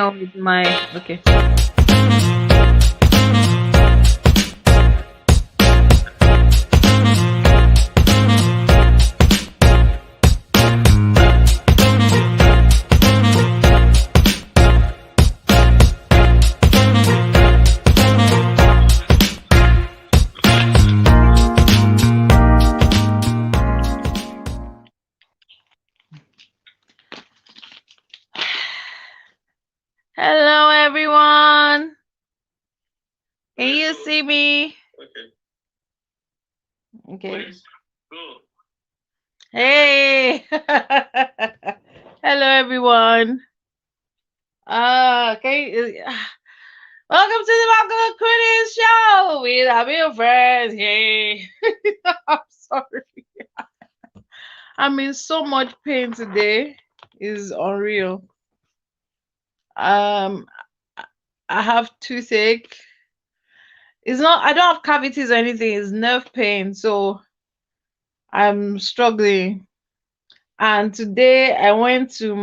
on with my okay. Hello everyone. Can you see me? Okay. Hey. Hello everyone. Welcome to the Malcolm Critics Show with our real friends. Hey. I'm sorry. I'm in so much pain today. It's unreal. I have toothache. It's not, I don't have cavities or anything, it's nerve pain, so I'm struggling. And today I went to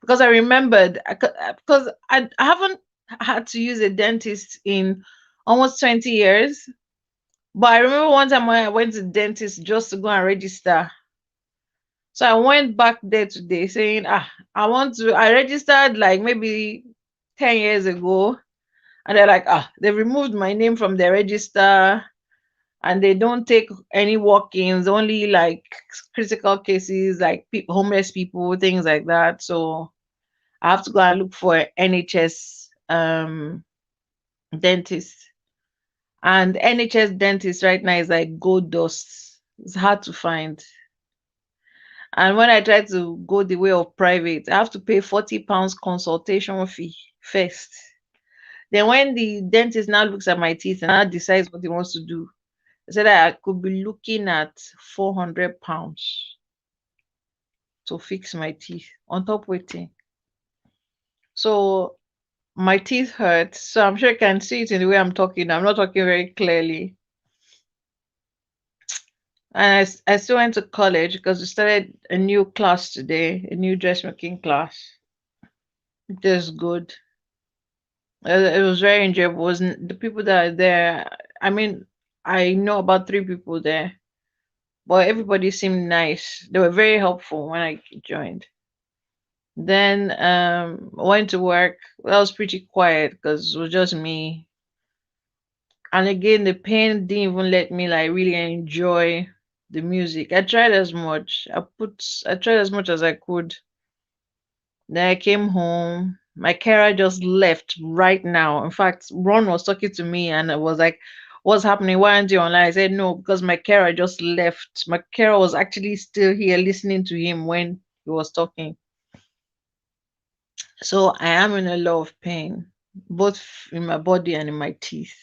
because I remembered, because I haven't had to use a dentist in almost 20 years. But I remember one time when I went to the dentist just to go and register. So I went back there today saying, I registered like maybe 10 years ago. And they're like, they removed my name from the register and they don't take any walk-ins, only like critical cases like homeless people, things like that. So I have to go and look for NHS dentist. And NHS dentist right now is like gold dust. It's hard to find. And when I try to go the way of private, I have to pay £40 consultation fee first. Then when the dentist now looks at my teeth and now decides what he wants to do, I said I could be looking at £400 to fix my teeth on top waiting. So my teeth hurt. So I'm sure you can see it in the way I'm talking. I'm not talking very clearly. And I still went to college because we started a new class today, a new dressmaking class. It is good. It was very enjoyable. Wasn't the people that are there? I mean, I know about 3 people there, but everybody seemed nice. They were very helpful when I joined. Then went to work. That was pretty quiet because it was just me. And again, the pain didn't even let me like really enjoy the music. I tried as much. I tried as much as I could. Then I came home. My carer just left right now. In fact, Ron was talking to me and I was like, what's happening? Why aren't you online? I said, no, because my carer just left. My carer was actually still here listening to him when he was talking. So I am in a lot of pain, both in my body and in my teeth.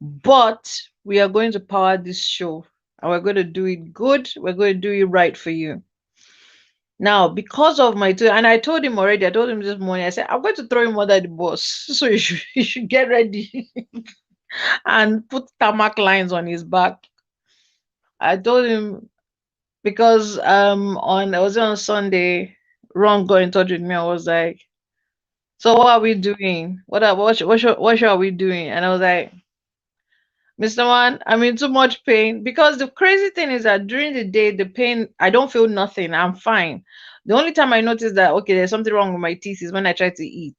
But we are going to power this show and we're going to do it good. We're going to do it right for you. Now, because of my tooth, and I told him already, I told him this morning, I said, I'm going to throw him under the bus. So you should get ready and put tarmac lines on his back. I told him because I was on Sunday, Ron got in touch with me. I was like, so what are we doing? What are we doing? And I was like, Mr. Man, I'm in too much pain. Because the crazy thing is that during the day, the pain, I don't feel nothing. I'm fine. The only time I notice that, okay, there's something wrong with my teeth is when I try to eat.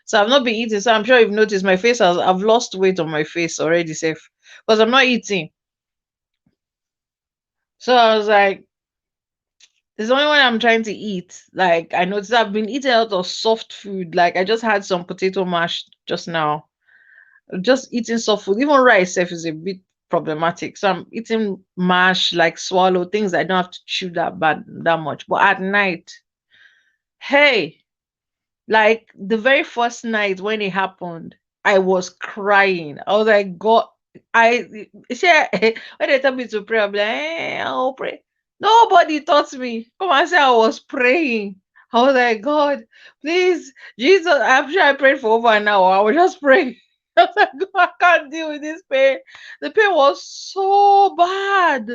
So I've not been eating. So I'm sure you've noticed my face I've lost weight on my face already, safe. Because I'm not eating. So I was like, there's only when I'm trying to eat. Like I noticed I've been eating a lot of soft food. Like I just had some potato mash just now. Just eating soft food, even rice self is a bit problematic. So I'm eating mash, like swallow things I don't have to chew that much. But at night, hey, like the very first night when it happened, I was crying. I was like, God, I share when they tell me to pray, I'm like, I'll pray. Nobody taught me. Come and say I was praying. I was like, God, please, Jesus. I'm sure I prayed for over an hour. I was just praying. I was like, God, I can't deal with this pain. The pain was so bad.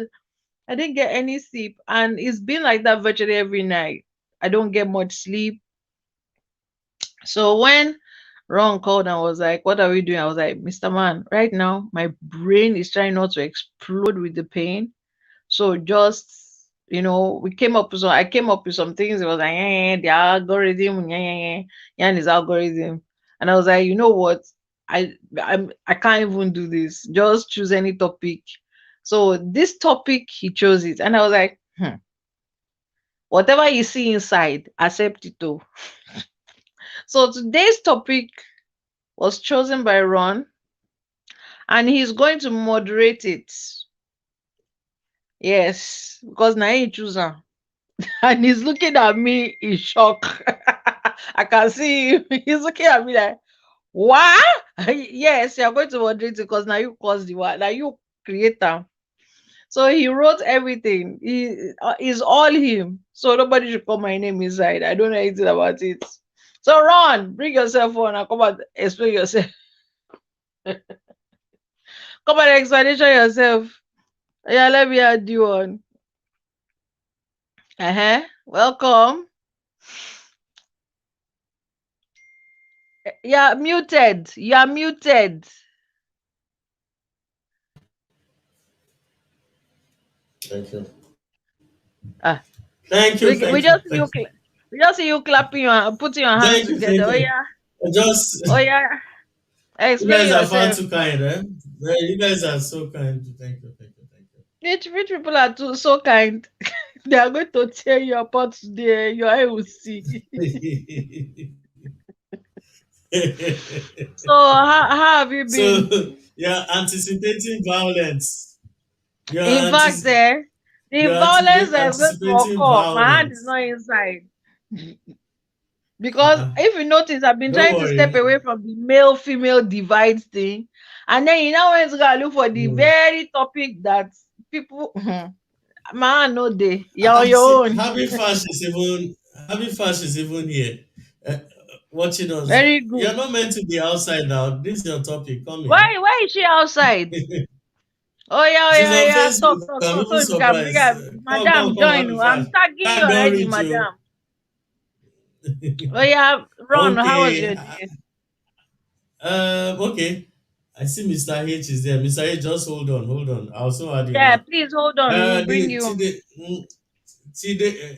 I didn't get any sleep, and it's been like that virtually every night. I don't get much sleep. So when Ron called and was like, "What are we doing?" I was like, "Mr. Man, right now my brain is trying not to explode with the pain. So just we came up with I came up with some things. It was like, the algorithm, yeah, and his algorithm." And I was like, you know what? I can't even do this. Just choose any topic. So this topic, he chose it, and I was like, whatever you see inside, accept it too. So today's topic was chosen by Ron, and he's going to moderate it. Yes, because now he choose am. And he's looking at me in shock. I can see him. He's looking at me like, what? Yes, you're going to moderate it because now you caused the one. Now you create them. So he wrote everything. Is all him. So nobody should call my name inside. I don't know anything about it. So Ron, bring yourself on and come and explain yourself. Come and explanation yourself. Yeah, let me add you on. Welcome. You're muted. You're muted. Thank you. Ah, Thank you. we Thank you. just see you. Thank you. We just see you clapping putting your hands Thank you. together. Thank Oh you. yeah. Just Oh yeah. you Explain guys are far yourself. too kind, eh? You guys are so kind. Thank you. Thank you. Thank Rich people are too so kind. They are going to tear you apart today. Your eye will see. you. So how have you So been? you're anticipating violence. You're In fact, antici- the you're violence that is going to anticipating occur, my hand is violence. not inside. Because Uh-uh. if you notice, I've been Don't trying to step worry. away from the male female divide thing. And then you now went to go and look for the Mm. very topic that people man no day. You're on See, your own. having fash is even here, uh, watching us. Very You're good. not meant to be outside now. This is your topic. Come here. Why is she outside? Oh She's on yeah. Facebook. Talk. I'm So even if you can bring surprised. her, Come, madam, come, join. having fash. I'm tagging you Tag don't already, reach you. madam. Oh yeah, Ron, how was Okay. your day? Okay. I see Mr. H is there. Mr. H, just hold on, hold on. I'll soon add you Yeah, now. please hold on. We'll bring The you. today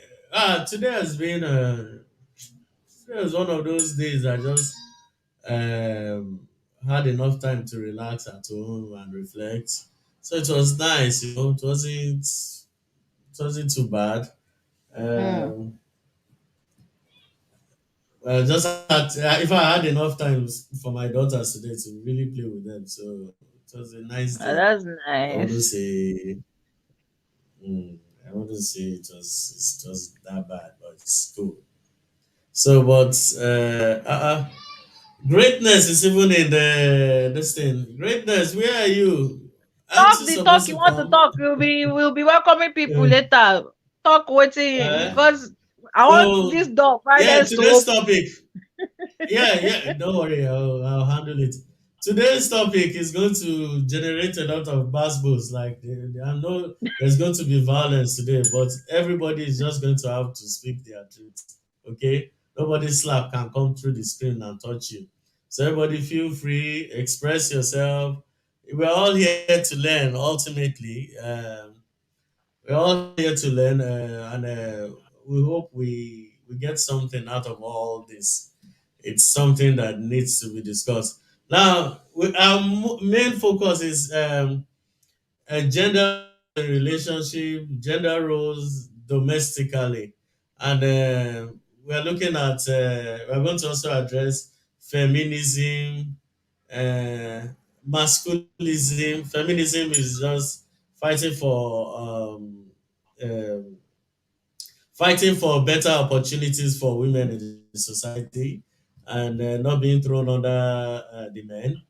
has been today was one of those days I just um had enough time to relax at home and reflect. So it was nice, it wasn't too bad. Hmm. Just if I had enough time for my daughters today to really play with them, so it was a nice day. That's I want to nice. say, mm, I want to say it was that bad, but it's cool. So, but greatness is even in the this thing. Greatness, where are you? Aren't Talk you the talk supposed you to want to come? talk. We'll be welcoming people later. Talk waiting Uh, because I want so this door yeah, violence to today's open. topic. Yeah. Don't worry, I'll handle it. Today's topic is going to generate a lot of bass. Like I know there's going to be violence today, but everybody is just going to have to speak their truth. Okay, nobody's slap can come through the screen and touch you. So everybody, feel free, express yourself. We're all here to learn. Ultimately, we're all here to learn, and we hope we get something out of all this. It's something that needs to be discussed. Now, our main focus is gender relationship, gender roles domestically, and we're looking at. We're going to also address feminism, uh, masculism. Feminism is just fighting for fighting for better opportunities for women in the society and not being thrown under the men.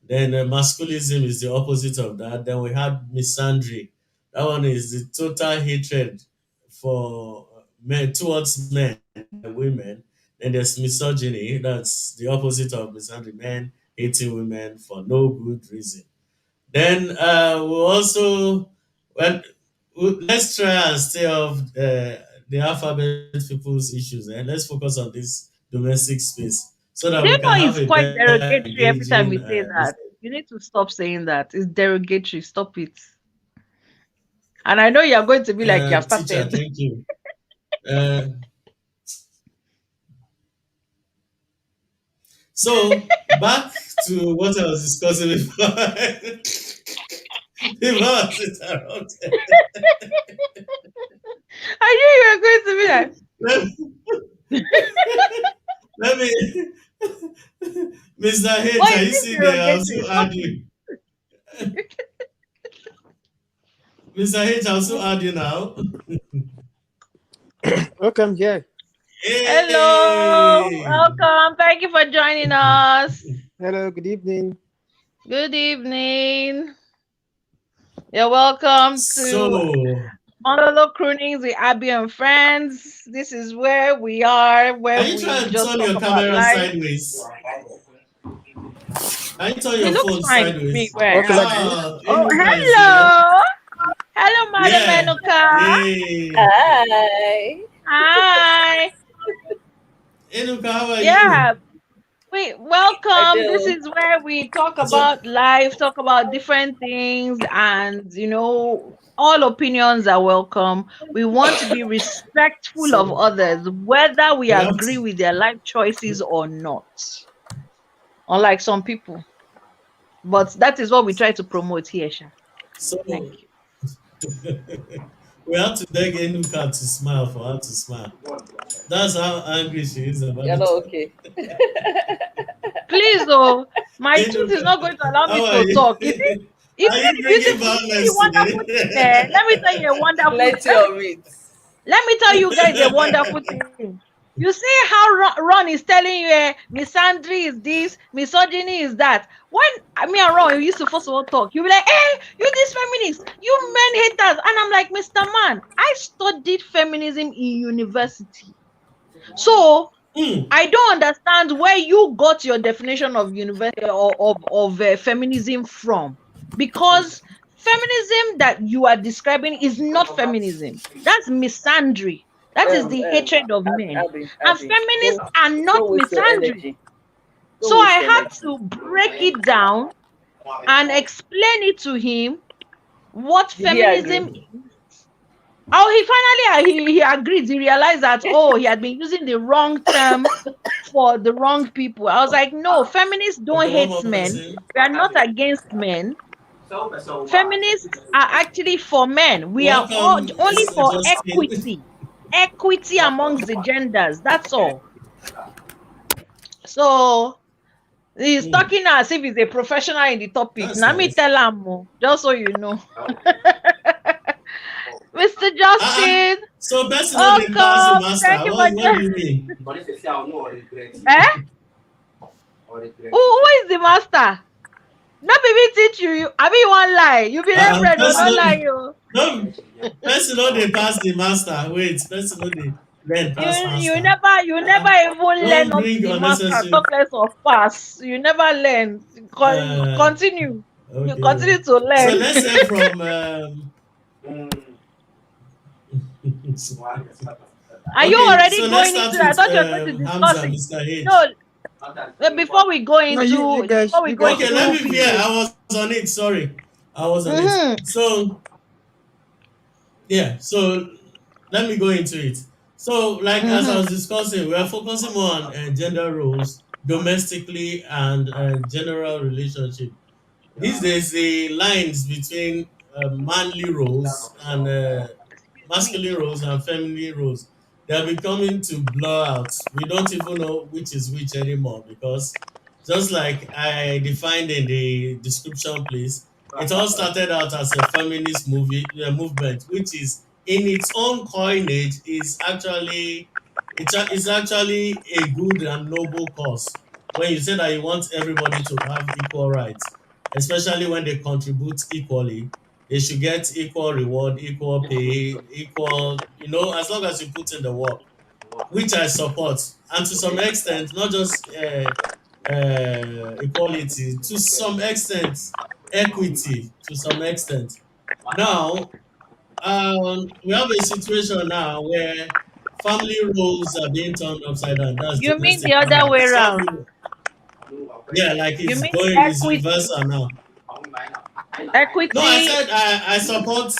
Then masculism is the opposite of that. Then we have misandry. That one is the total hatred for men towards men and women. Then there's misogyny. That's the opposite of misandry. Men hating women for no good reason. Then we also, well, let's try and stay off the alphabet people's issues, and let's focus on this domestic space. so that Do we you can know have it's a quite better derogatory every time engaging you say this that? You need to stop saying that. It's derogatory. Stop it. And I know you're going to be like, you teacher. started. Thank you. Uh, so back to what I was discussing before. Before I was interrupted. I knew you were going to be like, Let, let me, Mr. but H, are it you is still there? I'll derogatory. still Stop add it. you. Mr. H, I'll still add you now. Welcome here. Hello. Hey! Welcome. Thank you for joining us. Hello, good evening. Good evening. You're welcome to So, Monologue Croonings with Abby and Friends. This is where we are, where can you we try and just turn talk your about camera life. sideways? Can you turn It your looks phone fine to me sideways? where Okay, I like am. this. Ah, Oh, Enuka is here. hello. Hello, Madam Yeah. Enuka. Yay. Hi. Hi. Enuka, how are you? Yeah. I Welcome. This do. is where we talk So, about life, talk about different things, and all opinions are welcome. We want to be respectful of so others, whether we we have agree to. with their life choices or not. Unlike some people. But that is what we try to promote here, Sha. So Thank you. we have to beg Enuka to smile for her to smile. That's how angry she is about You're not it. okay. Please, oh, my tooth is Enuka, not going to allow me how are to you? talk. You Are see you the bringing beautiful, you see the violence wonderful today? thing. Let me tell you a wonderful. Plenty of it. Let me tell you guys a wonderful thing. You see how Ron is telling you, misandry is this, misogyny is that. When me and Ron used to first of all talk, you be like, hey, you this feminist, you men haters. And I'm like, Mr. Man, I studied feminism in university. So Hmm. I don't understand where you got your definition of university or of feminism from, because feminism that you are describing is not feminism. That's misandry. That is the hatred of men, and Abby, feminists are not don't waste your misandry. energy. So Don't waste I your had energy. to break it down and explain it to him what Did he agree? feminism. Oh, he finally he agreed. He realized that, oh, he had been using the wrong term for the wrong people. I was like, no, feminists don't Okay, one hate more men. person. We are not against men. Feminists are actually for men. We are all Welcome, only for Justin. equity amongst the genders. That's all. So he's Hmm. talking as if he's a professional in the topic. That's Now me nice. tell him, just so you know, Mr. Ah, Justin, so person know they pass the welcome. master. Thank you for What do you mean? eh? Who is the master? Not be me teach you. I mean, one lie. You be reverend or Person not know lie you. no person know they pass the master. Wait, person know they learn You pass you master. never you never even learn Don't up to bring the master. unnecessary. Talk less of pass. You never learn. Uh, Continue. You okay. continue to So learn. let's say from Are you okay. already So let's going into start that? I with thought you were going to discuss Hamza, it. Mr. H. No, before we go No, you into guys, before we you go guys Okay, should let into go, me be here. please. I was on it. Sorry, I was on it. mm-hmm, So yeah, so let me go into it. So, like as I mm-hmm. was discussing, we are focusing more on gender roles domestically and general relationship. These days, the lines between manly roles and Excuse me. masculine roles and feminine roles, they are becoming to blur out. We don't even know which is which anymore because just like I defined in the description, please, it all started out as a feminist movement, which is in its own coinage is actually a good and noble cause. When you say that you want everybody to have equal rights, especially when they contribute equally, they should get equal reward, equal pay, equal, as long as you put in the work, which I support. And to some extent, not just equality, to some extent, equity, to some extent. Now, we have a situation now where family roles are being turned upside down. That's You mean domestic the other way violence. Some around? women, yeah, like You it's mean going, it's equity? reversal now. No, I Equity? said I support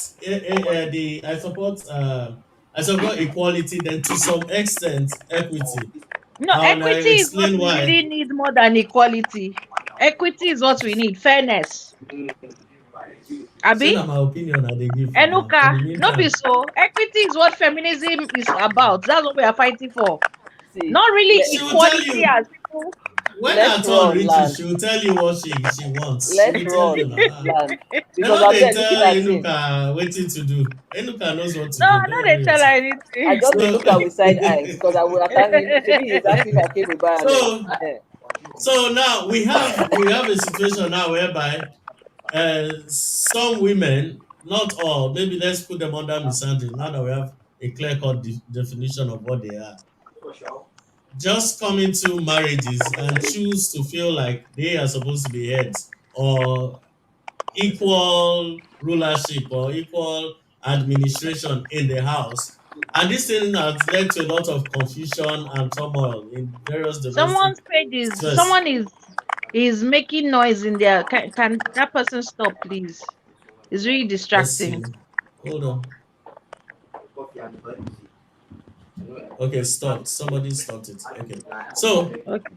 I support equality. Then to some extent, equity. No, And I equity is what explain we why. really need more than equality. Equity is what we need. Fairness. Say Abi? na my opinion I dey give now. For Enuka, the no be meantime, so. Equity is what feminism is about. That's what we are fighting for. See, Not really she will tell equality you as people. when her let's turn run reaches. land. She will tell you what she wants. She Let's will tell you run now. land. They Because know I'm they there looking tell at him. Enuka waiting to do. Enuka knows what to No, do. I Don't know they worry tell her yourself. I anything. just dey So, look at with side eyes because I will attend him. Maybe he's asking if I came with violence. so, so now we have a situation now whereby some women, not all, maybe let's put them under misandry. Now that we have a clear-cut definition of what they are, just come into marriages and choose to feel like they are supposed to be heads or equal rulership or equal administration in the house. And this thing has led to a lot of confusion and turmoil in various domestic Someone's page is stress. someone is making noise in there. Can that person stop, please? It's really Let's distracting. see. Hold on. Okay, stopped. Somebody stopped it. Okay. So Okay.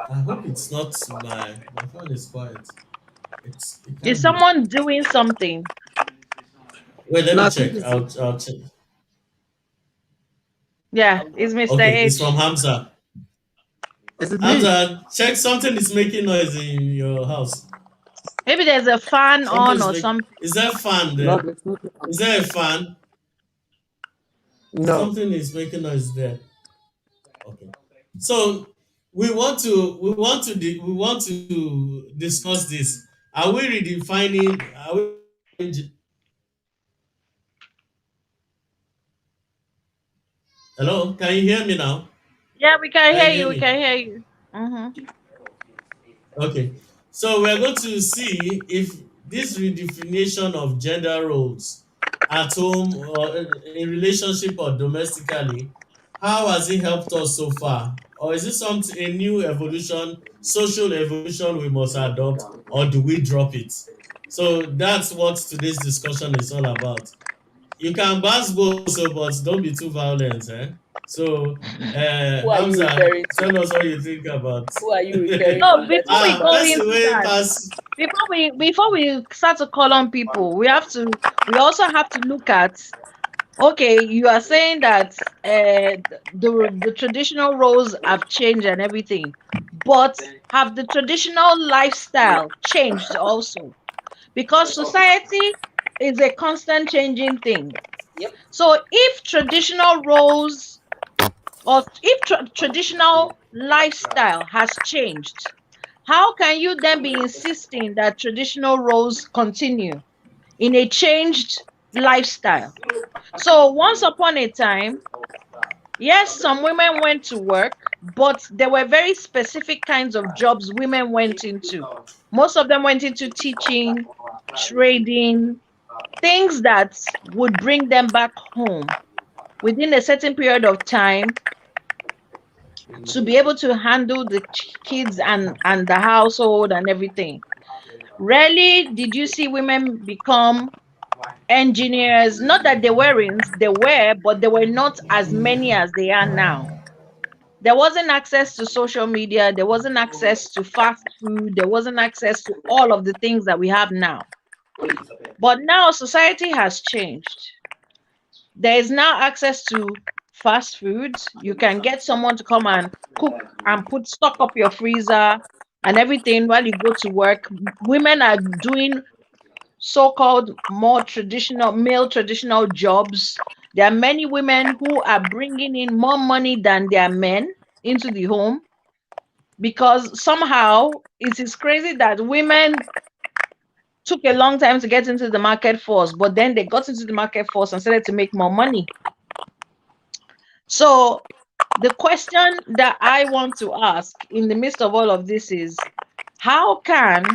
I hope it's not my phone is quiet. It Is can't be. someone doing something? Wait, let me Nothing check. to see. I'll check. Yeah, it's Mr. Okay, it's from H. Hamza. Is it me? Hamza, check something is making noise in your house. Maybe there's a fan Something on is or making. something. Is there a fan No, there? there's nothing. Is there a fan? No. Something is making noise there. Okay. So we want to discuss this. Are we redefining? Are we? Hello, can you hear me now? Yeah, we can Can hear you hear you. We me? can hear you. Mm-hmm. Okay. So we're going to see if this redefinition of gender roles at home or in relationship or domestically, how has it helped us so far? Or is it something a new evolution, social evolution we must adopt, or do we drop it? So that's what today's discussion is all about. You can bash both, so but don't be too violent, eh? So, who are you Hamza, referring to? tell us what you think about. Who are you referring to? No, Let's before we move on. go Person into way that, pass. before we start to call on people, we also have to look at, okay, you are saying that the traditional roles have changed and everything, but have the traditional lifestyle changed also? Because society is a constant changing thing. Yep. So if traditional roles or if traditional lifestyle has changed, how can you then be insisting that traditional roles continue in a changed lifestyle? So once upon a time, yes, some women went to work, but there were very specific kinds of jobs women went into. Most of them went into teaching, trading, things that would bring them back home within a certain period of time to be able to handle the kids and the household and everything. Rarely did you see women become engineers. Not that they weren't, they were, but they were not as many as they are now. There wasn't access to social media, there wasn't access to fast food, there wasn't access to all of the things that we have now. But now society has changed. There is now access to fast foods. You can get someone to come and cook and put stock up your freezer and everything while you go to work. Women are doing so-called more traditional male traditional jobs. There are many women who are bringing in more money than their men into the home, because somehow it is crazy that women took a long time to get into the market force, but then they got into the market force and started to make more money. So the question that I want to ask in the midst of all of this is, how can,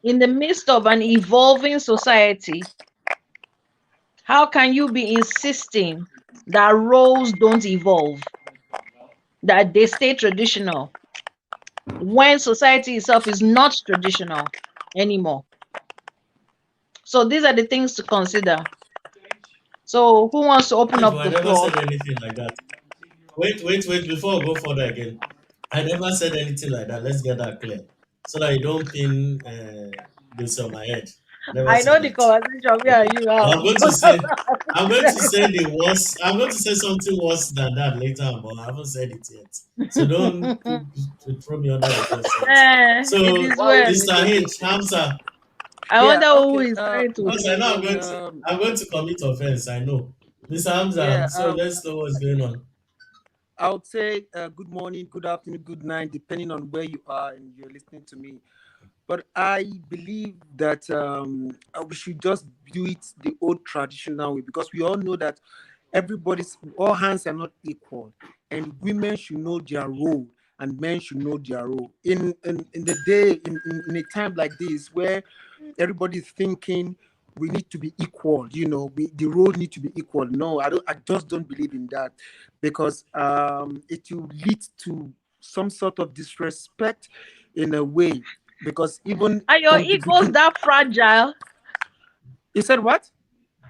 in the midst of an evolving society, how can you be insisting that roles don't evolve, that they stay traditional when society itself is not traditional anymore. So these are the things to consider. So who wants to open Wait, up I the never floor? said anything like that. Wait, before I go further again. I never said anything like that. Let's get that clear. So that you don't pin this on my head. I never I said know the that. conversation where Okay. you But are. I'm going to say the worst, I'm going to say something worse than that later on, but I haven't said it yet. So don't throw me under the bus yet. It So, is Why would well. you Mr. take H, it? Hamza, I Yeah. wonder who Okay. is trying to. Good because I know evening. I'm going to commit offense. I know, Mr. Yeah. Hamza. So let's know what's going on. I would say good morning, good afternoon, good night, depending on where you are and you're listening to me. But I believe that we should just do it the old traditional way, because we all know that all hands are not equal, and women should know their role and men should know their role. In the day, in a time like this where everybody's thinking we need to be equal, the role need to be equal. No, I just don't believe in that, because it will lead to some sort of disrespect in a way, because even Are your from the egos beginning. that fragile? You said what?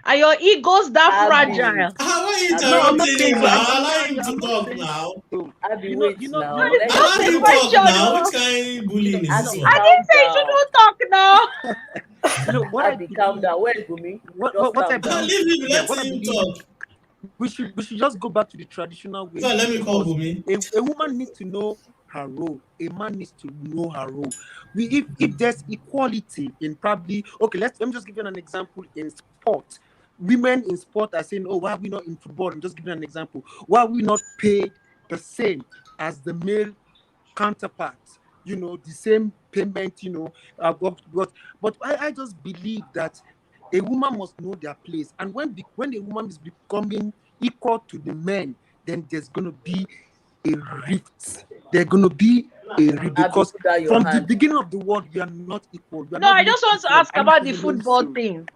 Are your egos that Abby, fragile? Why are you Abby, No, I'm not interrupting saying him so. now? I'm not Allow saying him so. to I'm not talk saying now. so. Abby, You know, wait you know, No, you now. know, it's Let you know, him just Allow a him talk. talk question. now. Which No. kind of you know, bullying is you this know, I one? didn't Abby, say you calm down. shouldn't talk now. what I Abby, calm believe, down. Where is Gumi? Just what I calm Ah, down. believe, leave him, yeah, let what I him believe, talk. we should just go back to the traditional way, So let me call because Bumi. a woman needs to know her role. A man needs to know her role. If there's equality in, probably, okay, let me just give you an example in sport. Women in sport are saying, oh, why are we not in football? I'm just giving an example. Why are we not paid the same as the male counterparts? The same payment, but I just believe that a woman must know their place. And when a woman is becoming equal to the men, then there's going to be a rift. There's going to be a rift, Abby, because put down your from the hand. beginning of the world, we are not equal. We are No, not I made just want to equal. ask And it about should the remain football so. thing.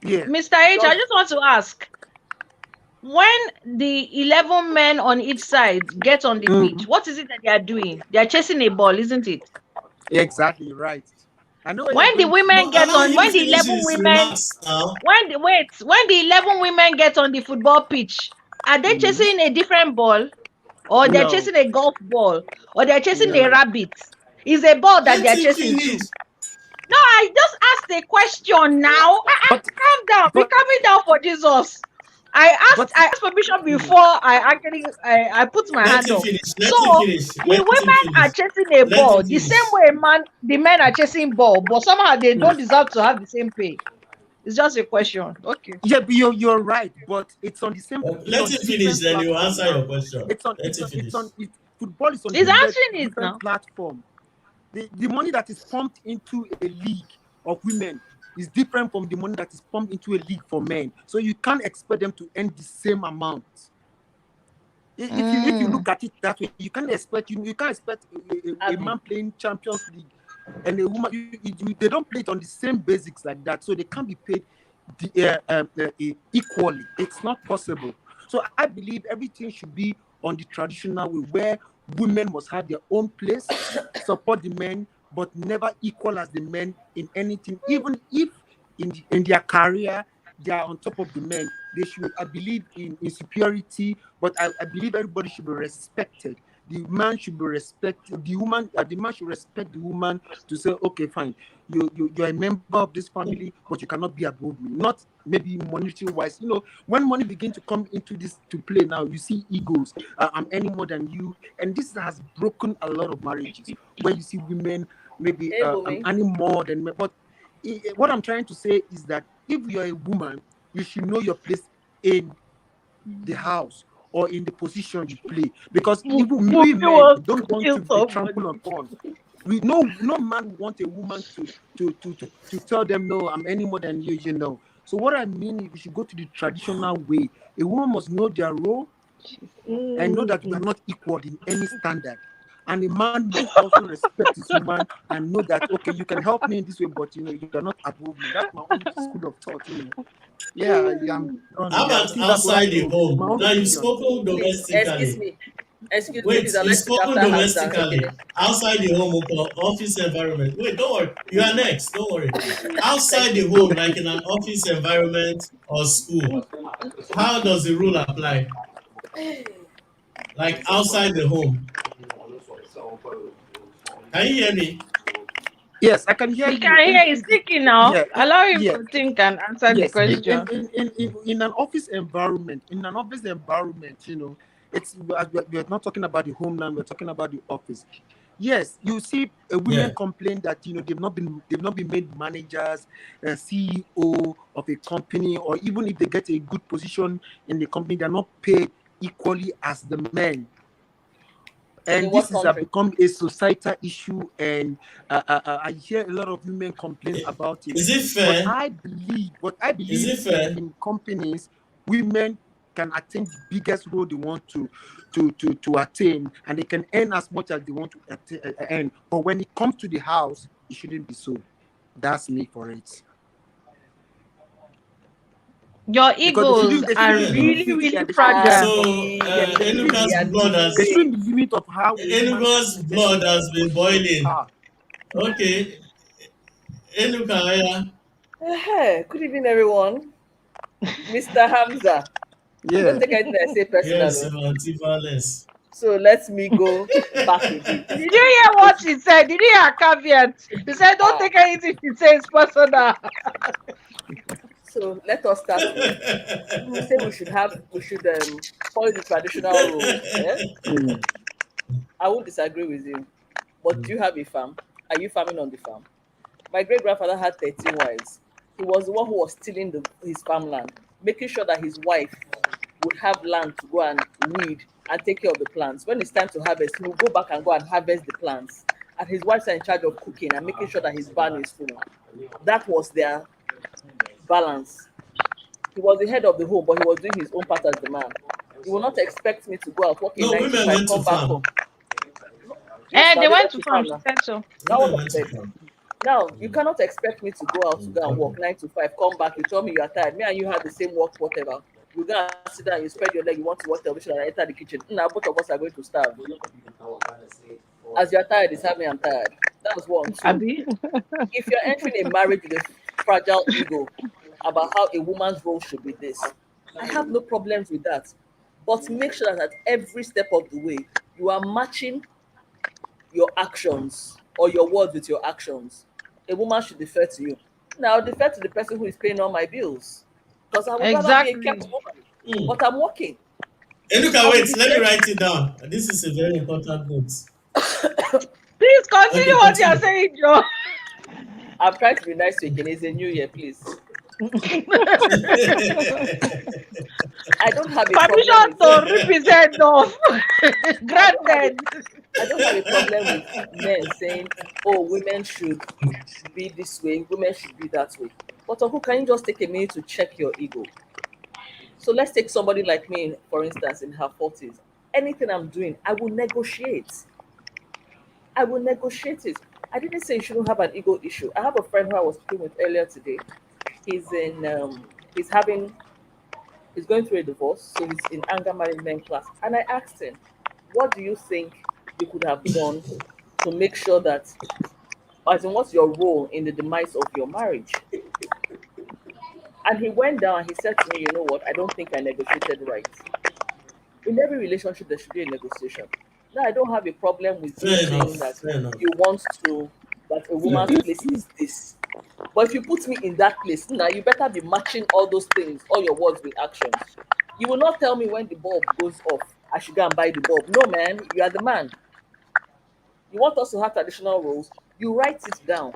Yeah. Mr. H, I Just just want to ask, when the 11 men on each side get on the pitch, Mhm. what is it that they are doing? They are chasing a ball, isn't it? Exactly right. I know where you're When the going to. women But get allow on, him when the finish 11 his women, remarks now. when the 11 women get on the football pitch, are they Mhm. chasing a different ball? Or they're No, chasing a golf ball? Or they're chasing a no. rabbit? It's a ball that Let they're him chasing finish. too. No, I just asked a question now. But Calm down. Be but calming down for Jesus. but I asked permission Mhm. before I put my Let hand him up. finish. So Let him finish. the Let him women finish. are chasing a Let him ball the same finish. way the men are chasing ball, but somehow they don't deserve to have the same pay. It's just a question. Okay. Yeah, but you're right, but it's Let on him finish, different then you platform answer your now. question. It's on Let it's him on it's finish. on it, Football is on He's different answering it different now. platform. The money that is pumped into a league of women is different from the money that is pumped into a league for men. So you can't expect them to earn the same amount. If you Mm. look at it that way, you can't expect a Abby. man playing Champions League and a woman. They don't play it on the same basics like that, so they can't be paid equally. It's not possible. So I believe everything should be on the traditional way, where women must have their own place, support the men, but never equal as the men in anything. Even if in their career they are on top of the men, they should. I believe in superiority, but I believe everybody should be respected. The man should be respected. The man should respect the woman, to say, okay, fine, you're a member of this family, but you cannot be above me. Not maybe monetary wise. When money begin to come into this to play now, you see egos. I'm earning more than you, and this has broken a lot of marriages, where you see women maybe Hey, I'm Gumi. earning more than me. But what I'm trying to say is that if you're a woman, you should know your place in the house or in the position you play, because even we Whoopi men wants to don't want kill to be trampled somebody. upon. We no man want a woman to tell them, no, I'm any more than you. So what I mean is, we should go to the traditional way. A woman must know their role and know that we are not equal in any standard. And a man must also respect his woman and know that, okay, you can help me in this way, but you're not above me. That's my own school of thought. Yeah, How I about think that's what I outside the know. It's my home? own Now you've opinion. spoken Please, excuse domestically. me. Excuse me, Wait, please. I'd you've like to speak spoken after Hamza. domestically. Okay. Outside the home, office environment. Wait, don't worry. You are next. Don't worry. Outside the home, like in an office environment or school, how does the rule apply? Like Jesus God. outside the home. Can you hear me? Yes, I can hear You you. can hear he's speaking now. Yeah, Allow him yeah, to think and answer the yes. question. In an office environment, it's we're not talking about the home now. We're talking about the office. Yes, you see, women Yeah. complain that they've not been made managers, CEO of a company, or even if they get a good position in the company, they're not paid equally as the men. In And what this is country? become a societal issue, and I hear a lot of women complain about it. Is it But fair? I Is believe it fair? in companies, women can attain the biggest role they want to attain, and they can earn as much as they want to earn. But when it comes to the house, it shouldn't be so. That's me for it. Your Because egos they are shouldn't Fair be enough. really, limited. Yeah, really they shouldn't So, fragile. yeah, they shouldn't be Enuka's blood they has shouldn't be limit of how a woman can Enuka's get blood has been boiling. power. Okay, Enuka, yeah. Good evening, everyone. Mr. Hamza. Don't Yeah. take anything I say Yes, personal. anti-violence. So let me go back a bit. Did you hear what she said? Did you hear her caveat? She said, don't Ah, take anything she says personal. so let us start with. You say we should follow the traditional rules. Eh? Mm. I won't disagree with you. But do you have a farm? Are you farming on the farm? My great grandfather had 13 wives. He was the one who was stealing his farmland, making sure that his wife would have land to go and weed and take care of the plants. When it's time to harvest, he will go back and go and harvest the plants. And his wives are in charge of cooking and making sure that his barn is full. That was their balance. He was the head of the home, but he was doing his own part as the man. You will not expect me to go out working No, nine to women five, went to come back farm. home. Yes, They now they went went to to farm. farm She now. said so. That Women one of went to them. farm. Now, you cannot expect me to go out to go and work 9 to 5, come back, you tell me you are tired. Me and you have the same work, whatever. You go and sit down, you spread your leg, you want to watch television and enter the kitchen. Now, both of us are going to starve. As you're tired, it's having I'm tired. That was 1. 2. Abi? If you're entering a marriage with a fragile ego about how a woman's role should be this, I have no problems with that. But make sure that at every step of the way, you are matching your actions or your words with your actions. A woman should defer to you. Now, defer to the person who is paying all my bills. Because I would rather be a kept Exactly. woman. Hmm. But I'm working. Enuka, I will wait, let me defend. write it down. This is a very important note. Please continue Okay, what you're continue. saying, Joe. I'm trying to be nice to you. It's a new year, please. I don't have a problem Permission with to represent of. I don't have a Granted. I don't have a problem with men saying, oh, women should be this way, women should be that way. But Uncle, can you just take a minute to check your ego? So let's take somebody like me, for instance, in her 40s. Anything I'm doing, I will negotiate. I will negotiate it. I didn't say you shouldn't have an ego issue. I have a friend who I was speaking with earlier today. He's in he's having he's going through a divorce, so he's in anger management class. And I asked him, what do you think you could have done to make sure that, as in, what's your role in the demise of your marriage? And he went down and he said to me, you know what, I don't think I negotiated right. In every relationship, there should be a negotiation. Now, I don't have a problem with you Fair enough. saying that Fair enough. you want to, that a Fair woman's enough. place is this. But if you put me in that place, now you better be matching all those things, all your words with actions. You will not tell me when the bulb goes off, I should go and buy the bulb. No, man, you are the man. You want us to have traditional roles, you write it down.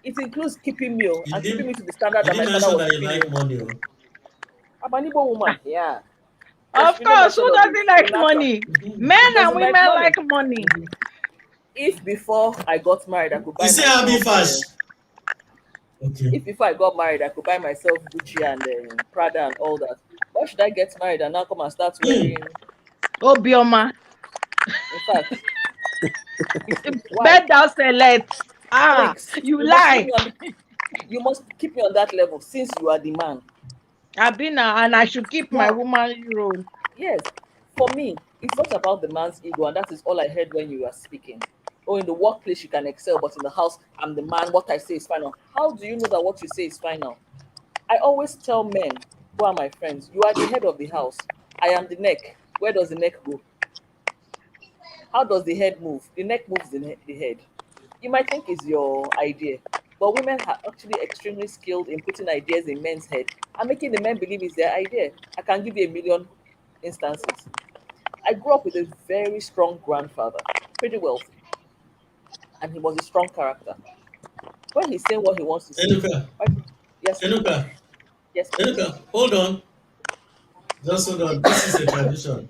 It includes keeping me You and keeping didn't me to the standard you that my didn't father mention was that you keeping like him. money. Oh. I'm an Igbo woman, yeah. There should Of be no course, who mention of it. doesn't It's like natural. money? Mhm. Men Who and doesn't like women money? like money. If before I got married, I could You buy say Abi myself. Fash. Okay. If before I got married, I could buy myself Gucci and Prada and all that. Why should I get married and now come and start Hmm. wearing? Obioma. In fact, Why? Bet thou select. Ah, Please, you lie. you must keep me on that level since you are the man. Abina, and I should keep my Now, womanly role. yes, for me, it's not about the man's ego, and that is all I heard when you were speaking. Oh, in the workplace you can excel, but in the house, I'm the man. What I say is final. How do you know that what you say is final? I always tell men who are my friends, you are the head of the house. I am the neck. Where does the neck go? How does the head move? The neck moves the head. You might think it's your idea, but women are actually extremely skilled in putting ideas in men's head and making the men believe it's their idea. I can give you a million instances. I grew up with a very strong grandfather, pretty wealthy, and he was a strong character. When he's saying what he wants to say, Enuka, right? Yes, please. Enuka, Yes, please. Enuka, hold on. Just hold on. This is a tradition.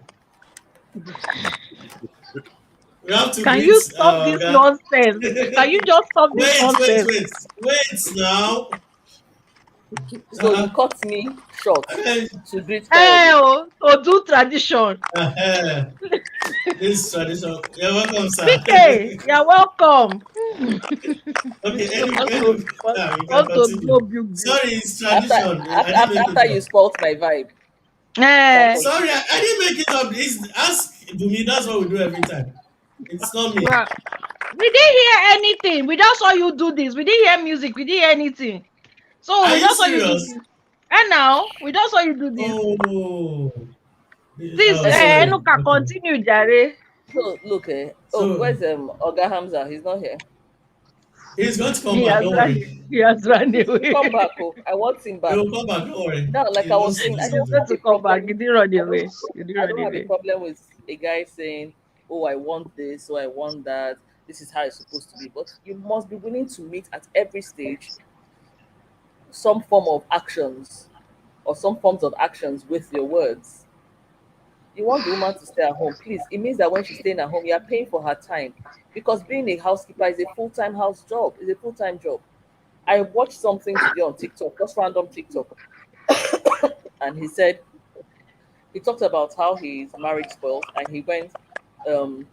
We have to Can greet you stop this Oga. nonsense? Can you just stop this nonsense? Wait now. So you Uh-uh. cut me short Okay. to greet Hey, somebody. oh, to do tradition. Uh-huh. This tradition. You're welcome, sir. PK, you're welcome. Okay, want to Enuka, want, you can want to continue. blow bugle. Sorry, it's After tradition. I after didn't after, make it after you up. spoilt my vibe, you can Eh, Sorry, continue. I didn't make it up. Ask Bumi. That's what we do every time. It's not me. well, we didn't hear anything. We just saw you do this. We didn't hear music. We didn't hear anything. So Are we you just saw you do serious? this. And now we just saw you do this. Oh, Please, oh, Anyway, sorry. Enuka, Okay. continue, Jare. so look, oh, So where's Oga Hamza? He's not here. he's going to come He back. has Don't run. worry. He has run He should come away. back. Oh, I want him He back. will come back. Don't worry. Now, like He I was wants to saying, I He's listen don't to going have it. to a come back. He problem. didn't run I don't. away. He didn't I run don't have a away. problem with a guy saying, "Oh, I want this, or I want that. This is how it's supposed to be." But you must be willing to meet at every stage some form of actions or some forms of actions with your words. You want the woman to stay at home, please. It means that when she's staying at home, you are paying for her time. Because being a housekeeper is a full-time house job, is a full-time job. I watched something today on TikTok, just random TikTok, and he talked about how he's married spoiled and he went um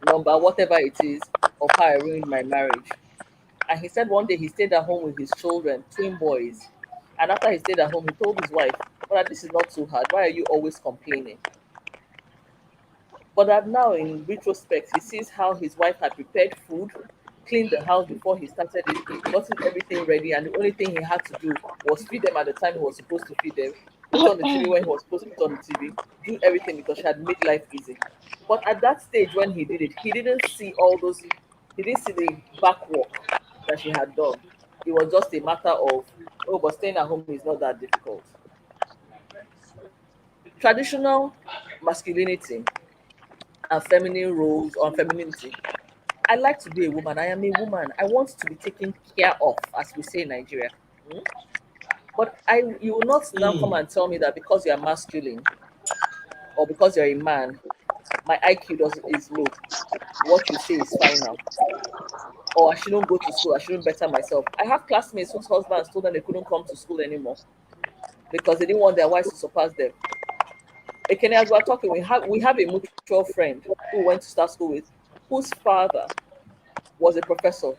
number whatever it is of how I ruined my marriage. And he said one day he stayed at home with his children, twin boys. And after he stayed at home, he told his wife, "Well, this is not too hard. Why are you always complaining?" But that now, in retrospect, he sees how his wife had prepared food, cleaned the house before he started it, gotten everything ready, and the only thing he had to do was feed them at the time he was supposed to feed them, put on the TV when he was supposed to put on the TV, do everything because she had made life easy. But at that stage when he did it, he didn't see all those, he didn't see the back work that she had done. It was just a matter of, oh, but staying at home is not that difficult. Traditional masculinity and feminine roles or femininity. I like to be a woman. I am a woman. I want to be taken care of, as we say in Nigeria. Mm? But you will not now come Hmm. and tell me that because you are masculine or because you're a man, my IQ is low. What you say is final. Or I shouldn't go to school. I shouldn't better myself. I have classmates whose husbands told them they couldn't come to school anymore because they didn't want their wives to surpass them. Ekene, as we're talking, we have a mutual friend who went to start school with, whose father was a professor.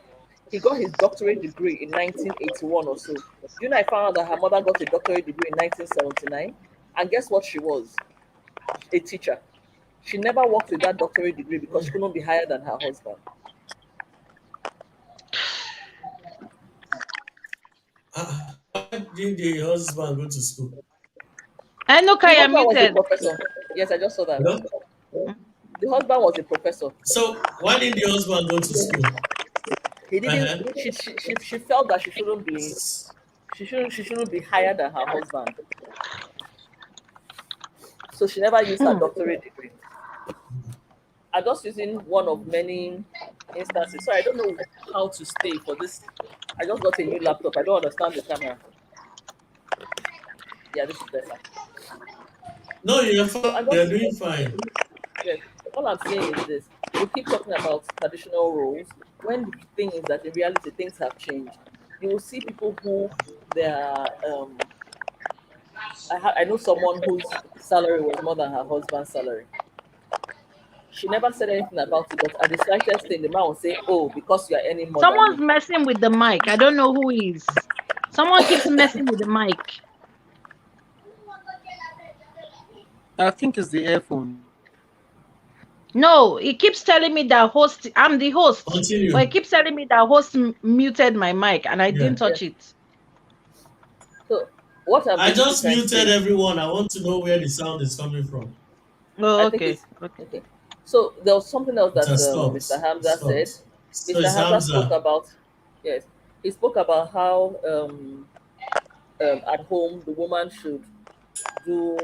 He got his doctorate degree in 1981 or so. Do you know I found out that her mother got a doctorate degree in 1979? And guess what she was? A teacher. She never worked with that doctorate degree because she couldn't be higher than her husband. Why didn't the husband go to school? Enuka, The you're husband was a muted. professor. Yes, I just saw that. Hello? The husband was a professor. So why didn't the husband go to school? He didn't. Uh-huh. She felt that she shouldn't be higher than her husband. So she never used her doctorate degree. I'm just using one of many instances. So I don't know how to stay for this. I just got a new laptop. I don't understand the camera. Yeah, this is better. No, you're So fine. I You're just, doing fine. yes, all I'm saying is this. We keep talking about traditional roles when the thing is that in reality things have changed. You will see people who they are I know someone whose salary was more than her husband's salary. She never said anything about it, but at the slightest thing, the man will say, "Oh, because you are earning more than Someone's me." messing with the mic. I don't know who is. Someone keeps messing with the mic. I think it's the earphone. No, it keeps telling me that host. I'm the host, but Continue. it keeps telling me that host muted my mic, and I Yeah. didn't touch it. So what I'm I basically just trying to muted say, everyone. I want to know where the sound is coming from. Oh, I think okay, it's okay. okay. So there was something else It that has stopped. Mr. It Hamza said. stopped. So Mr. it's Hamza spoke Hamza. about, yes, he spoke about how at home the woman should do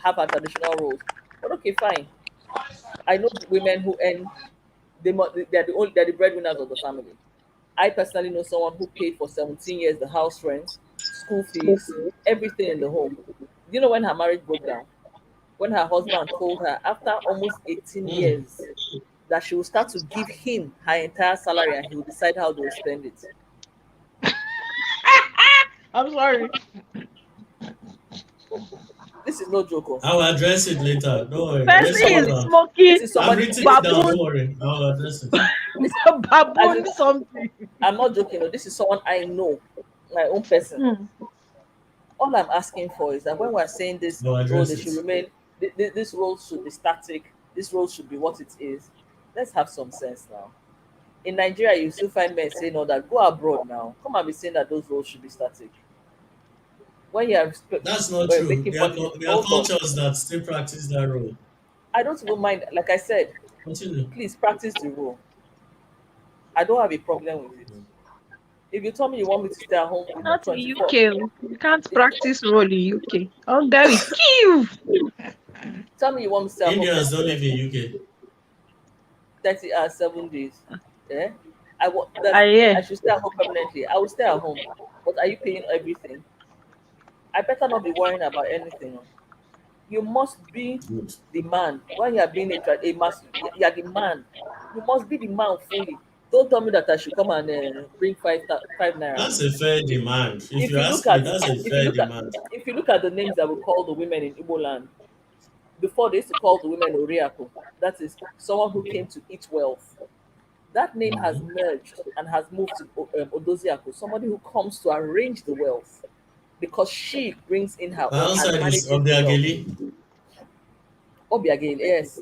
have her traditional roles. But okay, fine. I know women who earn they're the breadwinners of the family. I personally know someone who paid for 17 years the house rent, school fees, everything in the home. You know when her marriage broke down? When her husband told her after almost 18 Mm. years that she will start to give him her entire salary and he will decide how they will spend it. I'm sorry. This is no joke. Oh. I'll address it later. Don't worry. Let's Percy go is Somebody, down. smoking this is I've somebody. written This it down. baboon, Don't worry. I'll address it. this as baboon in, something. I'm not joking. Oh. This is someone I know, my own person. Hmm. All I'm asking for is that when we're saying this, I'll oh, address they it. should remain, this role should be static, this role should be what it is. Let's have some sense now. In Nigeria, you still find men saying, "Oh, that go abroad now. Come and be saying that those roles should be static." When you are That's not true. making policies, There are hold on. cultures that still practice that role. I don't even mind. Like I said, Continue. please practice the role. I don't have a problem with it. If you tell me you want me to stay at home Not in 24, UK. Oh. You can't practice role in UK. Oh, there we kill. tell me you want me to stay at home Indians don't live 30, in UK. 30 hours, 7 days. Yeah? I want that Yeah. I should stay at home permanently. I will stay at home. But are you paying everything? I better not be worrying about anything. You must be Good. the man. When you are being you are the man. You must be the man fully. Don't tell me that I should come and bring five naira. That's a fair demand. If If you you look ask me, at that's a if you fair look at demand. if you look at the names that we call the women in Igbo land, before they used to call the women Oriako. That is someone who came to eat wealth. That name has Mhm. merged and has moved to Odoziako, somebody who comes to arrange the wealth because she brings in her My own own and side is manages the wealth. Obiageli. Obiagel, yes.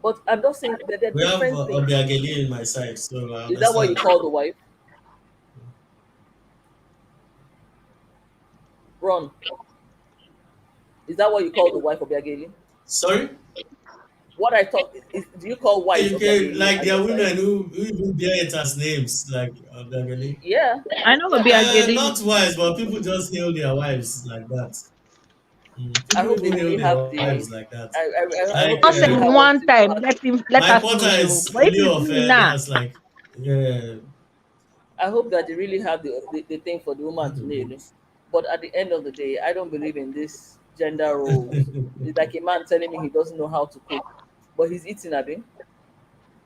But I'm just saying that there are We have different things. Obiageli in my side, so I Is that what you understand. call the wife? Ron, is that what you call the wife Obiageli? Sorry? What I thought is, do you call wives You can, Obiageli like, at there your are side? women who even bear it as names, like Obiageli. Yeah, I know yeah. be a getting. Not wives, but people just hail their wives like that. I People hope they even hail really their have the. wives like that. I Like, hope they Just say really have what one you know time. how to. Let my us know. porter You. is But if it's Oliofe, me now, that's like, yeah, I hope that they really have the thing for the woman to nail it. But at the end of the day, I don't believe in this gender roles. It's like a man telling me he doesn't know how to cook, but he's eating a bit.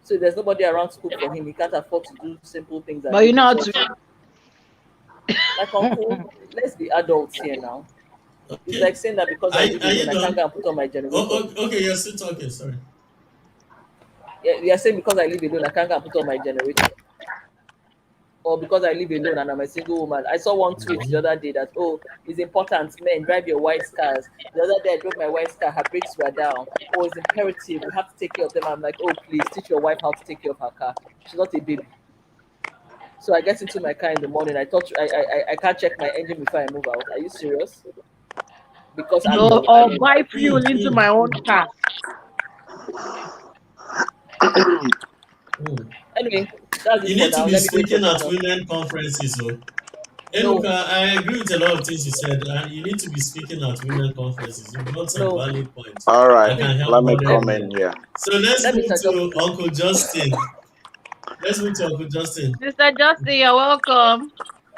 So there's nobody around to cook for him. He can't afford to do simple things and but you give know how himself to. food. Like uncle, let's be adults here now. It's okay. like saying that because I live Are you alone, I can't done? go and put on my generator. Okay, you're still talking, sorry. Yeah, you're saying because I live alone, I can't go and put on my generator. Or because I live alone and I'm a single woman. I saw one tweet the Mhm. other day that, oh, it's important, men, drive your wife's cars. The other day I drove my wife's car, her brakes were down. Oh, it's imperative, we have to take care of them. I'm like, oh, please teach your wife how to take care of her car. She's not a baby. So I get into my car in the morning. I thought I can't check my engine before I move out. Are you serious? Because I'm Mm, no, I Or mean, buy fuel into mm, my own car. mm. anyway, that's it You for need to now. be Let me go speaking church at now. women conferences, oh. No, Eluka, I agree with a lot of things you said, and you need to be speaking at women conferences. You brought some no, valid points All right, that please can help let me modern let, come women. in here. So let's let move Mr. Just to Uncle Justin. Let's move to Uncle Justin. Mr. Justin, you're welcome.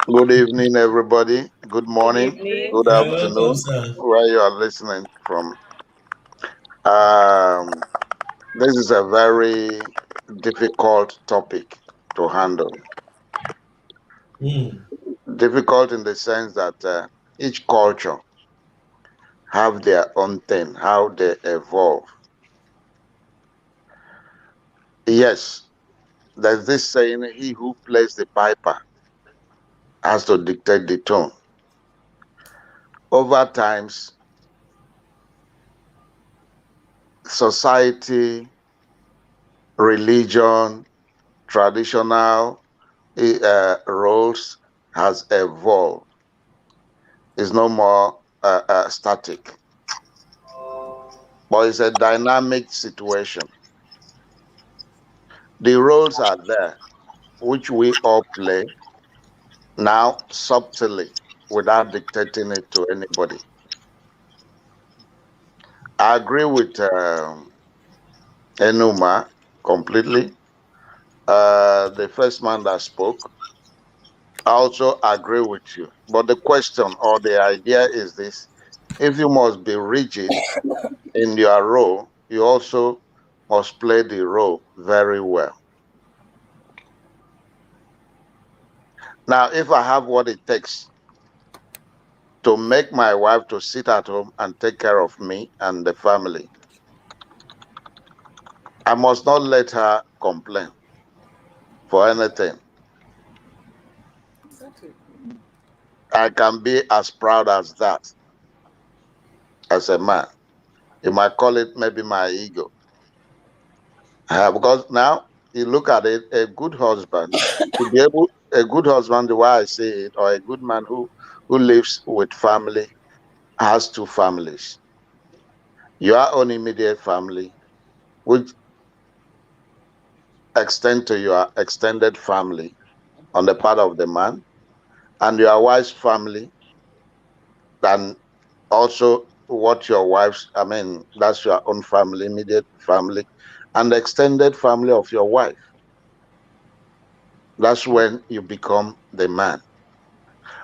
Good evening, everybody. Good good morning. evening. Good You're welcome, afternoon, sir. where you are listening from. Um, this is a very difficult topic to handle. Mm, Difficult in the sense that each culture have their own thing, how they evolve. Yes, there's this saying, he who plays the piper has to dictate the tone. Over times, society, religion, traditional roles has evolved. It's no more static, but it's a dynamic situation. The roles are there, which we all play now subtly without dictating it to anybody. I agree with Enuma completely. The first man that spoke, I also agree with you. But the question or the idea is this: if you must be rigid in your role, you also must play the role very well. Now, if I have what it takes to make my wife to sit at home and take care of me and the family, I must not let her complain for anything. Exactly. I can be as proud as that as a man. You might call it maybe my ego. Because now you look at it, a good husband, to be able, a good husband, the way I say it, or a good man who lives with family has two families. Your own immediate family, which extend to your extended family on the part of the man, and your wife's family, and also what your wife's, I mean, that's your own family, immediate family, and the extended family of your wife. That's when you become the man.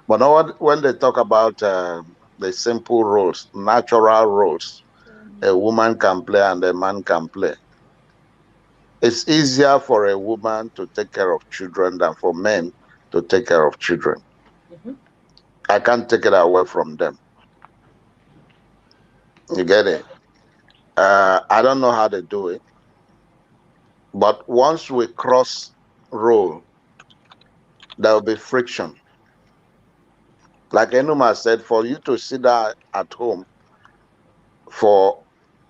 But now when they talk about the simple roles, natural roles, a woman can play and a man can play. It's easier for a woman to take care of children than for men to take care of children. Mm-hmm. I can't take it away from them. You get it? I don't know how they do it, but once we cross role, there will be friction. Like Enuma said, for you to sit down at home for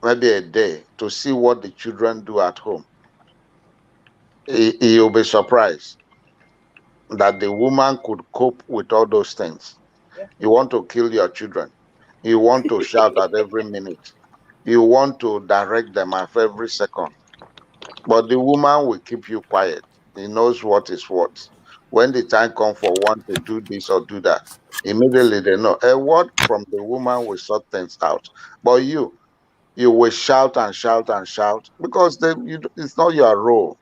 maybe a day to see what the children do at home, you'll be surprised that the woman could cope with all those things. Yeah. You want to kill your children. You want to shout at every minute. You want to direct them at every second. But the woman will keep you quiet. He knows what is what. When the time comes for one to do this or do that, immediately they know. A word from the woman will sort things out. But you will shout and shout and shout because it's not your role.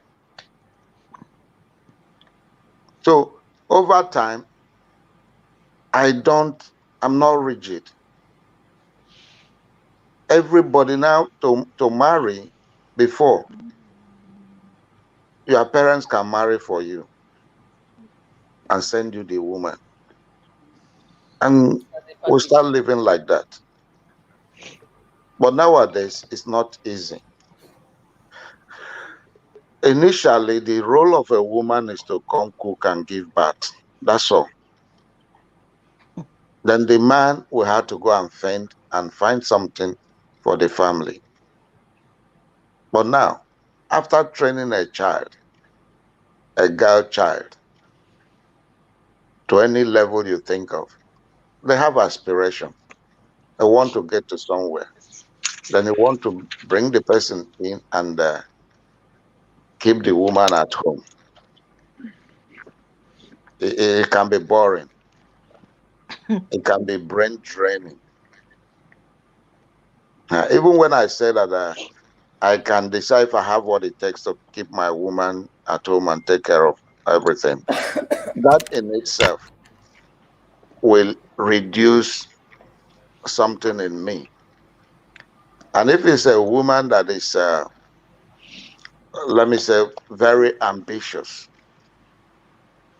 So over time, I'm not rigid. Everybody now to marry before, your parents can marry for you and send you the woman. And As a we package. start living like that. But nowadays, it's not easy. Initially, the role of a woman is to come cook and give birth. That's all. Then the man will have to go and fend and find something for the family. But now, after training a child, a girl child, to any level you think of, they have aspiration. They want to get to somewhere. Then you want to bring the person in and keep the woman at home. It can be boring. It can be brain draining. Even when I say that I can decide if I have what it takes to keep my woman at home and take care of everything, that in itself will reduce something in me. And if it's a woman that is, let me say, very ambitious,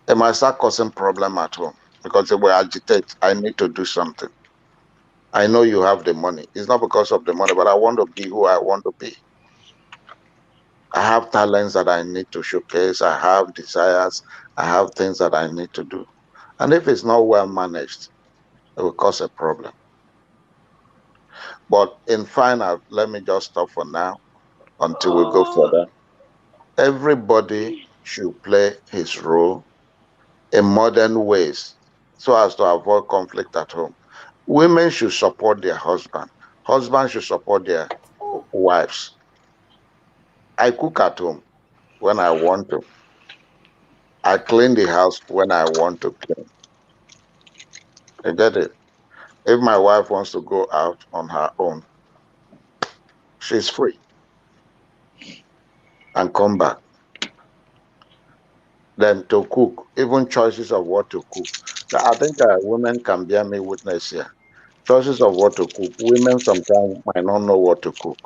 it might start causing problem at home because they will agitate. I need to do something. I know you have the money. It's not because of the money, but I want to be who I want to be. I have talents that I need to showcase. I have desires. I have things that I need to do. And if it's not well managed, it will cause a problem. But in final, let me just stop for now until we go further. Everybody should play his role in modern ways so as to avoid conflict at home. Women should support their husband. Husbands should support their wives. I cook at home when I want to. I clean the house when I want to clean. You get it? If my wife wants to go out on her own, she's free and come back. Then to cook, even choices of what to cook. I think women can bear me witness here. Choices of what to cook. Women sometimes might not know what to cook.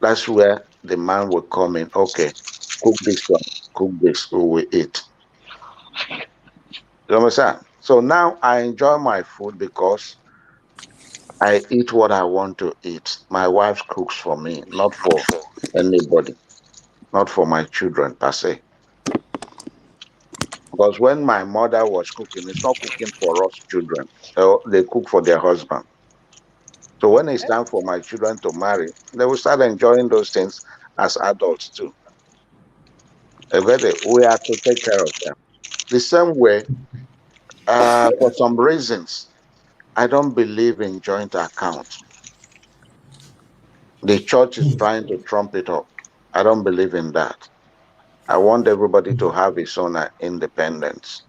That's where the man will come in. Okay, cook this one, cook this, we will eat. You understand? So now I enjoy my food because I eat what I want to eat. My wife cooks for me, not for anybody, not for my children per se. Because when my mother was cooking, it's not cooking for us children. They cook for their husband. So when it's time for my children to marry, they will start enjoying those things as adults too. We have to take care of them. The same way, for some reasons, I don't believe in joint account. The church is trying to trump it up. I don't believe in that. I want everybody to have his own independence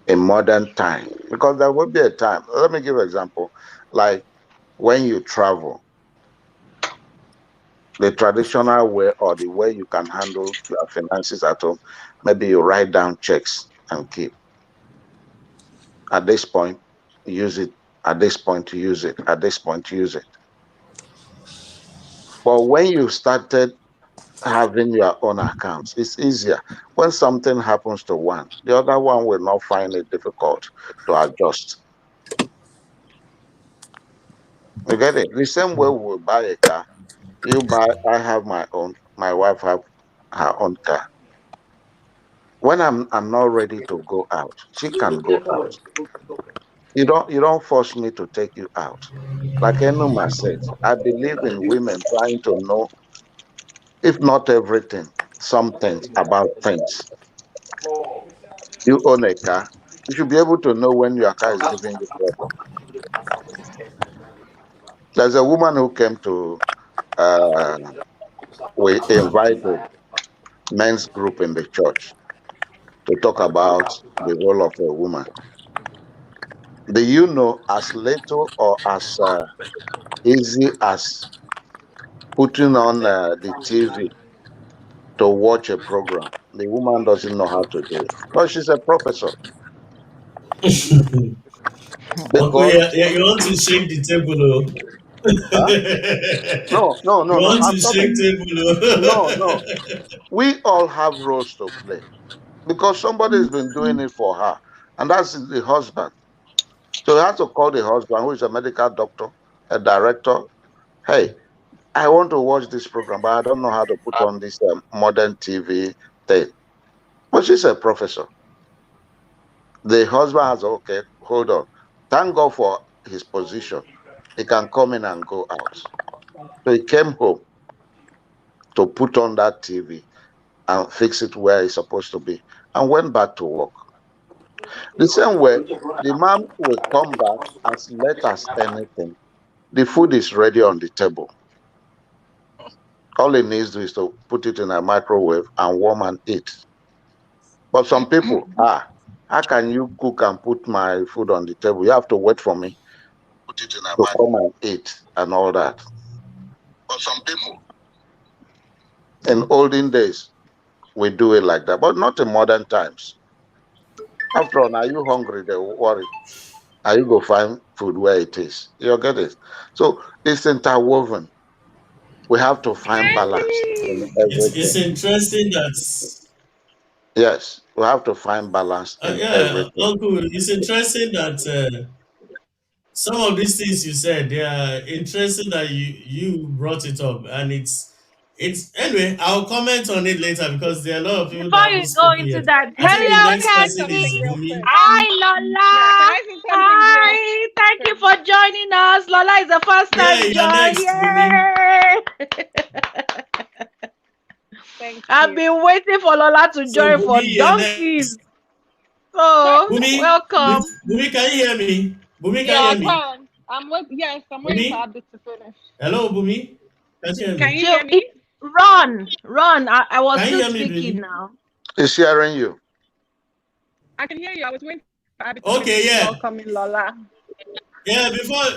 in modern time because there will be a time. Let me give an example. Like when you travel, the traditional way or the way you can handle your finances at home, maybe you write down checks and keep. At this point, use it. At this point, use it. At this point, use it. But when you started having your own accounts, it's easier. When something happens to one, the other one will not find it difficult to adjust. You get it? The same way we will buy a car. You buy, I have my own, my wife have her own car. When I'm not ready to go out, she can go out. You don't force me to take you out. Like Enuma said, I believe in women trying to know, if not everything, some things about things. You own a car, you should be able to know when your car is giving you problem. There's a woman who came to, we invited men's group in the church to talk about the role of a woman. Do you know as little or as easy as putting on the TV to watch a program? The woman doesn't know how to do it, but she's a professor. Uncle, Because, yeah, you want to shake the table, oh. huh? No, no, You no, no. want to I'm shake talking. table, No, no. oh. We all have roles to play because somebody's been doing it for her, and that's the husband. So you have to call the husband, who is a medical doctor, a director. Hey, I want to watch this program, but I don't know how to put on this modern TV thing. But she's a professor. The husband has, okay, hold on. Thank God for his position. He can come in and go out. So he came home to put on that TV and fix it where it's supposed to be and went back to work. The same way, the man will come back as late as anything. The food is ready on the table. All he needs to do is to put it in a microwave and warm and eat. But some people, how can you cook and put my food on the table? You have to wait for me Put it in a to mic. come and eat and all that. But some people, In olden days, we do it like that, but not in modern times. After all, are you hungry? They worry. Are you go find food where it is? You get it? So it's interwoven. We have to find balance in it's everything. interesting that Yes, we have to find balance in yeah, everything. Uncle, it's interesting that some of these things you said, they are interesting that you brought it up, and It's anyway. I'll comment on it later because there are a lot of people that Before you haven't go spoken into yet. that, I think the hello, next say person is something Kathy. real Bumi. quick. Hi, Yeah, can Lola. I say something real Hi. Thank you quick? for joining us. Lola is the first Yeah, time you're join. next, Bumi. Yay! Thank I've you. been waiting for Lola to So join for Bumi, you're donkeys. next. So, Bumi, welcome. Bumi, can you hear me? Bumi, can Yeah, you I hear me? can. Yes, I'm waiting for Bumi, Abby to finish. hello, Bumi. Can you hear Can me? you hear me? Run. I was Can you still hear me, speaking Bumi? now. Is hearing you. I can hear you. I was waiting for Abby to Okay, finish yeah. welcoming Lola. Yeah,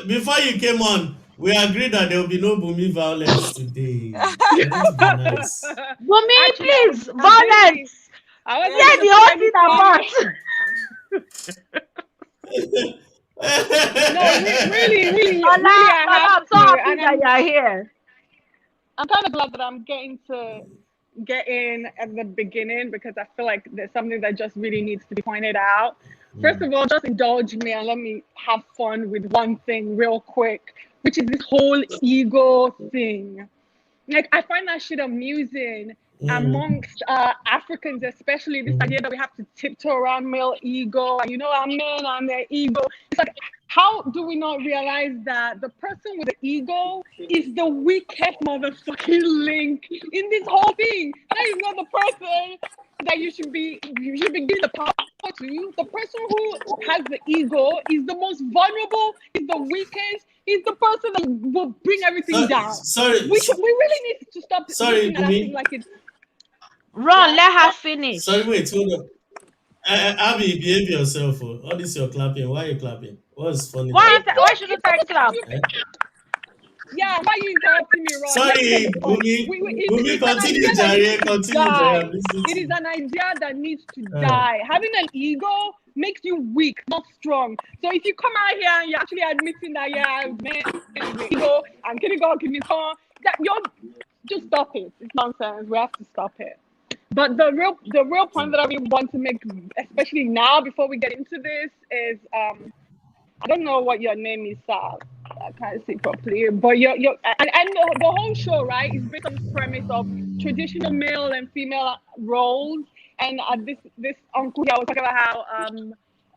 before you came on, we agreed that there will be no Bumi violence today. We're going to be nice. Bumi, Actually, please, I'm busy. violence. I wasn't Yeah, gonna the say whole thing anything. No, really, I Lola, have I'm so to, happy and that you are here. I'm kind of glad that I'm getting to get in at the beginning because I feel like there's something that just really needs to be pointed out. First of all, just indulge me and let me have fun with one thing real quick, which is this whole ego thing. Like, I find that shit amusing amongst Africans, especially this idea that we have to tiptoe around male ego, and our men and their ego. It's like, how do we not realize that the person with the ego is the weakest motherfucking link in this whole thing? That is not the person that you should be giving the power to. The person who has the ego is the most vulnerable, is the weakest, is the person that will bring everything down. Sorry, We really need to stop sorry, looking at that thing Bumi. like it's Run, yeah. let her finish. Sorry, wait, hold on. Abby, behave yourself. Oh. All this you're clapping. Why are you clapping? What's funny Why, there? why shouldn't I clap? Eh? Yeah, why are you interrupting me, Ron? Let me get Sorry, the point. Bumi. Bumi, It's an continue, idea that needs Jare. to Continue, Jare. die. I'm listening It to is you. an idea that needs to die. Having an ego makes you weak, not strong. So if you come out here and you're actually admitting that, yeah, man, ego, I'm kidding, God, give me some, that you're just stop it. It's nonsense. We have to stop it. But the real point that I really want to make, especially now before we get into this, is I don't know what your name is, Sal. I can't see properly, but and the whole show, right, is based on this premise of traditional male and female roles. And this uncle here was talking about how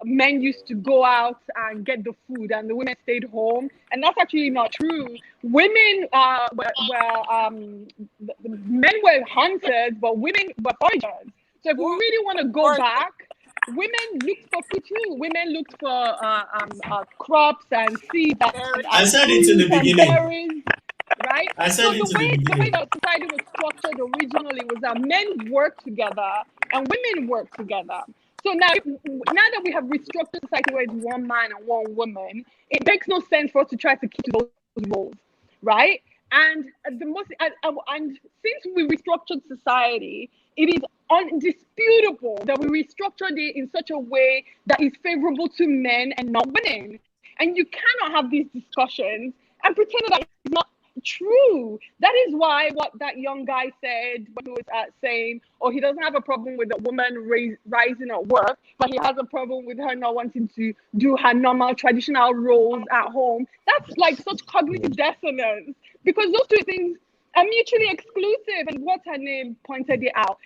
men used to go out and get the food, and the women stayed home, and that's actually not true. Women the men were hunters, but women were foragers. So if we really want to go back, women looked for food too. Women looked for crops and seeds I and said it in the fruits and beginning. berries, right? I So said it in the the way beginning. that society was structured originally was that men worked together and women worked together. So now that we have restructured society where it's one man and one woman, it makes no sense for us to try to keep those roles, right? And and since we restructured society, it is undisputable that we restructured it in such a way that is favorable to men and not women. And you cannot have these discussions and pretend that it's not true. That is why what that young guy said when he was saying, oh, he doesn't have a problem with a woman rising at work, but he has a problem with her not wanting to do her normal traditional roles at home. That's like such cognitive dissonance because those two things are mutually exclusive. And what's her name pointed it out.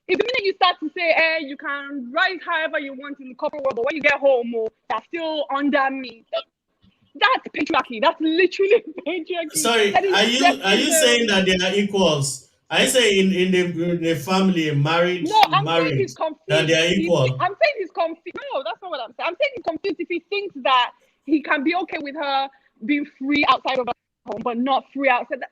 If the minute you start to say, you can rise however you want in the corporate world, but when you get home, you're still under me. That's patriarchy. That's literally patriarchy. Sorry, That is are you saying sexism. that they are equals? Are you saying in the family No, I'm saying marriage he's that they confused. are equal? I'm saying he's confused. No, that's not what I'm saying. I'm saying he's confused if he thinks that he can be okay with her being free outside of her home, but not free outside.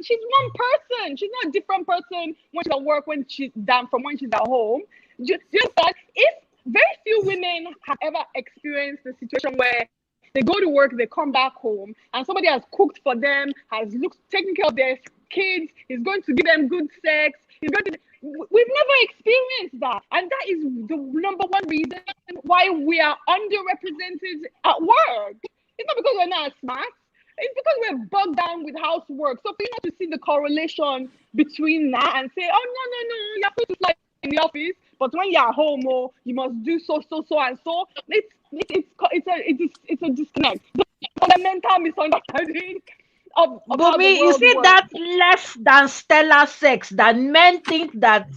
She's one person. She's not a different person when she's at work, when she's down from when she's at home. Just that if very few women have ever experienced the situation where they go to work, they come back home, and somebody has cooked for them, has taken care of their kids, is going to give them good sex. We've never experienced that, and that is the number one reason why we are underrepresented at work. It's not because we're not smart. It's because we're bogged down with housework. So for you not to see the correlation between that and say, oh no, you're supposed to fly in the office, but when you're at home, you must do so and so. It's a disconnect. The fundamental misunderstanding of But how the me, you world see works. that less than stellar sex that men think that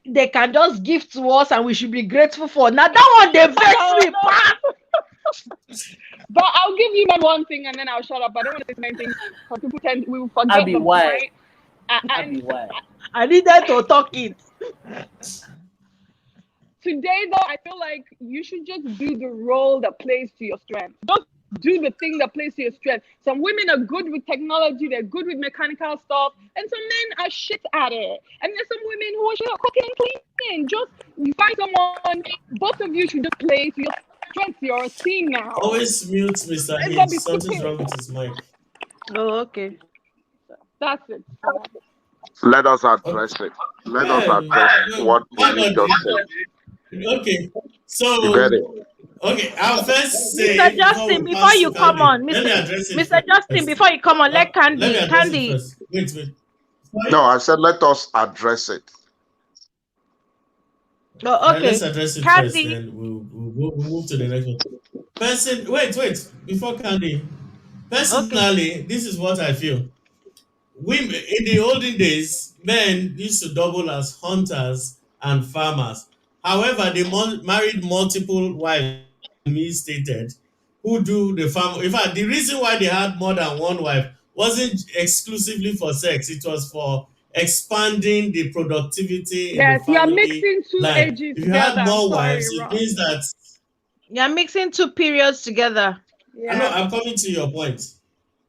they can just give to us and we should be grateful for. Now that one they vex me, pa! But I'll give you one thing and then I'll shut up. I don't want to say many things because people we will forget Abby, the why? point. Abby, why? I needed to talk it. Today, though, I feel like you should just do the role that plays to your strength. Just do the thing that plays to your strength. Some women are good with technology, they're good with mechanical stuff, and some men are shit at it. And there's some women who are shit at cooking and cleaning. Just you find someone, both of you should just play to your strength. You're a team now. Always mute Mr. Let's H. not be Something's stupid. wrong with his mic. Oh, okay. That's it. Let us address it. Let us address what Bonnie just said. Okay, You so get it? okay, I'll first say Mr. Justin, we before pass you to come Candy. on, Let me address it Mr. Justin, first. before you come on, let Let me Candy. address it Candy. first. Wait. Sorry? No, I said let us address it. Oh, okay. Let's address it Candy. first, then we'll move to the next one. Wait, before Candy. Personally, this is what I feel. Women in the olden days, men used to double as hunters and farmers. However, they married multiple wives, me stated, who do the farm. In fact, the reason why they had more than one wife wasn't exclusively for sex, it was for expanding the productivity in the Yes, you're family mixing two life. ages If you had together. more I'm sorry, wives, it Rob. means that You're mixing two periods together. I know Yeah. I'm coming to your point.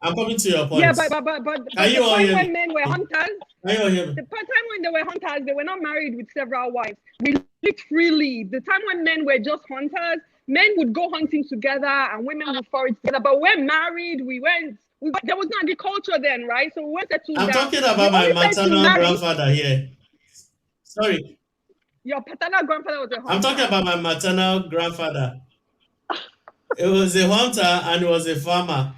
Yeah, but Can you the all point hear when me? men were hunters, Can you all hear me? the time when they were hunters, they were not married with several wives. We lived freely. The time when men were just hunters, men would go hunting together and women would forage together. But when married, there was no agriculture then, right? So we went settled I'm down. talking The about my only place to maternal marry, grandfather here. Sorry, your paternal grandfather was a hunter. I'm talking about my maternal grandfather. He was a hunter and he was a farmer.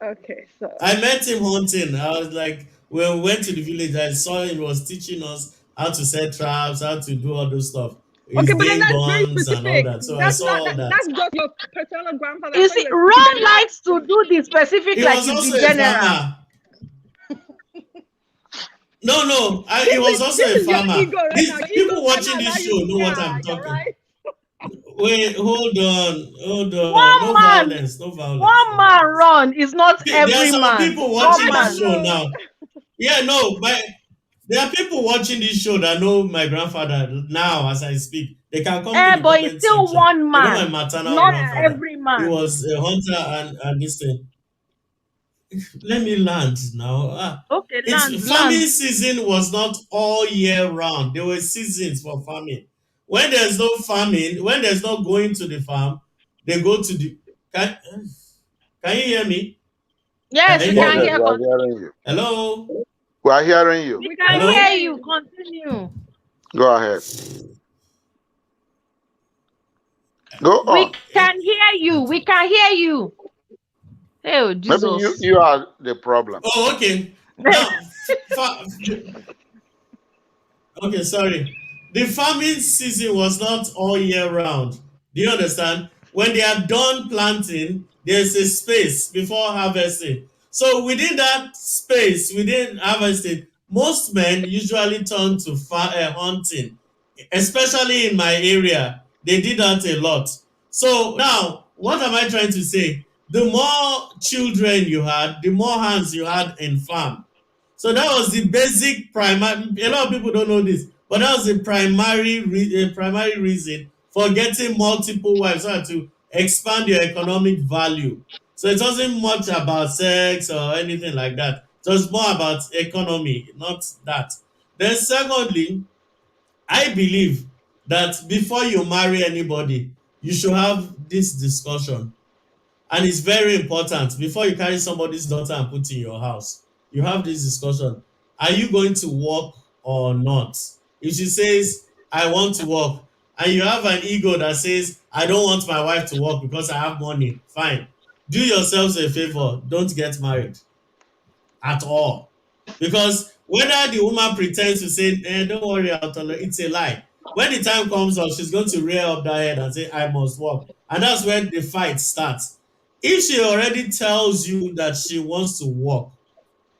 Okay, so I met him hunting. I was like, when we went to the village, I saw him, he was teaching us how to set traps, how to do all those stuff. His okay, but then game that's very guns and all specific. that. So I That's saw not all that. that's just your paternal grandfather. You see, Ron likes to do the specific He like was it's also the a general. farmer. No, he was also this a is your farmer. ego right now. Your ego People watching cannot allow this you show know what yeah, I'm you're talking. right. Wait, hold on. One No man, violence, no violence. one man run is not There are every some man. people One watching man. this show now. Yeah, no, but there are people watching this show that know my grandfather now as I speak. They can come to the But comment it's still section. one They know my man, maternal not grandfather. every He man. was a hunter and this thing. Let me land now. Okay, It's land. farming season was not all year round. There were seasons for farming. When there's no farming, when there's no going to the farm, they go to the. Can you hear me? Yes, we Can you can hear me? hear. We are hearing you. Hello. We are hearing you. We can Hello? hear you. Continue. Go ahead. Go We on. can hear you. We can hear you. Oh, Maybe Jesus. you are the problem. Oh, okay. Now, okay, sorry. The farming season was not all year round. Do you understand? When they are done planting, there's a space before harvesting. So within that space, within harvesting, most men usually turn to hunting, especially in my area. They did that a lot. So now, what am I trying to say? The more children you had, the more hands you had in farm. So that was the basic primary. A lot of people don't know this, but that was the primary reason for getting multiple wives, so to expand your economic value. So it wasn't much about sex or anything like that. It was more about economy, not that. Then secondly, I believe that before you marry anybody, you should have this discussion. And it's very important before you carry somebody's daughter and put in your house. You have this discussion. Are you going to work or not? If she says, I want to work, and you have an ego that says, I don't want my wife to work because I have money, fine. Do yourselves a favor. Don't get married at all. Because whether the woman pretends to say, don't worry, I'll tolerate, it's a lie. When the time comes up, she's going to rear up that head and say, I must work. And that's when the fight starts. If she already tells you that she wants to work,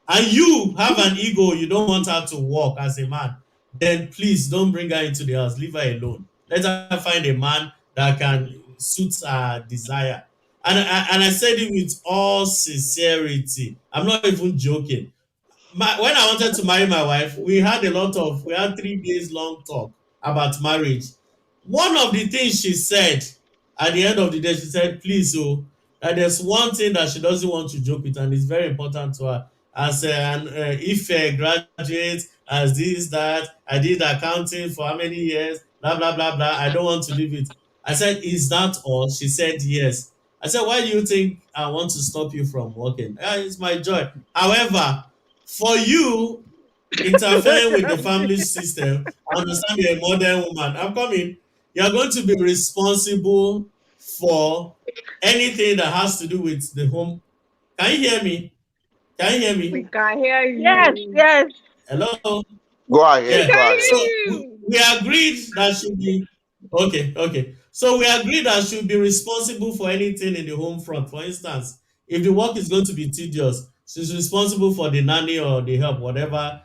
and you have an ego, you don't want her to work as a man, then please don't bring her into the house. Leave her alone. Let her find a man that can suit her desire. And I said it with all sincerity. I'm not even joking. When I wanted to marry my wife, we had 3 days long talk about marriage. One of the things she said at the end of the day, she said, please, oh, that there's one thing that she doesn't want to joke with, and it's very important to her. As if a graduate, as this, that, I did accounting for how many years, blah, blah, blah, blah. I don't want to leave it. I said, is that all? She said, yes. I said, why do you think I want to stop you from working? It's my joy. However, for you interfering with the family system, I understand you're a modern woman. I'm coming. You're going to be responsible for anything that has to do with the home. Can you hear me? Can you hear We me? can hear Yes, you. yes. Hello? Go We ahead, Yeah. go can ahead. So hear we, you. we agreed that should be okay, okay. So we agreed that should be responsible for anything in the home front. For instance, if the work is going to be tedious, she's responsible for the nanny or the help, whatever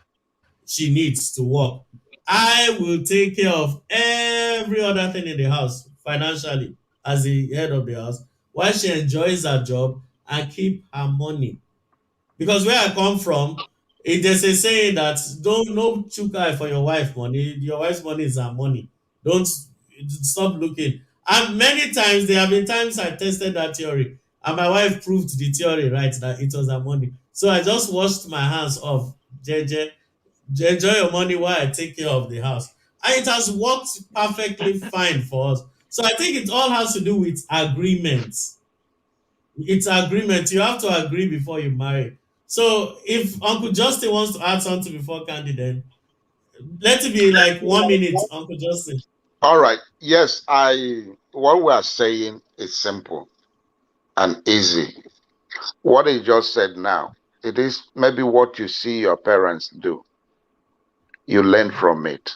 she needs to work. I will take care of every other thing in the house financially as the head of the house while she enjoys her job and keep her money. Because where I come from, there's a saying that don't no chook eye for your wife money. Your wife's money is her money. Don't stop looking. And many times there have been times I tested that theory, and my wife proved the theory right that it was her money. So I just washed my hands off. JJ, enjoy your money while I take care of the house. And it has worked perfectly fine for us. So I think it all has to do with agreements. It's agreement. You have to agree before you marry. So if Uncle Justin wants to add something before Candy, then let it be like 1 minute, Uncle Justin. All right. Yes, what we are saying is simple and easy. What he just said now, it is maybe what you see your parents do. You learn from it.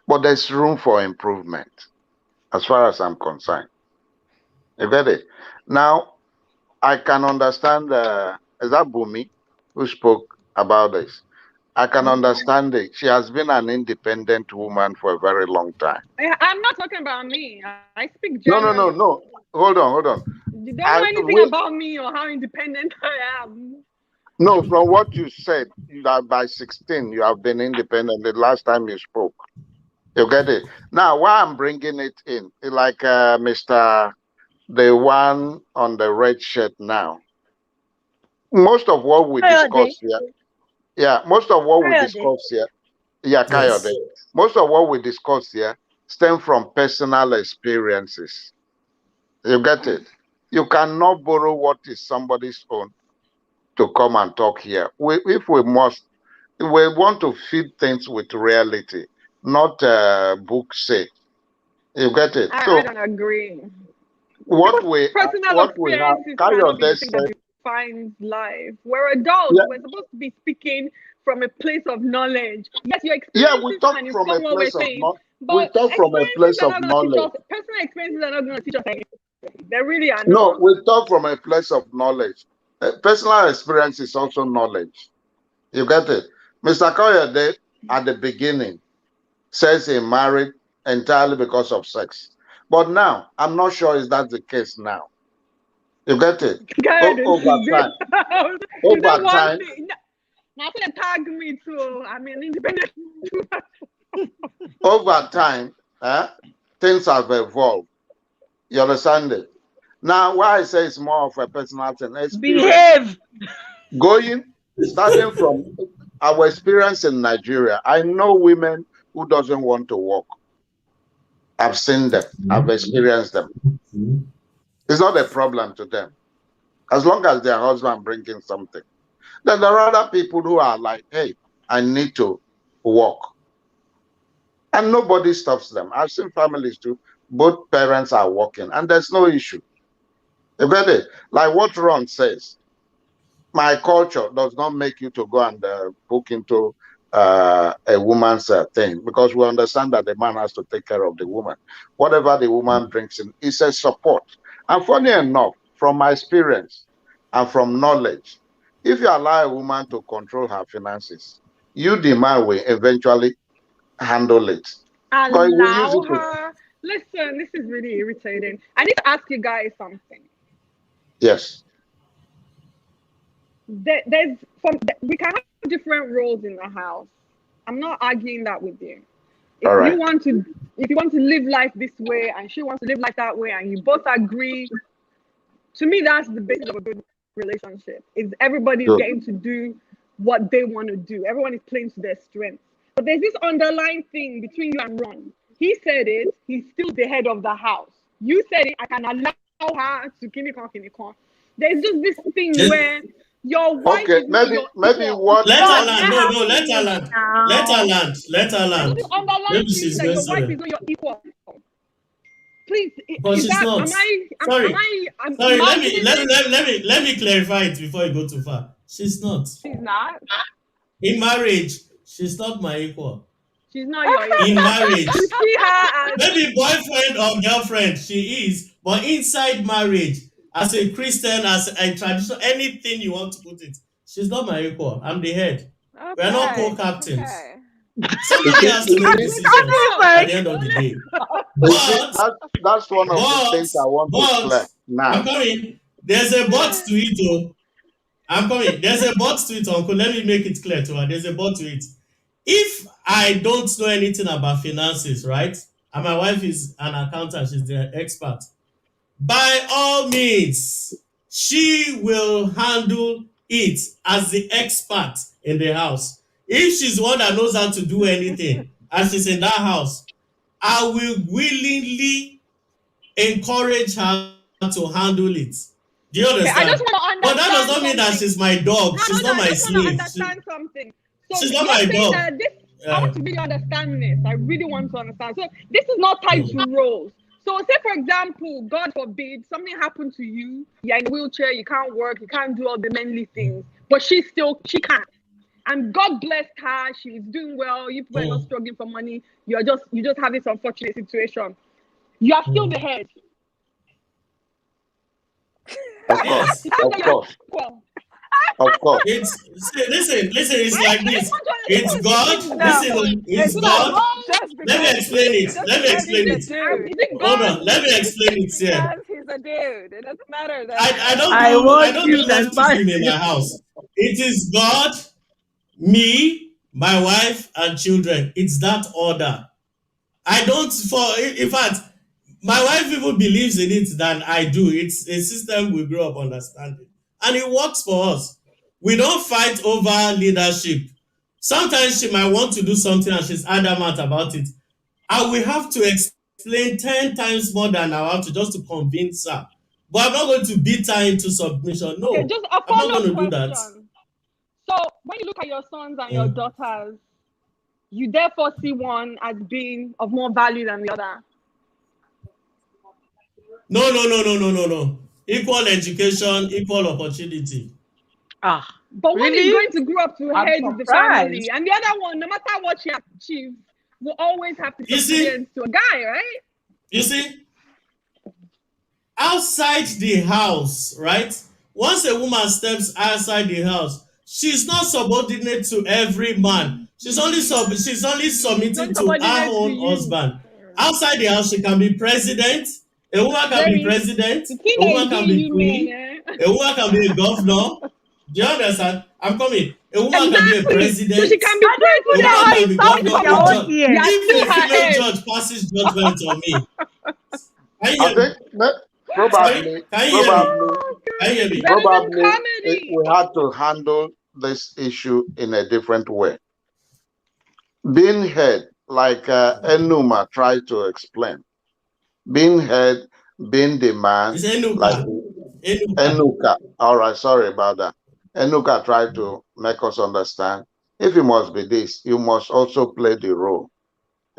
But there's room for improvement as far as I'm concerned. You get it? Now, I can understand, is that Bumi who spoke about this? I can understand it. She has been an independent woman for a very long time. I'm not talking about me. I speak No, no, generally. no, no. Hold on, hold on. You don't know anything We, about me or how independent I am. no, from what you said, that by 16 you have been independent the last time you spoke. You get it? Now, why I'm bringing it in, like Mr. The one on the red shirt now. Most of what we Kayode, discuss here, yeah, most of what we Kayode. discuss here, yeah, Yes. Kayode, most of what we discuss here stem from personal experiences. You get it? You cannot borrow what is somebody's own to come and talk here. If we must, we want to feed things with reality, not book say. You get it? I So don't agree. what People's we personal have, experiences cannot be Kayode the thing that said, defines life. We're adults. yeah, We're supposed to be speaking from a place of knowledge. Yes, your yeah, we experiences talk can from a inform what we're place of saying, not, we but talk from a experiences place are of not going to teach knowledge. us. Personal experiences are not going to teach us anything. They really are No, not. we talk from a place of knowledge. Personal experience is also knowledge. You get it? Mr. Koyede at the beginning says he married entirely because of sex. But now, I'm not sure is that the case now. You get it? God, you Over time, said over one time, thing. Now, so they tag me too. I'm an independent. over time, eh, things have evolved. You understand it? Now, why I say it's more of a personal thing, experience. Behave. Starting from our experience in Nigeria, I know women who doesn't want to work. I've seen them. I've experienced them. It's not a problem to them as long as their husband bringing something. Then there are other people who are like, hey, I need to work. And nobody stops them. I've seen families too, both parents are working, and there's no issue. You get it? Like what Ron says, my culture does not make you to go and book into a woman's thing because we understand that the man has to take care of the woman. Whatever the woman brings in is a support. And funny enough, from my experience and from knowledge, If you allow a woman to control her finances, you, the man, will eventually handle it. Because you will use Allow it to, her. Listen, this is really irritating. I need to ask you guys something. yes. There's we can have different roles in the house. I'm not arguing that with you. If All you right. want to, if you want to live life this way and she wants to live life that way, and you both agree, to me that's the basis of a good relationship. Is everybody's Good. getting to do what they want to do. Everyone is playing to their strengths. But there's this underlying thing between you and Ron. He said it. He's still the head of the house. You said it. I can allow her to kinikon. There's just this thing Just where your wife Okay, is not your maybe equal. what let her God, land. that No, let her happens land. now. Let her land. Let her There's land. this underlying Maybe feeling she's that going your wife somewhere. is not your equal. Please, But is she's that, not. am I Sorry. I'm Sorry, imagining this? let me clarify it before you go too far. She's not. She's not. In marriage, she's not my equal. She's not your In equal. marriage, You see her as maybe boyfriend or girlfriend, she is. But inside marriage, as a Christian, as a traditional, anything you want to put it, she's not my equal. I'm the head. We're not co-captains. Okay. Somebody has to you make see, decisions Like, at the end of the day. you see, But, that's one of the things I want to clear I'm now. coming. There's a but to it, oh. I'm coming. There's a but to it, uncle. Let me make it clear to her. There's a but to it. If I don't know anything about finances, right? And my wife is an accountant, she's the expert. By all means, she will handle it as the expert in the house. If she's one that knows how to do anything and she's in that house, I will willingly encourage her to handle it. Do you okay. I just understand? want to But that does understand not mean that something. she's my dog. She's Hold not on, I my just want to slave. understand something. So She's not you're my saying dog. that this, I want to really understand this. I really want to understand. So this is not tied to roles. So say for example, God forbid, something happened to you, you're in a wheelchair, you can't work, you can't do all the manly things, but she can. And God blessed her, she's doing well, you people are not struggling for money, you just have this unfortunate situation. You are still the head. Of course, Yes. of course, of course. Listen, it's like this. It's God. No, Listen, it's it's God. not just Let me because explain it. just Let me because explain he's it. a dude. Is it Hold God? on. Let me explain it Just here. because he's a dude. It doesn't matter that I I want don't you do to advise leftism in my house. It is God, me, my wife, and children. It's that order. I don't in fact, my wife even believes in it than I do. It's a system we grew up understanding. And it works for us. We don't fight over leadership. Sometimes she might want to do something and she's adamant about it. I will have to explain 10 times more than I have to just to convince her. But I'm not going to beat her into submission. Okay, No, just a I'm not follow-up going to do that. question. So when you look at your sons and your daughters, you therefore see one as being of more value than the other. No. Equal education, equal opportunity. But one is really? going to grow up to I'm head the surprised. family, and the other one, no matter what she achieves, will always have to You see? subservience to a guy, right? You see, outside the house, right? Once a woman steps outside the house, she's not subordinate to every man. She's only submitting to her subordinate to own you. husband. Outside the house, she can be president. A woman can be Very. president. The thing A that woman is can doing be you, queen. man, A woman can be a governor. Do you understand? I'm coming. A woman can be a Exactly. president. So she can be I don't A even know woman how can you be sound governor. in your A own judge. ears. you're If still a her female head. judge passes judgment on me, can you I hear me? think Sorry? probably, Can you hear me? probably, Can you hear me? Better than probably comedy. we had to handle this issue in a different way. Being head, like Enuma tried to explain, being head, being the man, It's like Enuka. Enuka. Enuka. All right, sorry about that. Enuka tried to make us understand. If you must be this, you must also play the role.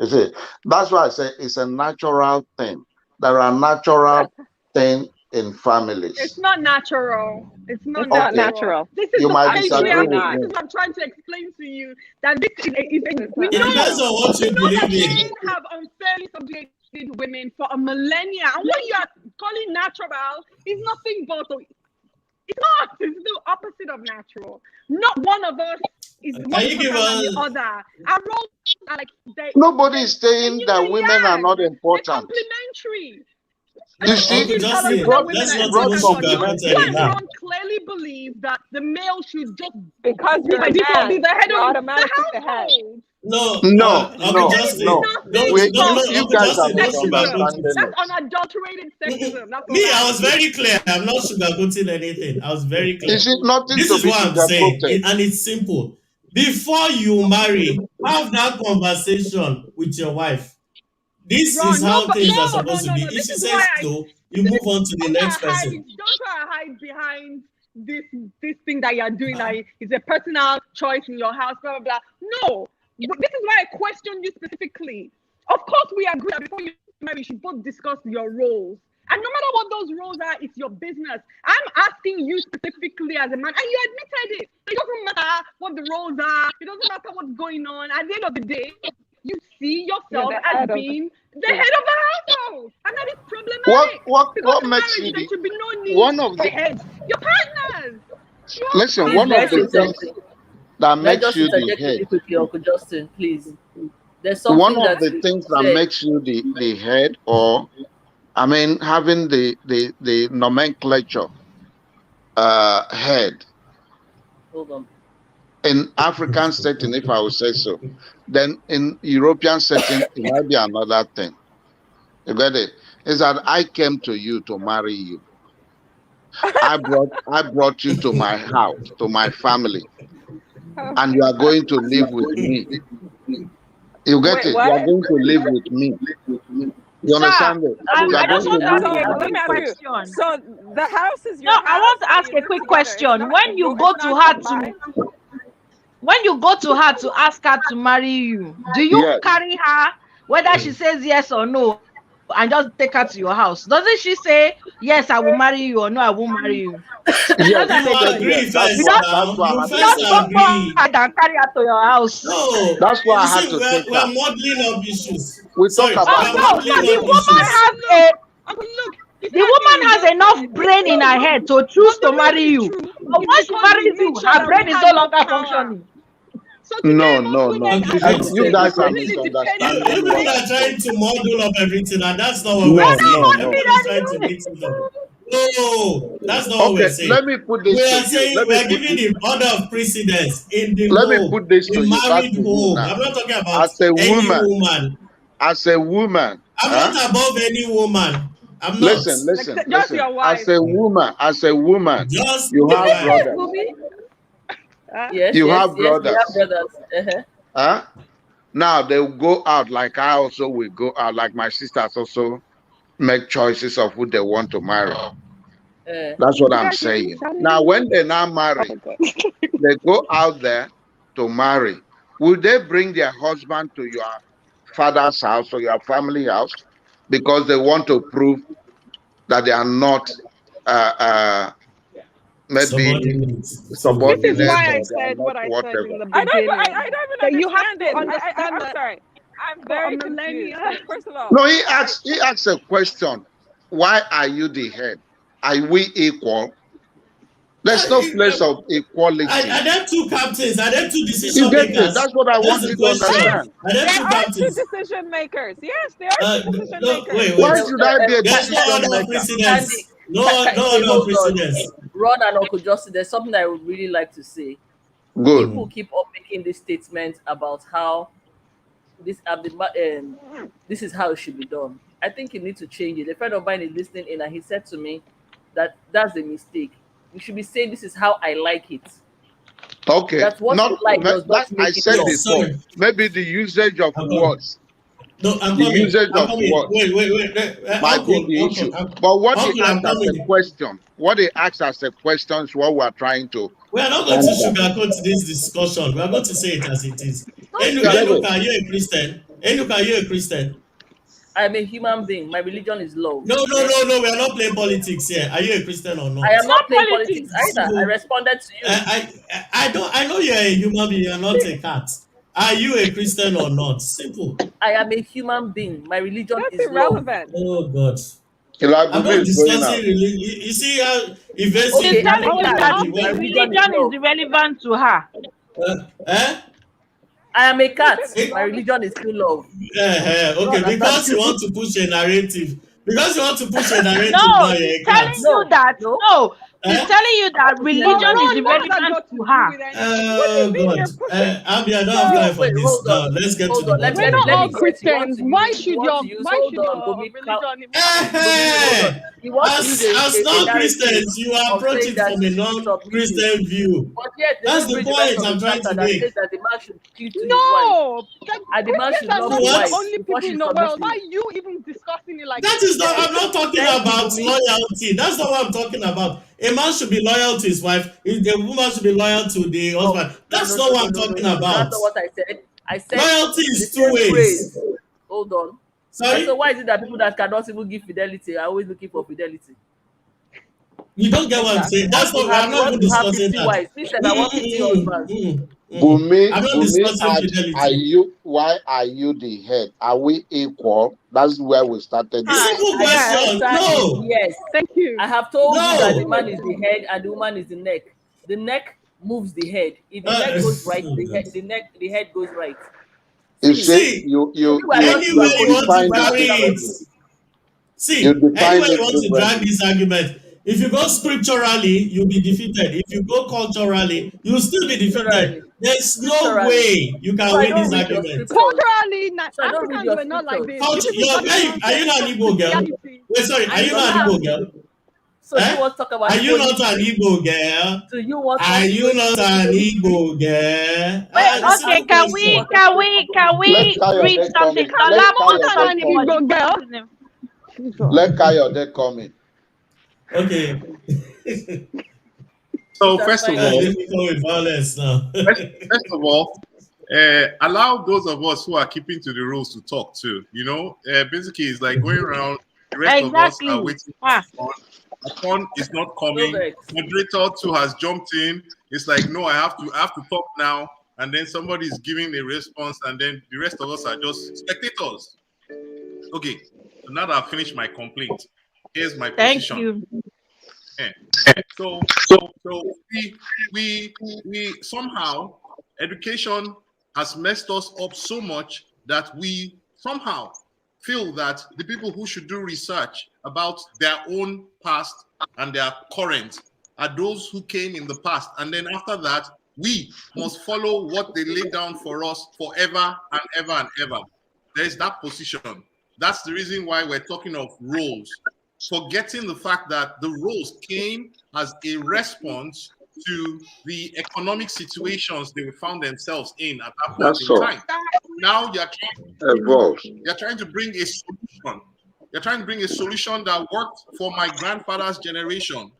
You see, that's why I say it's a natural thing. There are natural things in families. It's not natural. It's not it's not natural. natural. This is You the might patriarchy. disagree with This me. is what I'm trying to explain to you. That this is we It depends know on what you that believe in. men have unfairly subjugated women for a millennia, and what you are calling natural is nothing but It's not. It's the opposite of natural. Not one of us is more Can you give important than us? the other. Our roles are like Nobody is saying that women are not they're important. complementary. No, You see, Uncle You tell us Justin, that women let's are not even important or not. sugarcoat You it and now. Ron clearly believe that the male should just Because you're by a default be man, the head you're of the automatically the head. household. No, no, Uncle no, Justin, no. Nothing don't, You Uncle guys are Justin, don't sexism. sugarcoat it. misunderstanding That's it. unadulterated sexism. That's all Me, that I was is. very clear. I'm not sugarcoating anything. I was very clear. Is it nothing This to is be what I'm saying, sugarcoated? and it's simple. Before you marry, have that conversation with your wife. This is Ron, no, how but things are no. supposed to be. If This she is why says I no, you move on to the next person. don't try to hide behind this thing that you're doing. That it's a personal choice in your house, blah blah blah. No, but this is why I questioned you specifically. Of course, we agree that before you marry, you should both discuss your roles. And no matter what those roles are, it's your business. I'm asking you specifically as a man, and you admitted it. It doesn't matter what the roles are. It doesn't matter what's going on. At the end of the day, you see yourself as being the head of the household, and that is problematic. What makes you there should be no need one of for the heads. Your partners. listen? Please, One of let's the say things something. that Let's makes just you the interject head. really quickly, Uncle Justin, please. There's One something of that the you things that said. makes you the head, or I mean, having the nomenclature head Hold on. in African setting, if I would say so, then in European setting, it might be another thing. You get it? Is that I came to you to marry you. I brought you to my house, to my family, and you are going to live with me. You get Wait, it? You what? are going to live with me. You Sir, understand it? You I are going just to want to live ask you with a So let me. me quick ask you. question. So the house is No, your I house. want to and ask you a live quick together. It's question. not When you it's go not to her combined. when you go to her to ask her to marry you, do you Yes. carry her whether she says yes or no and just take her to your house? Doesn't she say yes, I will marry you, or no, I won't marry you? That's Yes, what I'm she You said saying. yes. agree first That's now. why You I had You to first don't take go her. agree. ahead and carry her to your house. No, That's why you I had see, to take we're her. muddling up issues. We talk Sorry, about Oh we're this no, so muddling the up differently. woman issues. has Look, it's the not woman has injustice. enough brain in her head to choose But to the marry reason you. it's true But is once she because we marries made you, sure her that brain we is had no more longer power. functioning. So today, most No. women Uncle are You Justin, guys are completely you, dependent misunderstanding on you what people I'm men. are saying. trying to model up everything, and that's not what we're No, We're saying. not no. Everybody's trying to confident. mix it up. No, that's not what we're Okay, saying. let me put We this to are you. saying we are giving the order of precedence in the Let me home, put this to a you, back married to you home. now. I'm not talking about As a any woman, woman. I'm huh? not above any woman. I'm not. Listen, Like listen, just listen. your wife. As a woman, Just you your have wife. brothers. Yes, You yes, have yes. We have brothers. brothers. Huh? Now they will go out like I also will go out, like my sisters also make choices of who they want to marry. That's what You I'm guys hear saying. Now, insanity? when they now marry, Oh, God. they go out there to marry. Will they bring their husband to your father's house or your family house because they want to prove that they are not uh, uh, maybe Subordinate to This is subordinate why women. I or they are said not what I said in whatever? the I beginning. don't even That you have understand to it. understand I'm that sorry. I'm for a very millennia. confused. Like, first of all, No, he asked a question. Why are you the head? Are we equal? There's no place of equality. Are there two captains? Are there two You decision get it? makers? That's what I That's want the you to question. understand. Are there there two are two captains? decision makers. Yes, there are two decision No, makers. wait, Why wait. should I be a There's no decision order of maker? precedence. No Okay, order of hold on. precedence. Ron and Uncle Justin, there's something I would really like to say. Good. People keep on making this statement about how this is how it should be done. I think you need to change it. A friend of mine is listening in, and he said to me that that's a mistake. You should be saying this is how I like it. Okay. That's what you Not like does that not I make it said Wait, law. before. sorry. Maybe the usage of I'm coming. words. No, I'm The coming. usage I'm of coming. words Wait. might be Uncle, the uncle, issue. But what he uncle, I'm asked as a coming. question, is what we're trying to We are not going to answer. sugarcoat this discussion. We are going to say it as it is. You get Enuka, it? are you a Christian? Enuka, are you a Christian? I'm a human being. My religion is love. No. We are not playing politics here. Are you a Christian or I not? am It's not not playing politics politics. either. I So, responded to you. I know you're a human being. You're not a cat. Are you a Christian or not? Simple. I am a human being. My religion That's is love. irrelevant. Oh God. I'm Ilagumi not is going discussing out. religion. You see how evasive Okay, She's I'm telling a you cat. that the My white religion is religion is love. irrelevant to her. eh? I am a cat. Eh, My religion is still love. okay, Don't understand because you you. want to push a narrative. Because you want to push a narrative No, now, you're she's a cat. telling you No, that. no. No, she's Eh? telling you that But religion is Ron, what has that irrelevant got to to do her. with anything? What do you Oh mean God. you're pushing? Abby, I don't have So time for Wait, this. hold Now on. let's get to Hold the on. Let, we're bottom let of me not let all me this. guess. You want Christians. to use you want to use hold on, Your Bumi. religion even have anything to do with Hold it? on. Eh, You want to use as a narrative non-Christians, you of approach saying it that from a she should be submissive. non-Christian view. But yet they That's don't the read the rest point of the I'm trying chapter to that make. says that the man should cleave to his wife. No, that And the man Christians should are love not his the What? wife only because people in she's the world. submissive. Why are you even discussing it like That this? is not. I'm not talking Thank you, about Bumi. loyalty. That's not what I'm talking about. A man should be loyal to his wife. The woman should be loyal to the No, husband. no, That's no, not no, what no, I'm no, no, talking no, no. That's about. not what I said. I said Loyalty the is two same ways. phrase. Hold on. And so Sorry, why is it that people that cannot even give fidelity are always looking for fidelity? you don't get what I'm Exactly. saying. That's not. I'm You not want even to have discussing 50 that. wives. He said I want 50 husbands. Bumi, I'm not Bumi discussing had, are fidelity. you, why are you the head? Are we equal? That's where we started A this. simple And the Yes. question. answer is No, yes. Thank you. I have told you that the no. man is the head and the woman is the neck. The neck moves the head. If the neck Uh, goes right, the head goes right. You See, see, see, you are not anywhere you want to coexisting. define We're not carry it talking about it. differently. You See, define anywhere you it want to drag differently. this argument, if you go scripturally, you'll be defeated. If you go culturally, you'll still be defeated. scripturally. There's no Scripturally. way you So can I win don't this read your argument. scriptures. Culturally, So I don't read Africans your were not like scriptures. this. You Culture, people started are you nonsense not from an Igbo girl? Christianity. Wait, sorry, are And you Does not that an have Igbo to girl? do? So do you Eh? want to talk about Are you Igbo not an history? Igbo girl? Do you want Are us to go you into not an Igbo history? Igbo girl? Wait, Does that have okay, Simple to do? can Do you we question. want us to go into Igbo Let history? read Kayode come something? in. I'm Let Shola more put Kayode than an come something in. for Igbo the girl. citizen. Let Kayode come in. Okay. So Mr. first of That's all, Finance. difficult with violence now. allow those of us who are keeping to the rules to talk too. Basically, it's like going around. The rest of us are Exactly. waiting Ah, for our turn is not No coming. vex. Moderator too has jumped in. It's like, no, I have to talk now. And then somebody is giving a response, and then the rest of us are just spectators. Okay, so now that I've finished my complaint, here's my thank position. you. Eh. So we somehow education has messed us up so much that we somehow feel that the people who should do research about their own past and their current are those who came in the past, and then after that we must follow what they laid down for us forever and ever and ever. There's that position. That's the reason why we're talking of roles, forgetting the fact that the roles came as a response to the economic situations they found themselves in at that point That's in all. time. Now Evolve. you're trying to bring a solution. You're trying to bring a solution that worked for my grandfather's generation,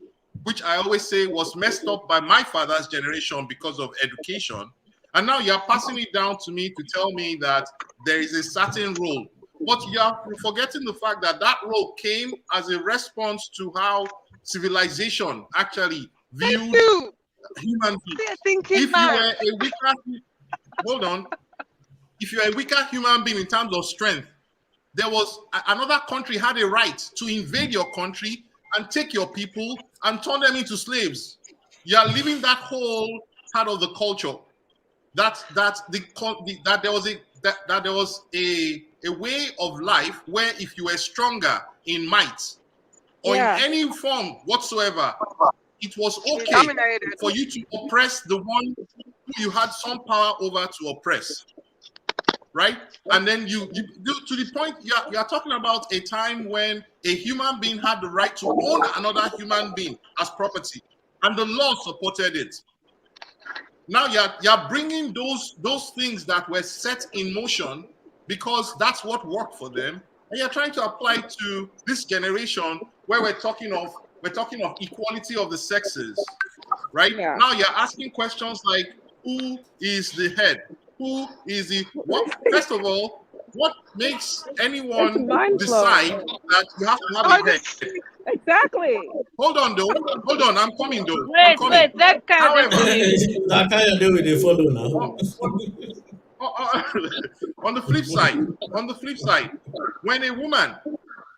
which I always say was messed up by my father's generation because of education. And now you're passing it down to me to tell me that there is a certain role. But you're forgetting the fact that that role came as a response to how civilization actually viewed You. human beings. They're thinking If you back. were a weaker, hold on, if you're a weaker human being in terms of strength, there was another country had a right to invade your country and take your people and turn them into slaves. You are leaving that whole part of the culture. That there was a way of life where if you were stronger in might or in Yeah. any form whatsoever, it was You're okay dominated. for you to oppress the one who you had some power over to oppress. Right? And then you to the point you are talking about a time when a human being had the right to own another human being as property, and the law supported it. Now you're bringing those things that were set in motion because that's what worked for them, and you're trying to apply to this generation where we're talking of equality of the sexes, right? Yeah. Now you're asking questions like, who is the head? Who is the what? First of all, what makes It's anyone mind decide blowing. that you have to have I a head? just, Exactly. Hold on though. Hold on. I'm coming though. I'm Wait, coming. let Kayode However, finish. That kind of do with the follow now. on the flip side, when a woman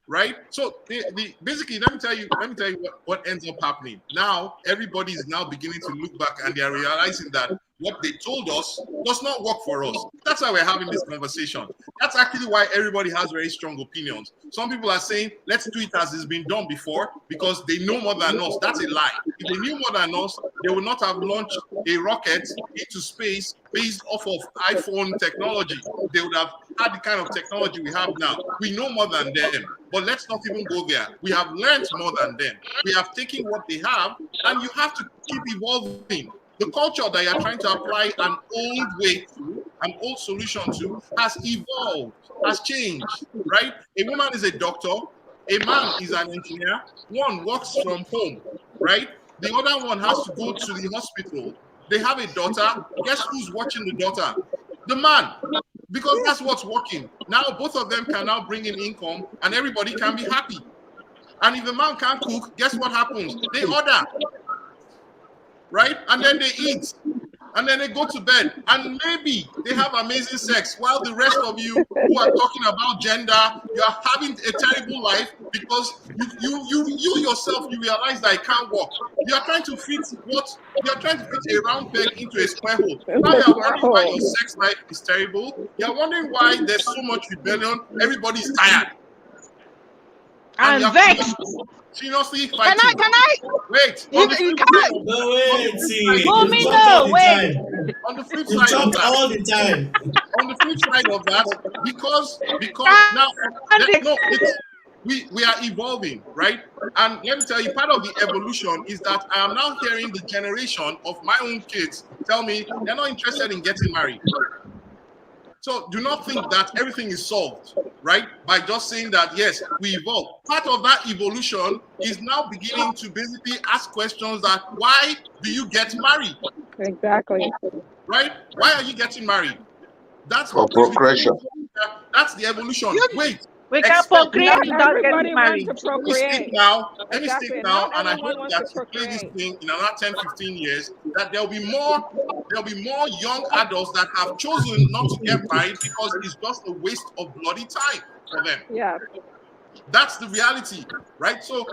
right? So basically, let me tell you what ends up happening. Now everybody is now beginning to look back and they are realizing that what they told us does not work for us. That's why we're having this conversation. That's actually why everybody has very strong opinions. Some people are saying, let's do it as it's been done before because they know more than us. That's a lie. If they knew more than us, they would not have launched a rocket into space based off of iPhone technology. They would have had the kind of technology we have now. We know more than them, but let's not even go there. We have learned more than them. We have taken what they have, and you have to keep evolving. The culture that you're trying to apply an old way to, an old solution to, has evolved, has changed, right? A woman is a doctor, a man is an engineer, one works from home, right? The other one has to go to the hospital. They have a daughter. Guess who's watching the daughter? The man, because that's what's working. Now both of them can now bring in income and everybody can be happy. And if the man can't cook, guess what happens? They order. Right? And then they eat. And then they go to bed. And maybe they have amazing sex while the rest of you who are talking about gender, you are having a terrible life because you yourself, you realize that it can't work. You are trying to fit a round peg into a square hole. Now you are wondering why your sex life is terrible. You are wondering why there's so much rebellion. Everybody's tired. And vexed. Seriously, Can fighting. I? Wait. You can't. No, wait, see. Mommy, You no, talk all the wait. time. On the flip You side talk of that, all the time. on the flip side of that, because now we are evolving, right? And let me tell you, part of the evolution is that I am now hearing the generation of my own kids tell me they're not interested in getting married. So do not think that everything is solved, right? By just saying that, yes, we evolve. Part of that evolution is now beginning to basically ask questions that, why do you get married? Exactly. Right? Why are you getting married? That's For procreation. That's the evolution. Wait. We can Expect- procreate Not without everybody getting wants married. to Let me state procreate. now, Exactly. Not and I everyone hope wants that to you play this procreate. thing in another 10, 15 years, that there'll be more young adults that have chosen not to get married because it's just a waste of bloody time for them. Yeah. That's the reality, right? So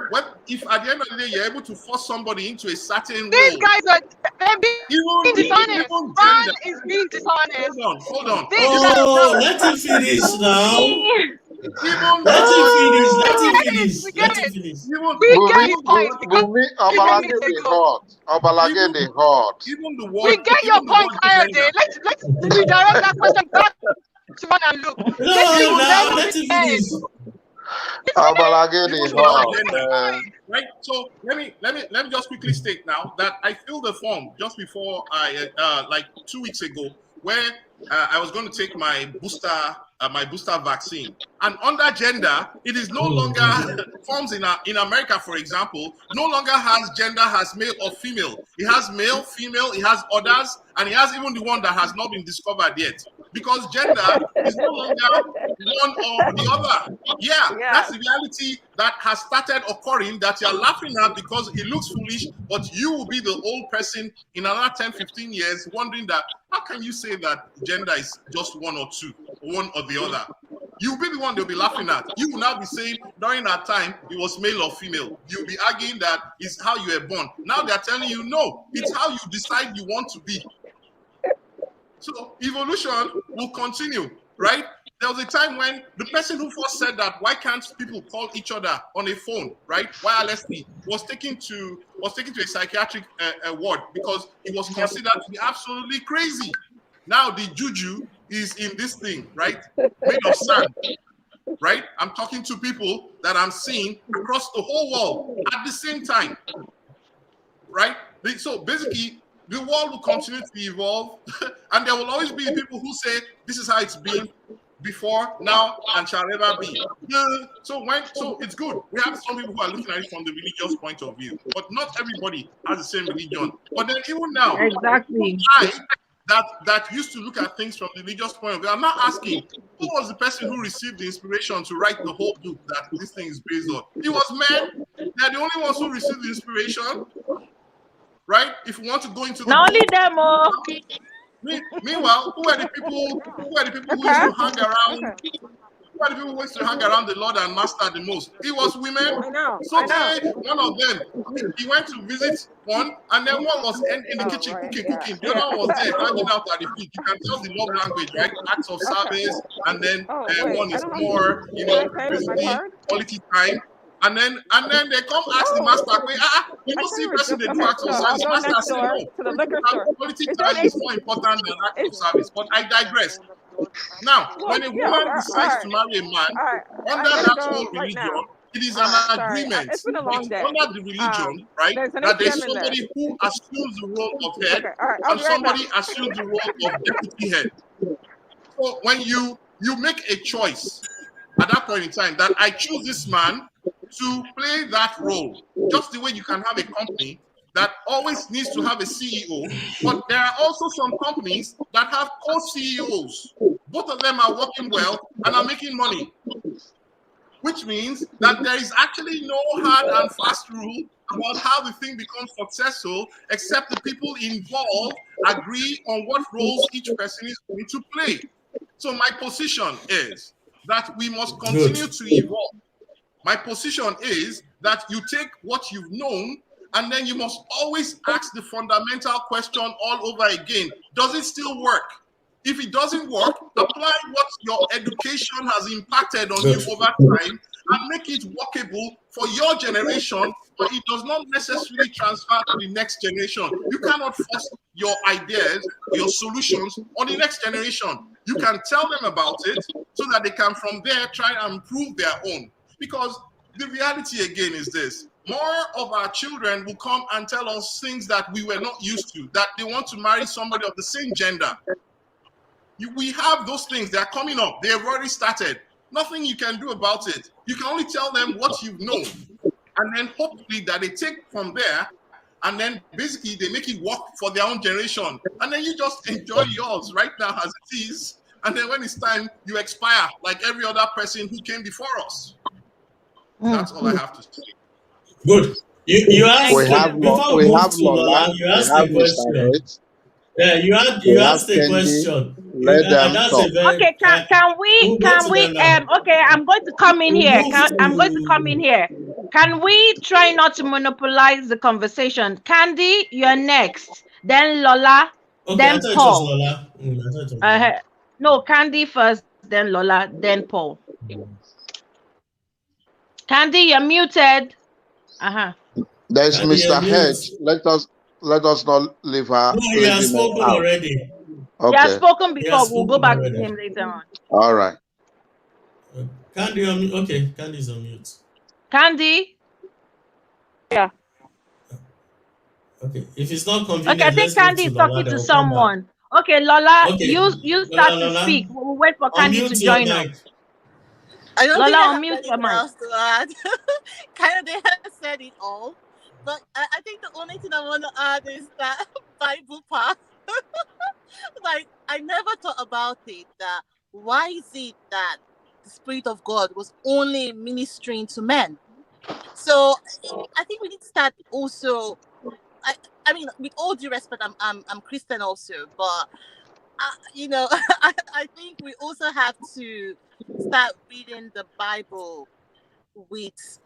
if at the end of the day you're able to force somebody into a certain These role, guys they're being dishonest. even Man gender. is being dishonest. Hold on. These guys, Oh, no. let him finish now. Even Let him finish. Let him We get it. finish. We Let get him it. finish. We get his point. Bumi, Obalage the hot. Obalage the hot. even the We word, get your even the point, word Kayode. gender. Let's redirect that question back to man and look. No, This will now never let be him end. finish. Obalage the Even the word hot. gender. Right. So let me just quickly state now that I filled the form just before like 2 weeks ago, where I was going to take my booster vaccine. And under gender, it is no longer forms in America, for example, no longer has gender has male or female. It has male, female, it has others, and it has even the one that has not been discovered yet. Because gender is no longer one or the other. Yeah, that's the reality that has started occurring that you're laughing at because it looks foolish, but you will be the old person in another 10, 15 years wondering that, how can you say that gender is just one or two, one or the other? You'll be the one they'll be laughing at. You will now be saying, during that time, it was male or female. You'll be arguing that it's how you were born. Now they're telling you, no, it's how you decide you want to be. So evolution will continue, right? There was a time when the person who first said that, why can't people call each other on a phone, right, wirelessly, was taken to a psychiatric ward because it was considered to be absolutely crazy. Now the juju is in this thing, right, made of sand, right? I'm talking to people that I'm seeing across the whole world at the same time, right? So basically, the world will continue to evolve, and there will always be people who say this is how it's been before, now, and shall ever be. So it's good. We have some people who are looking at it from the religious point of view, but not everybody has the same religion. But then even now, Exactly. that used to look at things from the religious point of view, I'm not asking who was the person who received the inspiration to write the whole book that this thing is based on. It was men. They're the only ones who received the inspiration. Right? If you want to go into the Not only book, them, oh. meanwhile, who are the people who used to hang around? who are the people who used to hang around the Lord and Master the most? It was women. I know. So one of them, he went to visit one, and then one was in the kitchen right, cooking. The other one was there hanging out at the feet. You can tell the love language, right? Acts of service, and then Wait, one I is don't have more, Can I pay with my basically card? quality time. And then they come ask the master, you I know, thought see you were person just they do okay. acts of So I'll service. go Master next said door no. to the liquor store. Quality Is there time an is more important than acts of service. But I digress. Now, Well, when a yeah, woman all decides to right. marry a man, All right. under I gotta that go whole right religion, now. it is All an right, sorry. agreement It's been a long day. under the religion, right? There's an That there's ATM in there. somebody who assumes the role of head Okay, all right. I'll and be right back. somebody assumes the role of deputy head. So when you make a choice at that point in time that I choose this man to play that role, just the way you can have a company that always needs to have a CEO, but there are also some companies that have co-CEOs. Both of them are working well and are making money, which means that there is actually no hard and fast rule about how the thing becomes successful, except the people involved agree on what roles each person is going to play. So my position is that we must continue to evolve. My position is that you take what you've known and then you must always ask the fundamental question all over again. Does it still work? If it doesn't work, apply what your education has impacted on you over time and make it workable for your generation, but it does not necessarily transfer to the next generation. You cannot force your ideas, your solutions on the next generation. You can tell them about it so that they can from there try and improve their own. Because the reality again is this: more of our children will come and tell us things that we were not used to, that they want to marry somebody of the same gender. We have those things, they're coming up, they have already started. Nothing you can do about it. You can only tell them what you've known, and then hopefully that they take from there, and then basically they make it work for their own generation. And then you just enjoy yours right now as it is, and then when it's time, you expire like every other person who came before us. That's all I have to say. Good. You asked, before we move to Lola, Lola, you we asked have a Mr. question. H, Yeah, we you have asked a Kendi. question. Let them That's talk. a very Okay, can we'll we go to them now. okay, I'm going to come in We'll here. move I'm going to come in to here. Can we try not to monopolize the conversation? Candy, you're next. Then Lola, okay, I then thought it was Paul. Lola. I thought it was Lola. No, Candy first, then Lola, then Paul. Candy, you're muted. There's Candy, you're Mr. mute. H. Let us not leave her No, he has leaving her spoken out. already. He has Okay. spoken He has before. We'll go spoken back to already. him later on. All right. Candy, you're mute. Okay, Candy's on mute. Candy? Yeah. Okay, if it's not Okay, I convenient, think let's move Candy to is Lola, talking then to we'll come back. someone. Okay, Lola, Okay, you start to Lola, speak. We'll wait for Candy to unmute your join us. mic. I don't Lola, think I have unmute your anything mic. else to add. Kind of, they have said it all. But I think the only thing I want to add is that Bible part. Like, I never thought about it. That why is it that the Spirit of God was only ministering to men? So I think we need to start also. I mean, with all due respect, I'm Christian also, but you know, I think we also have to start reading the Bible with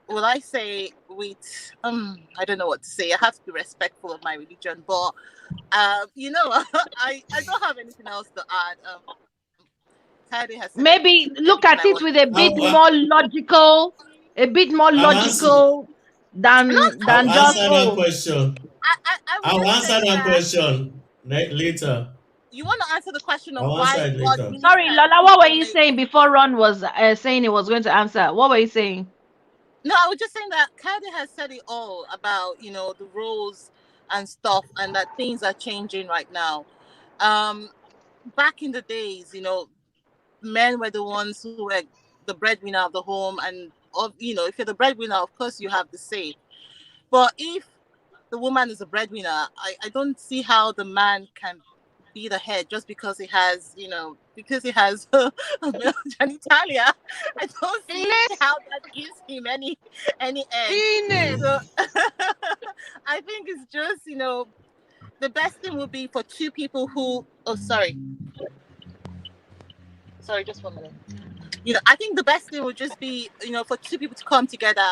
will I say with I don't know what to say. I have to be respectful of my religion, but you know, I don't have anything else to add. Kade has said Maybe look everything at I it want. with a bit more logical, than I'll just answer that question. I would I'll just answer say that that question later. you want to answer the question of I'll answer why it God later. ministered Sorry, Lola, to what were you only. saying before Ron was saying he was going to answer? What were you saying? No, I was just saying that Kade has said it all about, you know, the roles and stuff, and that things are changing right now. Back in the days, you know, men were the ones who were the breadwinner of the home, and you know, if you're the breadwinner, of course you have the say. But if the woman is a breadwinner, I don't see how the man can be the head just because he has, you know, because he has a male genitalia. I don't see how that gives him any edge. So I think it's just, you know, the best thing would be for two people who Sorry, just 1 minute. I think the best thing would just be, for two people to come together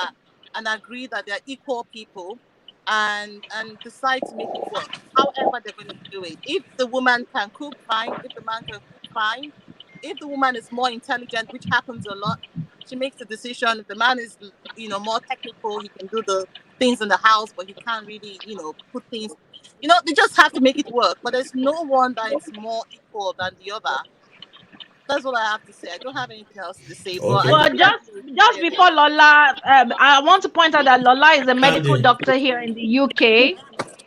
and agree that they're equal people and decide to make it work. However they're going to do it. If the woman can cook, fine. If the man can cook, fine. If the woman is more intelligent, which happens a lot, she makes the decision. If the man is, more technical, he can do the things in the house, but he can't really, put things. They just have to make it work. But there's no one that is more equal than the other. That's what I have to say. I don't have anything else to say, but I Okay. Well, totally just agree with just Kayode. before Lola, I want to point out that Lola is a medical Candy. doctor here in the UK,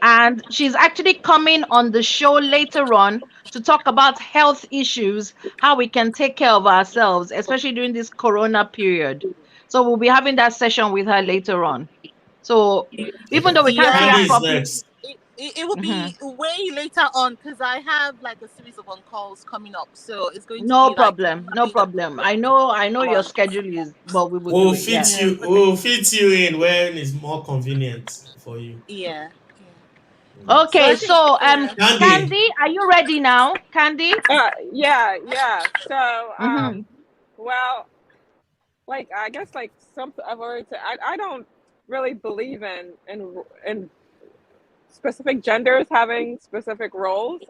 and she's actually coming on the show later on to talk about health issues, how we can take care of ourselves, especially during this Corona period. So we'll be having that session with her later on. So even Okay. though we can't see Candy her Yeah, is properly, next. it will mhm, be way later on because I have like a series of on calls coming up. So it's going to no be like problem, no having a problem. I know your one. schedule is, but we will do We'll it. Yeah. fit Yeah, you. We'll fit you in when it's more convenient for you. yeah. So Okay, I think so Candy. Candy, are you ready now? Candy? Yeah. So, Mm-hmm. well, like I guess like some I've already said, I don't really believe in specific genders having specific roles.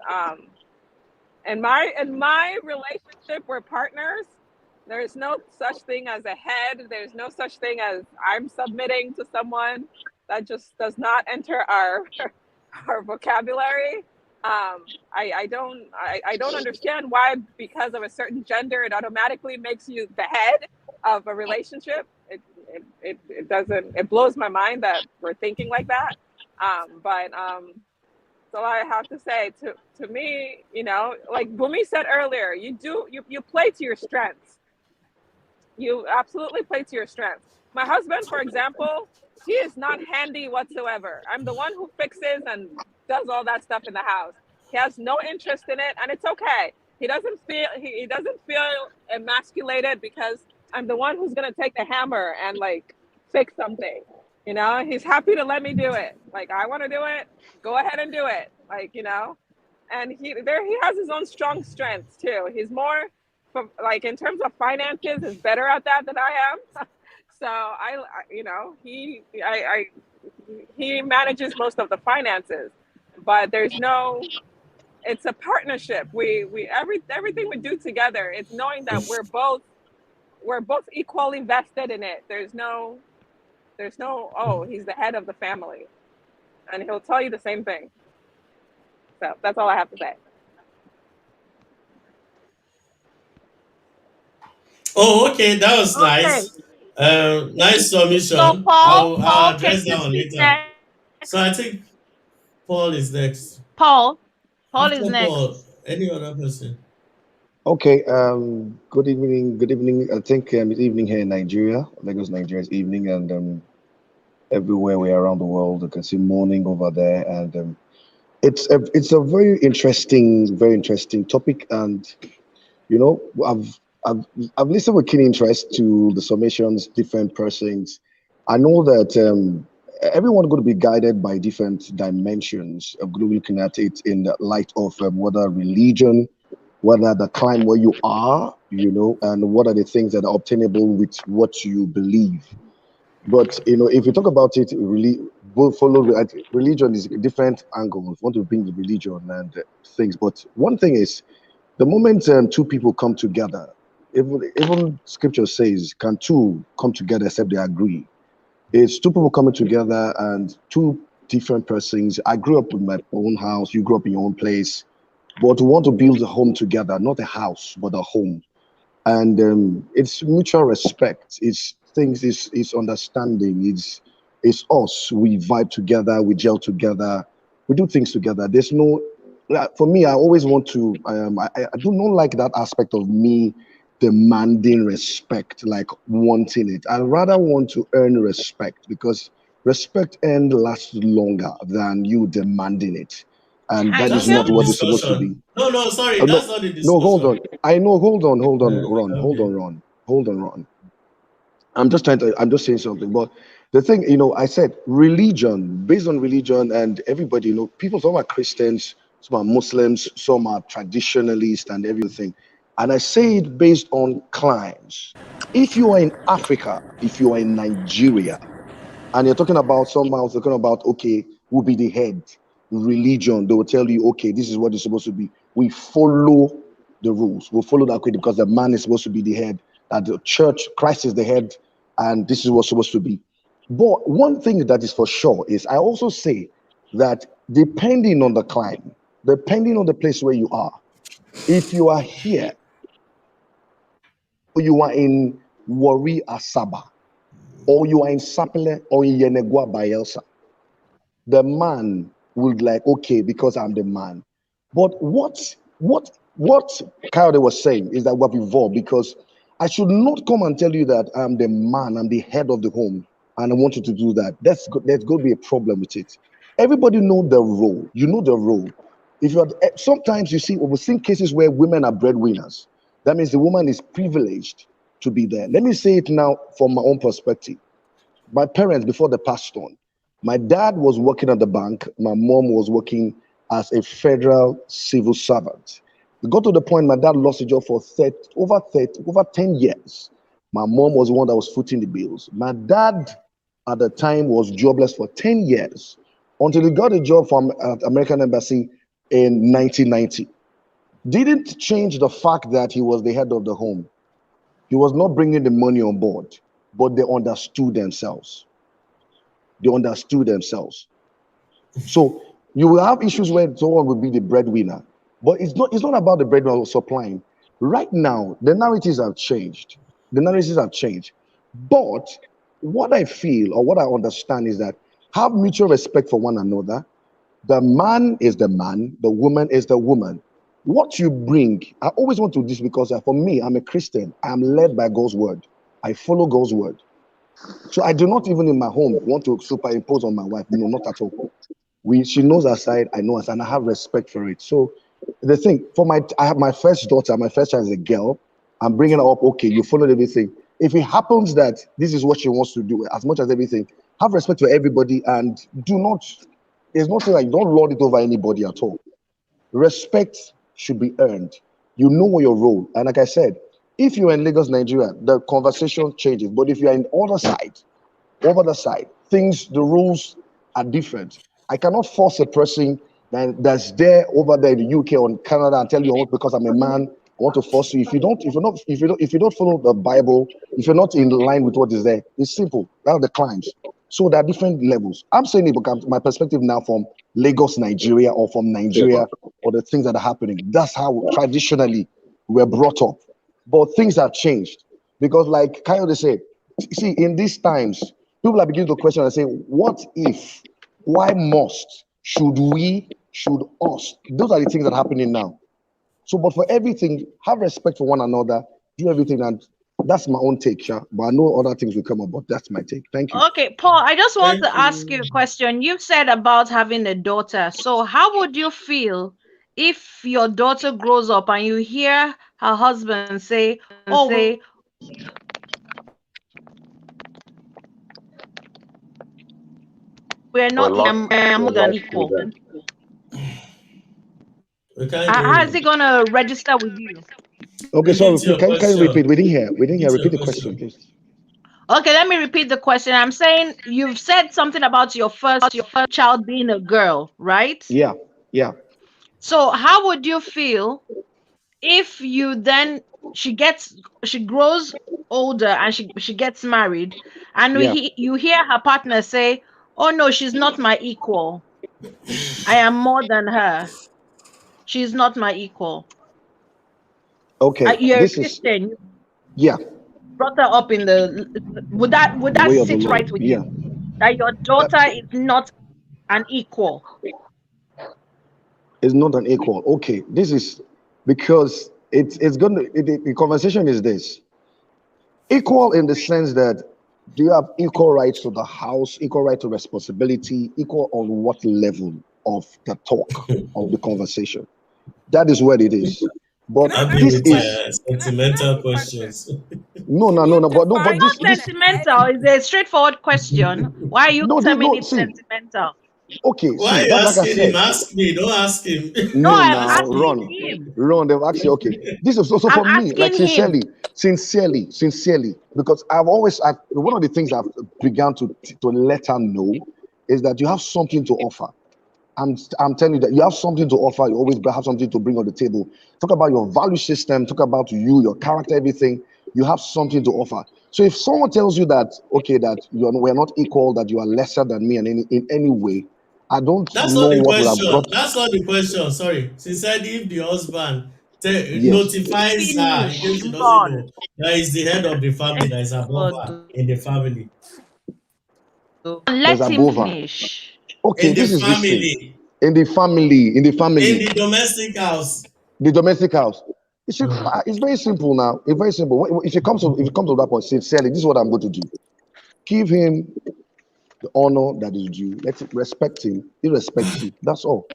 In my relationship, we're partners. There's no such thing as a head. There's no such thing as I'm submitting to someone. That just does not enter our our vocabulary. I don't understand why, because of a certain gender, it automatically makes you the head of a relationship. It doesn't. It blows my mind that we're thinking like that. But So I have to say, to me, like Bumi said earlier, you play to your strengths. You absolutely play to your strengths. My husband, for example, he is not handy whatsoever. I'm the one who fixes and does all that stuff in the house. He has no interest in it, and it's okay. He doesn't feel emasculated because I'm the one who's gonna take the hammer and like fix something. He's happy to let me do it. Like, I want to do it, go ahead and do it. And he has his own strong strengths too. He's more, like, in terms of finances, is better at that than I am. So he manages most of the finances, but it's a partnership. Everything we do together, it's knowing that we're both equally vested in it. There's no, oh, he's the head of the family, and he'll tell you the same thing. So that's all I have to say. Oh, okay. That was Okay. nice. Nice So submission. I'll Paul, can address that you one speak later. next? So I think Paul is next. Paul is After next. Paul, any other person? Okay, good evening. Good evening. I think it's evening here in Nigeria. Lagos, Nigeria is evening, and everywhere we're around the world, you can see morning over there. And it's a very interesting topic. And you know, I've listened with keen interest to the submissions, different persons. I know that everyone going to be guided by different dimensions. I'm going to be looking at it in the light of whether religion, whether the climb where you are, and what are the things that are obtainable with what you believe. But if you talk about it, really, both follow religion is a different angle. If you want to bring the religion and things, but one thing is the moment two people come together, even scripture says, can two come together except they agree? It's two people coming together and two different persons. I grew up in my own house, you grew up in your own place, but we want to build a home together, not a house, but a home. And it's mutual respect. It's things. It's understanding. It's us. We vibe together. We gel together. We do things together. There's no. For me, I always want to. I do not like that aspect of me demanding respect, like wanting it. I rather want to earn respect because respect earned lasts longer than you demanding it, and that is That's Thank not not the what it's supposed to discussion. be. No, no, sorry. No, That's not the no, hold discussion. on. I know. Hold on, Ron. Hold Okay. on, Ron. Hold on, Ron. I'm just saying something. But the thing, I said religion, based on religion, and everybody, people, some are Christians, some are Muslims, some are traditionalists, and everything. And I say it based on climes. If you are in Africa, if you are in Nigeria, and you're talking about somehow talking about, okay, who be the head, religion, they will tell you, okay, this is what it's supposed to be. We follow the rules. We follow that way because the man is supposed to be the head, that the church, Christ is the head, and this is what's supposed to be. But one thing that is for sure is I also say that depending on the climate, depending on the place where you are, if you are here, or you are in Wari Asaba, or you are in Sapele or in Yenegua Bayelsa, the man would like, okay, because I'm the man. But what Coyote was saying is that we've evolved, because I should not come and tell you that I'm the man, I'm the head of the home, and I want you to do that. There's going to be a problem with it. Everybody know the role. You know the role. If you are, sometimes you see, we've seen cases where women are breadwinners. That means the woman is privileged to be there. Let me say it now from my own perspective. My parents, before they passed on, my dad was working at the bank. My mom was working as a federal civil servant. It got to the point my dad lost a job for over 10 years. My mom was the one that was footing the bills. My dad at the time was jobless for 10 years until he got a job from American Embassy in 1990. Didn't change the fact that he was the head of the home. He was not bringing the money on board, but they understood themselves. They understood themselves. So you will have issues where someone will be the breadwinner, but it's not about the breadwinner supplying. Right now, the narratives have changed. The narratives have changed. But what I feel or what I understand is that have mutual respect for one another. The man is the man, the woman is the woman. What you bring, I always want to do this because for me, I'm a Christian. I'm led by God's word. I follow God's word. So I do not even in my home want to superimpose on my wife. No, not at all. She knows her side, I know her side, and I have respect for it. So the thing, I have my first daughter, my first child is a girl. I'm bringing her up, okay, you followed everything. If it happens that this is what she wants to do, as much as everything, have respect for everybody and there's nothing like, don't lord it over anybody at all. Respect should be earned. You know what your role. And like I said, if you're in Lagos, Nigeria, the conversation changes. But if you're in over the side, the rules are different. I cannot force a person that's there over there in the UK or Canada and tell you, oh, because I'm a man, I want to force you. If you don't follow the Bible, if you're not in line with what is there, it's simple. That's the climbs. So there are different levels. I'm saying it because my perspective now from Lagos, Nigeria, or from Nigeria, or the things that are happening. That's how traditionally we're brought up. But things have changed because, like Coyote said, see, in these times, people are beginning to question and say, what if, why must, should we, should us? Those are the things that are happening now. So, but for everything, have respect for one another, do everything, and that's my own take, Sha. But I know other things will come up, but that's my take. Thank you. Okay, Paul, I just want Thank to ask you a question. You've said about having a daughter. So how would you feel if your daughter grows up and you hear her husband say, oh, we're not more than equal? We can't hear How is you. it going to register with you? Okay, sorry, Repeat your can you repeat? question. We didn't hear. Repeat Repeat your the question, question. please. Okay, let me repeat the question. I'm saying you've said something about your first child being a girl, right? Yeah. So how would you feel if you then she grows older and she gets married and you hear her partner say, oh no, she's not my equal, I am more than her, she's not my equal? Okay, You're a this is, Christian, yeah, brought her up in would that the way of the sit Lord. right with Yeah. you, that your daughter is not an equal? Is not an equal. Okay, this is because it's going to, the conversation is this. Equal in the sense that do you have equal rights to the house, equal right to responsibility, equal on what level of the talk, of the conversation? That is what it is. But Happy this with is sentimental questions. no, but It's not this sentimental, it's a straightforward question. Why are you no, terming no, it see, sentimental? Okay, Why are see, you that's like I asking him? said. Ask me, don't ask him. No, No, I'm now asking him. run. They've asked you. Okay, this is also I'm for me. Like asking him. sincerely, because one of the things I've begun to let her know is that you have something to offer. I'm telling you that you have something to offer. You always have something to bring on the table. Talk about your value system. Talk about you, your character, everything. You have something to offer. So if someone tells you that, okay, that we're not equal, that you are lesser than me in any way, I don't That's know not the what would have question. got. That's not the question. Sorry. She said if the husband Yes, notifies her, in case Finish, she doesn't run. know, that is the head of the family, that is above God, her in the family. there's let him above her. finish. Okay, In the this is this thing. family. In the family, In the domestic house. the domestic house. Mm. It's very simple now. It's very simple. If it comes to that point, sincerely, this is what I'm going to do. Give him the honor that is due. Let's respect him. He respects you. That's all.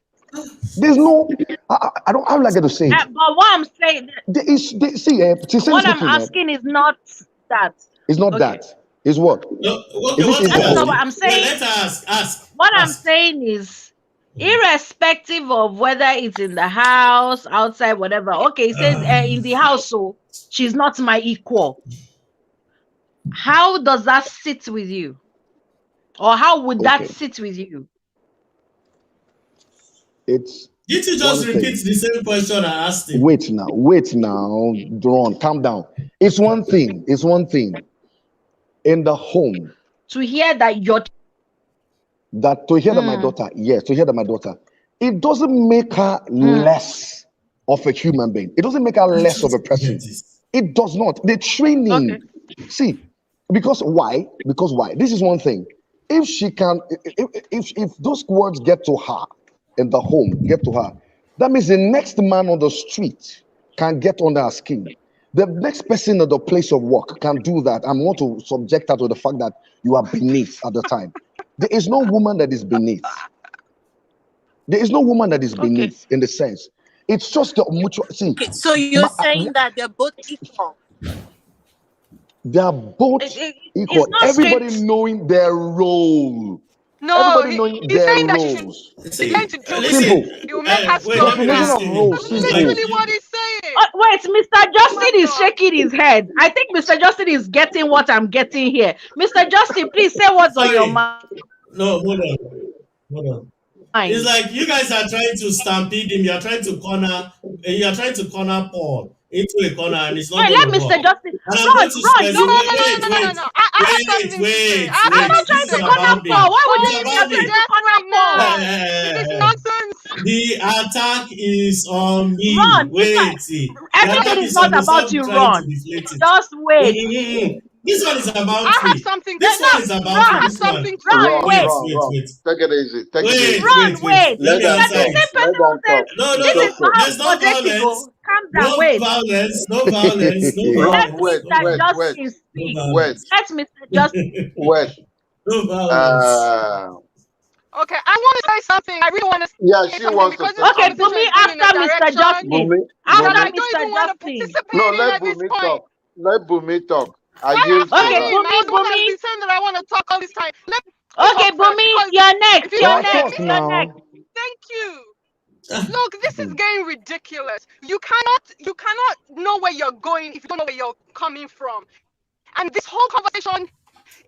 There's no. I don't. How will I get to say it? But what I'm saying, Sincerely what I'm speaking, asking is not that. it's not Okay. that. It's what? No, okay, Is it? what Is are the you That's not what home? asking? I'm Well, saying. let her ask. What I'm Ask. saying is, irrespective of whether it's in the house, outside, whatever. Okay, it says in the house, so she's not my equal. How does that sit with you? Or how would that Okay. sit with you? It's Did you just one repeat thing. the same question I asked him? Wait now, Dawn, calm down. It's one thing. In the home To hear that you're to hear that my daughter, yes, to hear that my daughter, it doesn't make her less of a human being. It doesn't make her less of a person. It does not. The training, see, because why? Because why? This is one thing. If she can, if those words get to her in the home, get to her, that means the next man on the street can get under her skin. The next person at the place of work can do that and want to subject her to the fact that you are beneath at the time. There is no woman that is beneath. There is no woman that is beneath in the sense. It's just the mutual. See, Okay, so you're saying that they're both equal. they are both equal. it's not Everybody straight. knowing their role. No, Everybody knowing he's their saying that she should roles. learn to deal with Listen, Simple. it. It will make her wait, let me Definition stronger. of listen. role. That's It's Simple. like literally what he's saying. Wait, Mr. Justin is God. shaking his head. I think Mr. Justin is getting what I'm getting here. Mr. Justin, please say what's on your mind. No, hold on. Hold on. It's like you guys are trying to stampede him. You're trying to corner Paul into a corner, and it's not Wait, going let to work. Mr. Justin And I'm going to run. No, specify. no. I have something to say. I have I'm not something trying to to say. corner About me. Paul. Why would It's you about use me. to corner Paul? This is nonsense. The attack is on me. Run. Wait. The attack Everything is is on not me. about Stop you, trying to run. deflate it. Just wait. This one is about I have me. something to This say. one is about I me. have This one. something to Run, say. wait. Wait. Take it easy. Take it Wait, easy. Wait. Let me You are answer the it. same person Let who them said talk. No, this is there's no unapologetic. violence. Calm down, No wait. violence. No violence. No Let violence. Wait, No Mr. wait, violence. wait, Justin No speak. wait, violence. Let Mr. Justin wait. No violence. Uh, Okay, I want to say something. I really want to yeah, say she something wants to because say this Okay, something. conversation Bumi is going in a after Mr. direction Justin. Bumi, After that I Bumi. don't Mr. even want to Justin. No, participate in let at this Bumi point. talk. Let Bumi talk. I Why yield to after Okay, her. him? I was the one that has Bumi. been saying that I want to talk all this time. Let me Okay, talk first Bumi, because you're if next. you You're don't let next. me, Talk You're next. now. thank you. Look, this is getting ridiculous. You cannot know where you're going if you don't know where you're coming from. And this whole conversation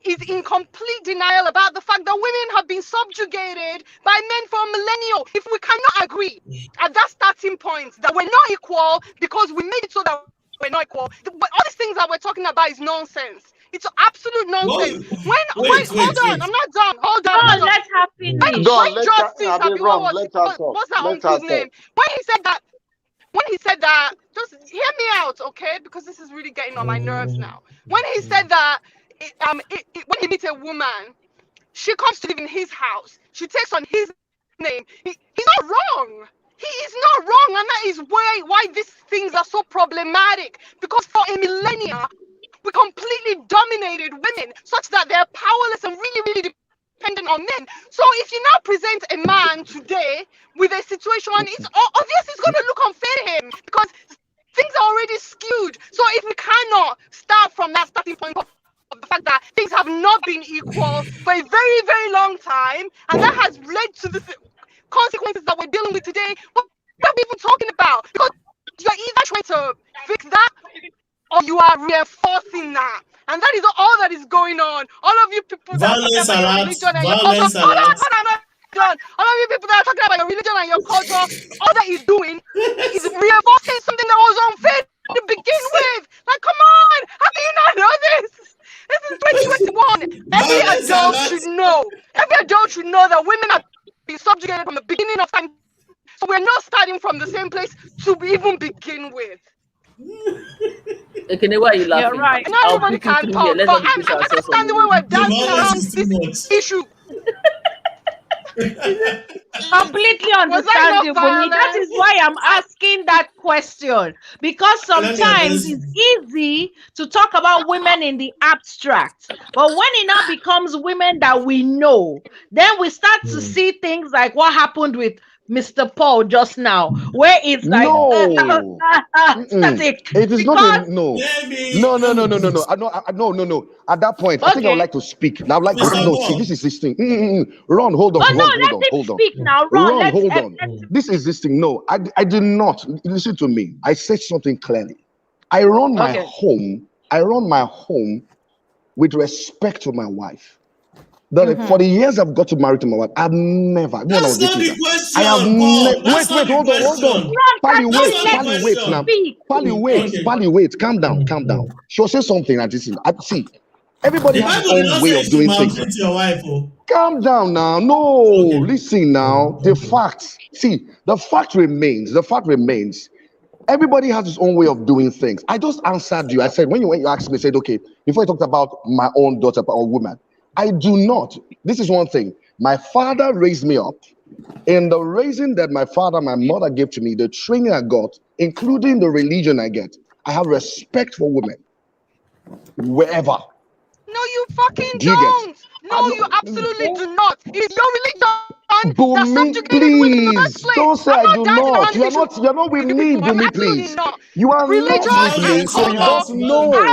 is in complete denial about the fact that women have been subjugated by men for millennia. If we cannot agree at that starting point that we're not equal because we made it so that we're not equal, but all these things that we're talking about is nonsense. It's absolute nonsense. Wait. Hold on, I'm not done. Hold on, I'm not Run, done. let her Don't When finish. let her. Justice, I mean, wrong. Let her talk. what's that Let her uncle's talk. name? When he said that, just hear me out, okay? Because this is really getting on my nerves now. When he said that, when he meets a woman, she comes to live in his house. She takes on his name. He's not wrong. He is not wrong, and that is why these things are so problematic. Because for a millennia, we completely dominated women such that they're powerless and really, really dependent on men. So if you now present a man today with a situation, it's obvious it's going to look unfair to him because things are already skewed. So if we cannot start from that starting point of the fact that things have not been equal for a very, very long time, and that has led to the consequences that we're dealing with today. What are we even talking about? Because you're either trying to fix that or you are reinforcing that. And that is all that is going on. All of you people that are talking Violence about your alert. religion and your culture. Violence Hold on, alert. I'm not done. All of you people that are talking about your religion and your culture, all that is doing is reinforcing something that was unfair to begin with. Like, come on, how do you not know this? This is 2021. Every Violence adult alert. should know. Every adult should know that women are being subjugated from the beginning of time. So we're not starting from the same place to even begin with. Okay, why are you laughing? You're right. And everybody put you can through talk, here. Let's but not I'm push ourselves on understanding the when we're The dancing violence around is too this much. issue. Completely Was I understand not you, Bumi. That violent? is why I'm asking that question. Because Let me sometimes address. it's easy to talk about women in the abstract. But when it now becomes women that we know, then we start to see things like what happened with Mr. Paul just now, where it's like No. static. It is not Because a no. Maybe No. No. At that point, I think I would okay. like to speak. I would like to Mr. no. See, Paul. this is this thing. Ron, hold on. Oh no, let him Hold on. speak now. Ron, Ron, hold on. let's This is this thing. No, I did not. Listen to me. I said something clearly. I run my okay. home. I run my home with respect to my wife. For the years I've got to marry to my wife, I've never, when I That's was not dating the her, question, I have Paul. That's wait, not the hold on. question. Pally, Ron, wait, can That's not the you let wait him now. speak? Pally, Okay. wait, calm down. She'll say something like this. See, everybody The has his Bible did own not way say of you should doing things. maltreat your wife. Oh. Calm down now. No, Okay. listen now. The fact remains. Everybody has his own way of doing things. I just answered you. I said, when you asked me, I said, okay, before you talked about my own daughter or woman, I do not. This is one thing. My father raised me up. In the raising that my mother gave to me, the training I got, including the religion I get, I have respect for women wherever. No, you fucking Do you get? don't. No, you absolutely do not. It's your religion that Bumi, subjugated women in the first please place. don't say I'm I not do dancing not. around this issue You're not with with you me, people. I'm Bumi, absolutely please. not. You are not Religion with me, and so you culture don't are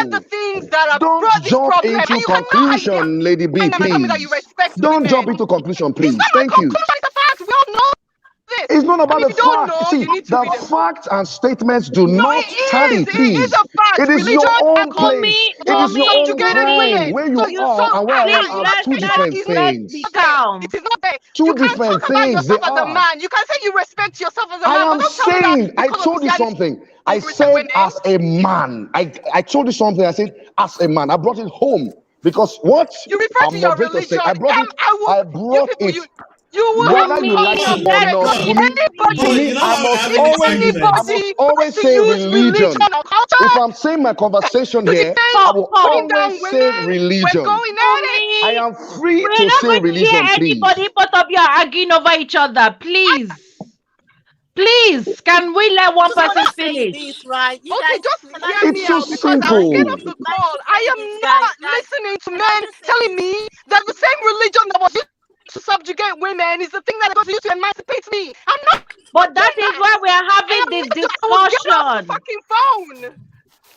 the know. things that have Don't brought this jump problem. And into you cannot hide conclusion, Lady B, behind them and tell me that you please. respect Don't jump women. into conclusion, It's please. not a Thank you. conclusion, it's a fact. We all know this. It's not And about if the you don't fact. know, See, you need to the read a book. facts and statements do No, not tally, it is please. a fact. It is your Religion and own culture place. It is your own subjugated plane. women. Where you So are and where I am Please are let's two different let's things. be calm. It is not there. Two You can different talk about things. They yourself as a are. man. You can say you respect yourself as a I man, but am don't tell me that saying, I because of told you Christianity, something. I you respect said women. as a man. I told you something. I said as a man. I brought it home because what You refer our to your moderator religion. said, I brought it. I You brought people, it. you will have Whether you Bumi, like any it or let's not, objection. Bumi, Paul, Anybody, you Bumi, know I why we're must having this argument? always wants to say use religion religion. or culture If I'm saying my conversation to here, defend I will putting down always say women, we're religion. going at it. I Bumi, am free we're to not say going to hear religion, please. anybody. Both of you are arguing over each other. Please, can we let one Just want person to say finish? this, right? You Okay, guys, just can I hear just It's me say so out this, because I'm right? scared simple. of the Like call. to I say am this, not guys. listening to Can I men just say telling this? me that the same religion that was used to subjugate women is the thing that was used to emancipate me. I'm not But that doing is that. why we are I having am this not I will get off the discussion. fucking phone.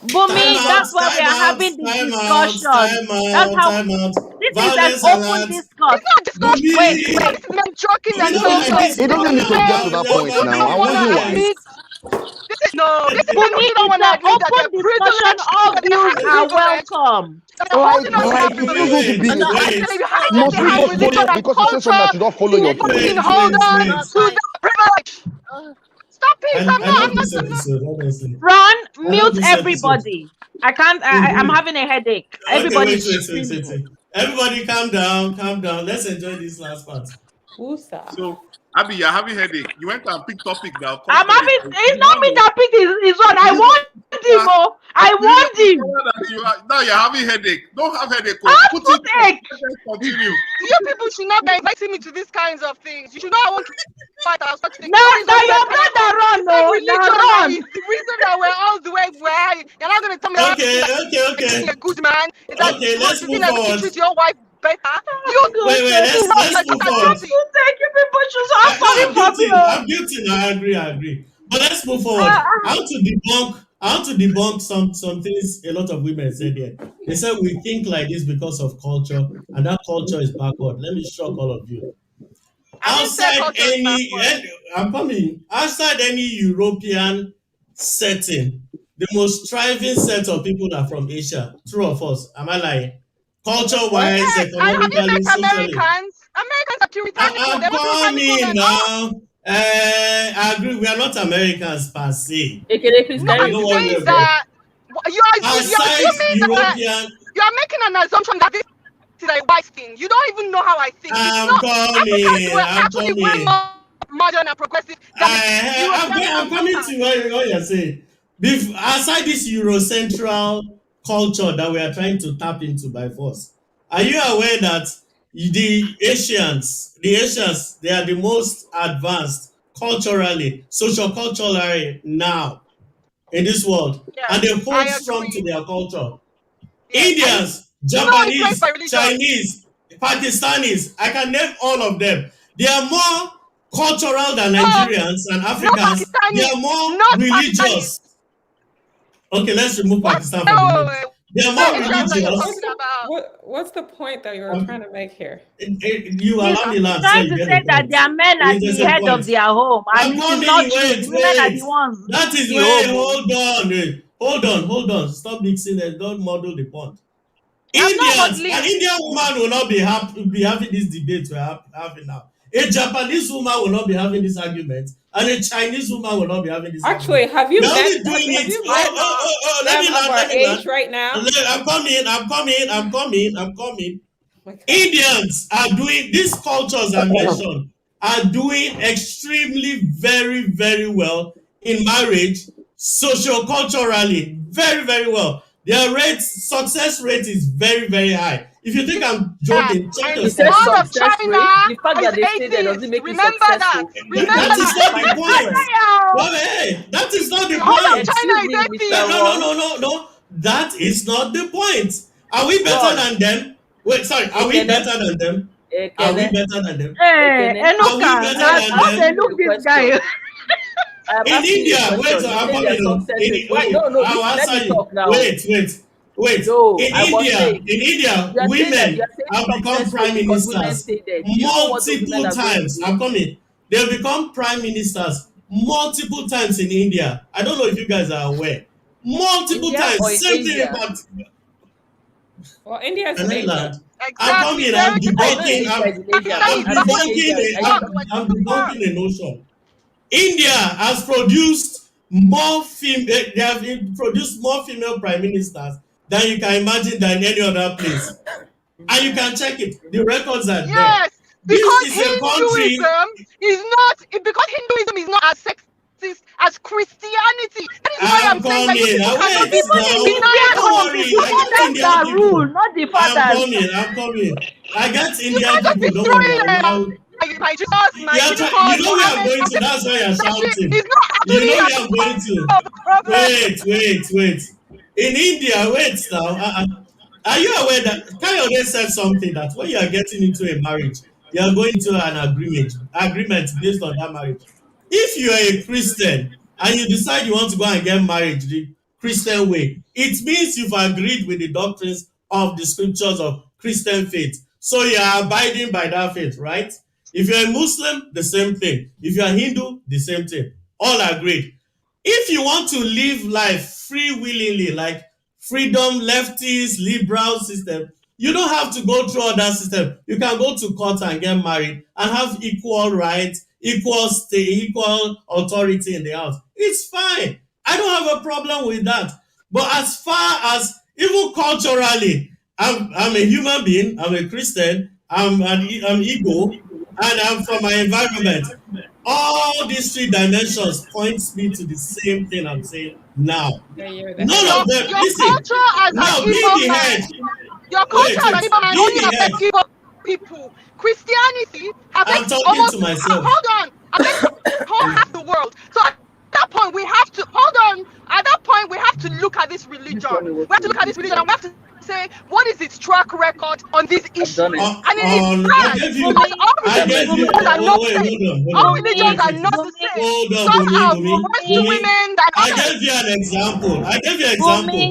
Time Bumi, out, that's why we time are out, having this time out, discussion. time That's out, how time out. this is an Violence open alert. discourse. It's not a discussion. Wait, Bumi, wait, This is men joking we don't be themselves like up. this It now. doesn't need to get to Men that who point don't now. really I want wonder to why. admit. This is men Bumi, who don't want it's to an admit that they're open discussion. privileged, All that they're views highly are privileged, welcome. that they're holding on to that It's not privilege. supposed to be. No, I Wait, They're just want hiding to Must we behind wait, just say, religion follow and because you say something culture I should not follow to your fucking thing? hold on wait. not to like, that privilege. Stop it. I I'm love not. this episode, honestly. Ron, I love mute this episode. everybody. I can't. I'm Mhm. having a headache. Okay, wait, Everybody's wait, wait, wait, screaming. wait. Everybody calm down, calm down. Let's enjoy this last part. Woosah. So, Abby, you're having headache. You went and picked topic that will cause I'm headache. having. You It's did not not me know. that picked his one. I You want him. Oh, I you know want him. that you are, now you're having headache. Don't have headache. I Oh. have Put it. toothache. Let's continue. You people should not be inviting me to these kinds of things. You should know I want to fight. I'll start to think. Now, No, it's now not your that kind of brother thing. Ron. It's not No, religion now that Ron. is the reason that we're all the way where you're not going to tell me that being Okay. a good man is that Okay, let's you move think that you forward. treat your wife better. You Wait, Goodness. know let's you're move just as forward. guilty. Thank you, people. Should have No, sorry for me. Oh. I'm guilty. I agree. But let's move forward. Uh, How to debunk I want to debunk some things a lot of women said here. They said we think like this because of culture, and that culture is backward. Let me shock all of you. I didn't say Outside culture is backward. I'm coming. Outside any European setting, the most thriving set of people are from Asia. True or false? Am I lying? Culture-wise, Yes, and have you economically, met socially. Americans? Americans are puritanical. I'm They're more puritanical coming than us. now. I agree. We are not Americans per se. AKA, please No, can I'm you know repeat what what you saying you're said? that you're Aside assuming that European, you're making an assumption that this is a white thing. You don't even know how I think. It's I'm not. Africans were coming. actually way more modern and progressive than Europeans I'm and coming Western. to what you're saying. Aside this Eurocentral culture that we are trying to tap into by force, are you aware that the Asians, they are the most advanced culturally, socio-culturally now in this world, Yes, and they hold I strong to agree. their culture. Yes, and Indians, you know influenced by Japanese, religion. Chinese, Pakistanis, I can name all of them. They are more cultural than No, Nigerians and no Africans. They Pakistanis, are more not Pakistanis. religious. Okay, let's remove What? Pakistan from the No, mix. They are what more religions are you religious. talking about? What's the point that you were trying to make here? You He's allow me land so trying you to get say the that point. their men are There's the a head of point. their home, and I'm it is coming. not true. The women are the Wait. ones That is the where. home. Hold on. Stop mixing it. Don't model the point. I'm not Indians, an modeling. Indian woman will not be having this debate we're having now. A Japanese woman will not be having this argument, and a Chinese woman will not be having this Actually, argument. have you They're met only doing have it. you met Let them me of our land. age right now? I'm coming. Okay. Indians are doing, these cultures I mentioned are doing extremely very, very well in marriage, socio-culturally, very, very well. Their success rate is very, very high. If you think I'm joking, check You said yourself. All of success China rate. The fact is that they stay there doesn't atheist. make you Remember that. successful. Remember That is not that. the point. Fire! Hey, that is not the All of point. China Excuse is me, atheist. Mr. Ron. No. That is not the point. Are we better Ron, than them? Wait, sorry. Are we Ekene, better than them? Are we Ekene, better than them? Hey, Ekene. Are we Enuka, better I than am how they them? asking you look a this question. guy? I am In asking you India, a wait, question. You I'm say their coming on. success rate. Why? Wait, No, I'll let answer me you. talk now. Wait. No, In I was saying. India, You are saying that you women are saying have become success rate prime because women ministers stay there. Do you know what those women multiple are going to times. do? I'm coming. They've become prime ministers multiple times in India. I don't know if you guys are aware. Multiple India or times. in Same thing Asia? about. Well, India is Can in I Asia. land? I'm Exactly. coming. Very I'm I know debunking. India is in Asia, Pakistan but I'm is I'm saying atheist. debunking. Asia. I'm debunking a notion. India has produced more they have produced more female prime ministers than you can imagine than any other place. And you can check it. The records are there. Yes, This because is a country. Because Hinduism is not as sexist as Christianity. That is why I'm I'm saying that you coming. people I cannot wait be Even in now. Indian Don't homes, worry. it's the I get women Indian that rule, people. not the I'm fathers. coming. I get you Indian can't just people. be Don't worry. throwing my Jesus, my You unicorn, know where I'm Mohammed. going to. That's why you're shouting. It's not You actually know at where the I'm going to. core of the problem. Wait. In India, wait now. Are you aware that Kayode said something that when you are getting into a marriage, you are going to an agreement based on that marriage. If you are a Christian and you decide you want to go and get married the Christian way, it means you've agreed with the doctrines of the scriptures of Christian faith. So you are abiding by that faith, right? If you're a Muslim, the same thing. If you're a Hindu, the same thing. All agreed. If you want to live life free willingly, like freedom, leftist, liberal system, you don't have to go through all that system. You can go to court and get married and have equal rights, equal authority in the house. It's fine. I don't have a problem with that. But as far as even culturally, I'm a human being, I'm a Christian, I'm Igbo, and I'm from my environment. All these three dimensions points me to the same thing I'm saying now. Yeah, you're the head None of of them, Your listen, culture as an now be Igbo the man, head. your culture as an Igbo man Be only the head. affects Igbo people. Christianity I'm affects talking almost to myself. affects whole half the world. So at that point we have to hold on. At that point we have to look at this religion. We have to look at this religion and we have to say what is its track record on these issues. done it. And it is I bad gave you, because all I gave you, religions are not the same. All hold on. religions are Wait. not the hold on, Some Bumi, are Bumi, worse to Bumi. women than I others. gave you an example. Bumi,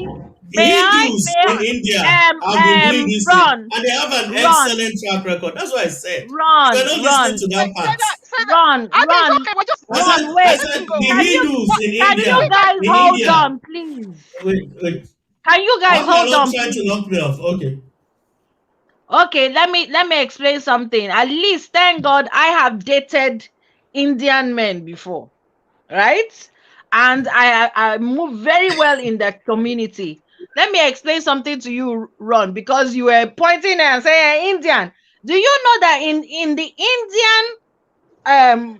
The may I, Hindus in India have been doing this thing, Ron, and they have an Ron, excellent track record. That's what I said. You were Ron, not listening Ron, to that Wait, part. say that. Run, I think it's run, okay. We're just run, I wait. said go. the Can you Hindus in can you India, guys in hold India. on, please? Wait. Can you guys How you are hold not on, trying to please? knock me off? Okay. Okay, let me explain something. At least, thank God, I have dated Indian men before, right? And I move very well in that community. Let me explain something to you, Ron, because you were pointing and saying Indian. Do you know that in the Indian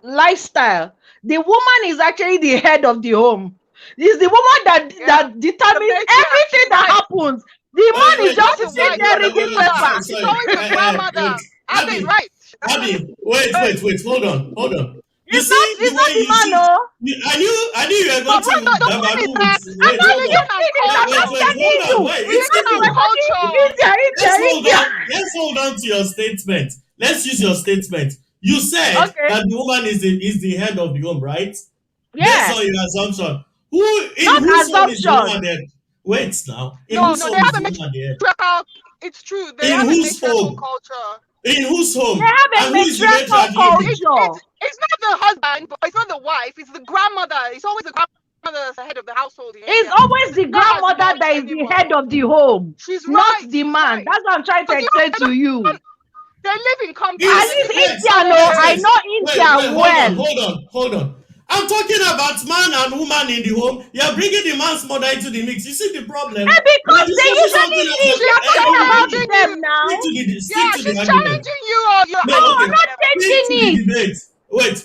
lifestyle, the woman is actually the head of the home? It's the woman that determines everything that happens. The man is just sitting there reading paper. It's always the grandmother. Are they right? Abby, wait, hold on. You It's see the not way the you man, see. no. I knew you were going But to the point is Dabaru that with. Wait, I'm hold on. telling Wait. you. It's simple. culture. Let's hold on to your statement. Let's use your statement. You said Okay. that the woman is the head of the home, right? Yeah. Based on your assumption. Not Whose home is the assumption. woman there? Wait now. In No, whose they home have is a the woman there? It's true. They In have a whose matriarchal home? culture. In whose home? They have a And who is the matriarchal matriarch? culture. It's not the husband, but it's not the wife. It's the grandmother. It's always the grandmother that's the head of the household. It's always the Not as grandmother much that is the anymore. head of the home, She's not right. the She's man. right. That's what I'm trying to explain to you. They live in compounds. At least India, no, I know India well. Hold on. I'm talking about man and woman in the home. You're bringing the man's mother into the mix. You see the problem? And because they usually leave, you're talking about them now. Stick to the argument. Challenging you or your No, okay. I'm not Stick to taking the it. debate.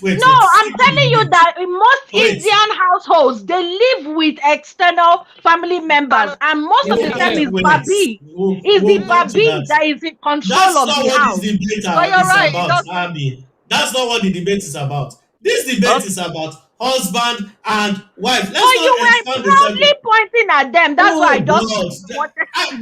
Wait. No, I'm telling you that in most Indian households, they live with external family members, and most of the time is Babi. Is the Babi that is in control of the house. That's not what this debate is about, Abby. That's not what the debate is about. This debate is about husband and wife. Let's you were proudly pointing at them. That's why I just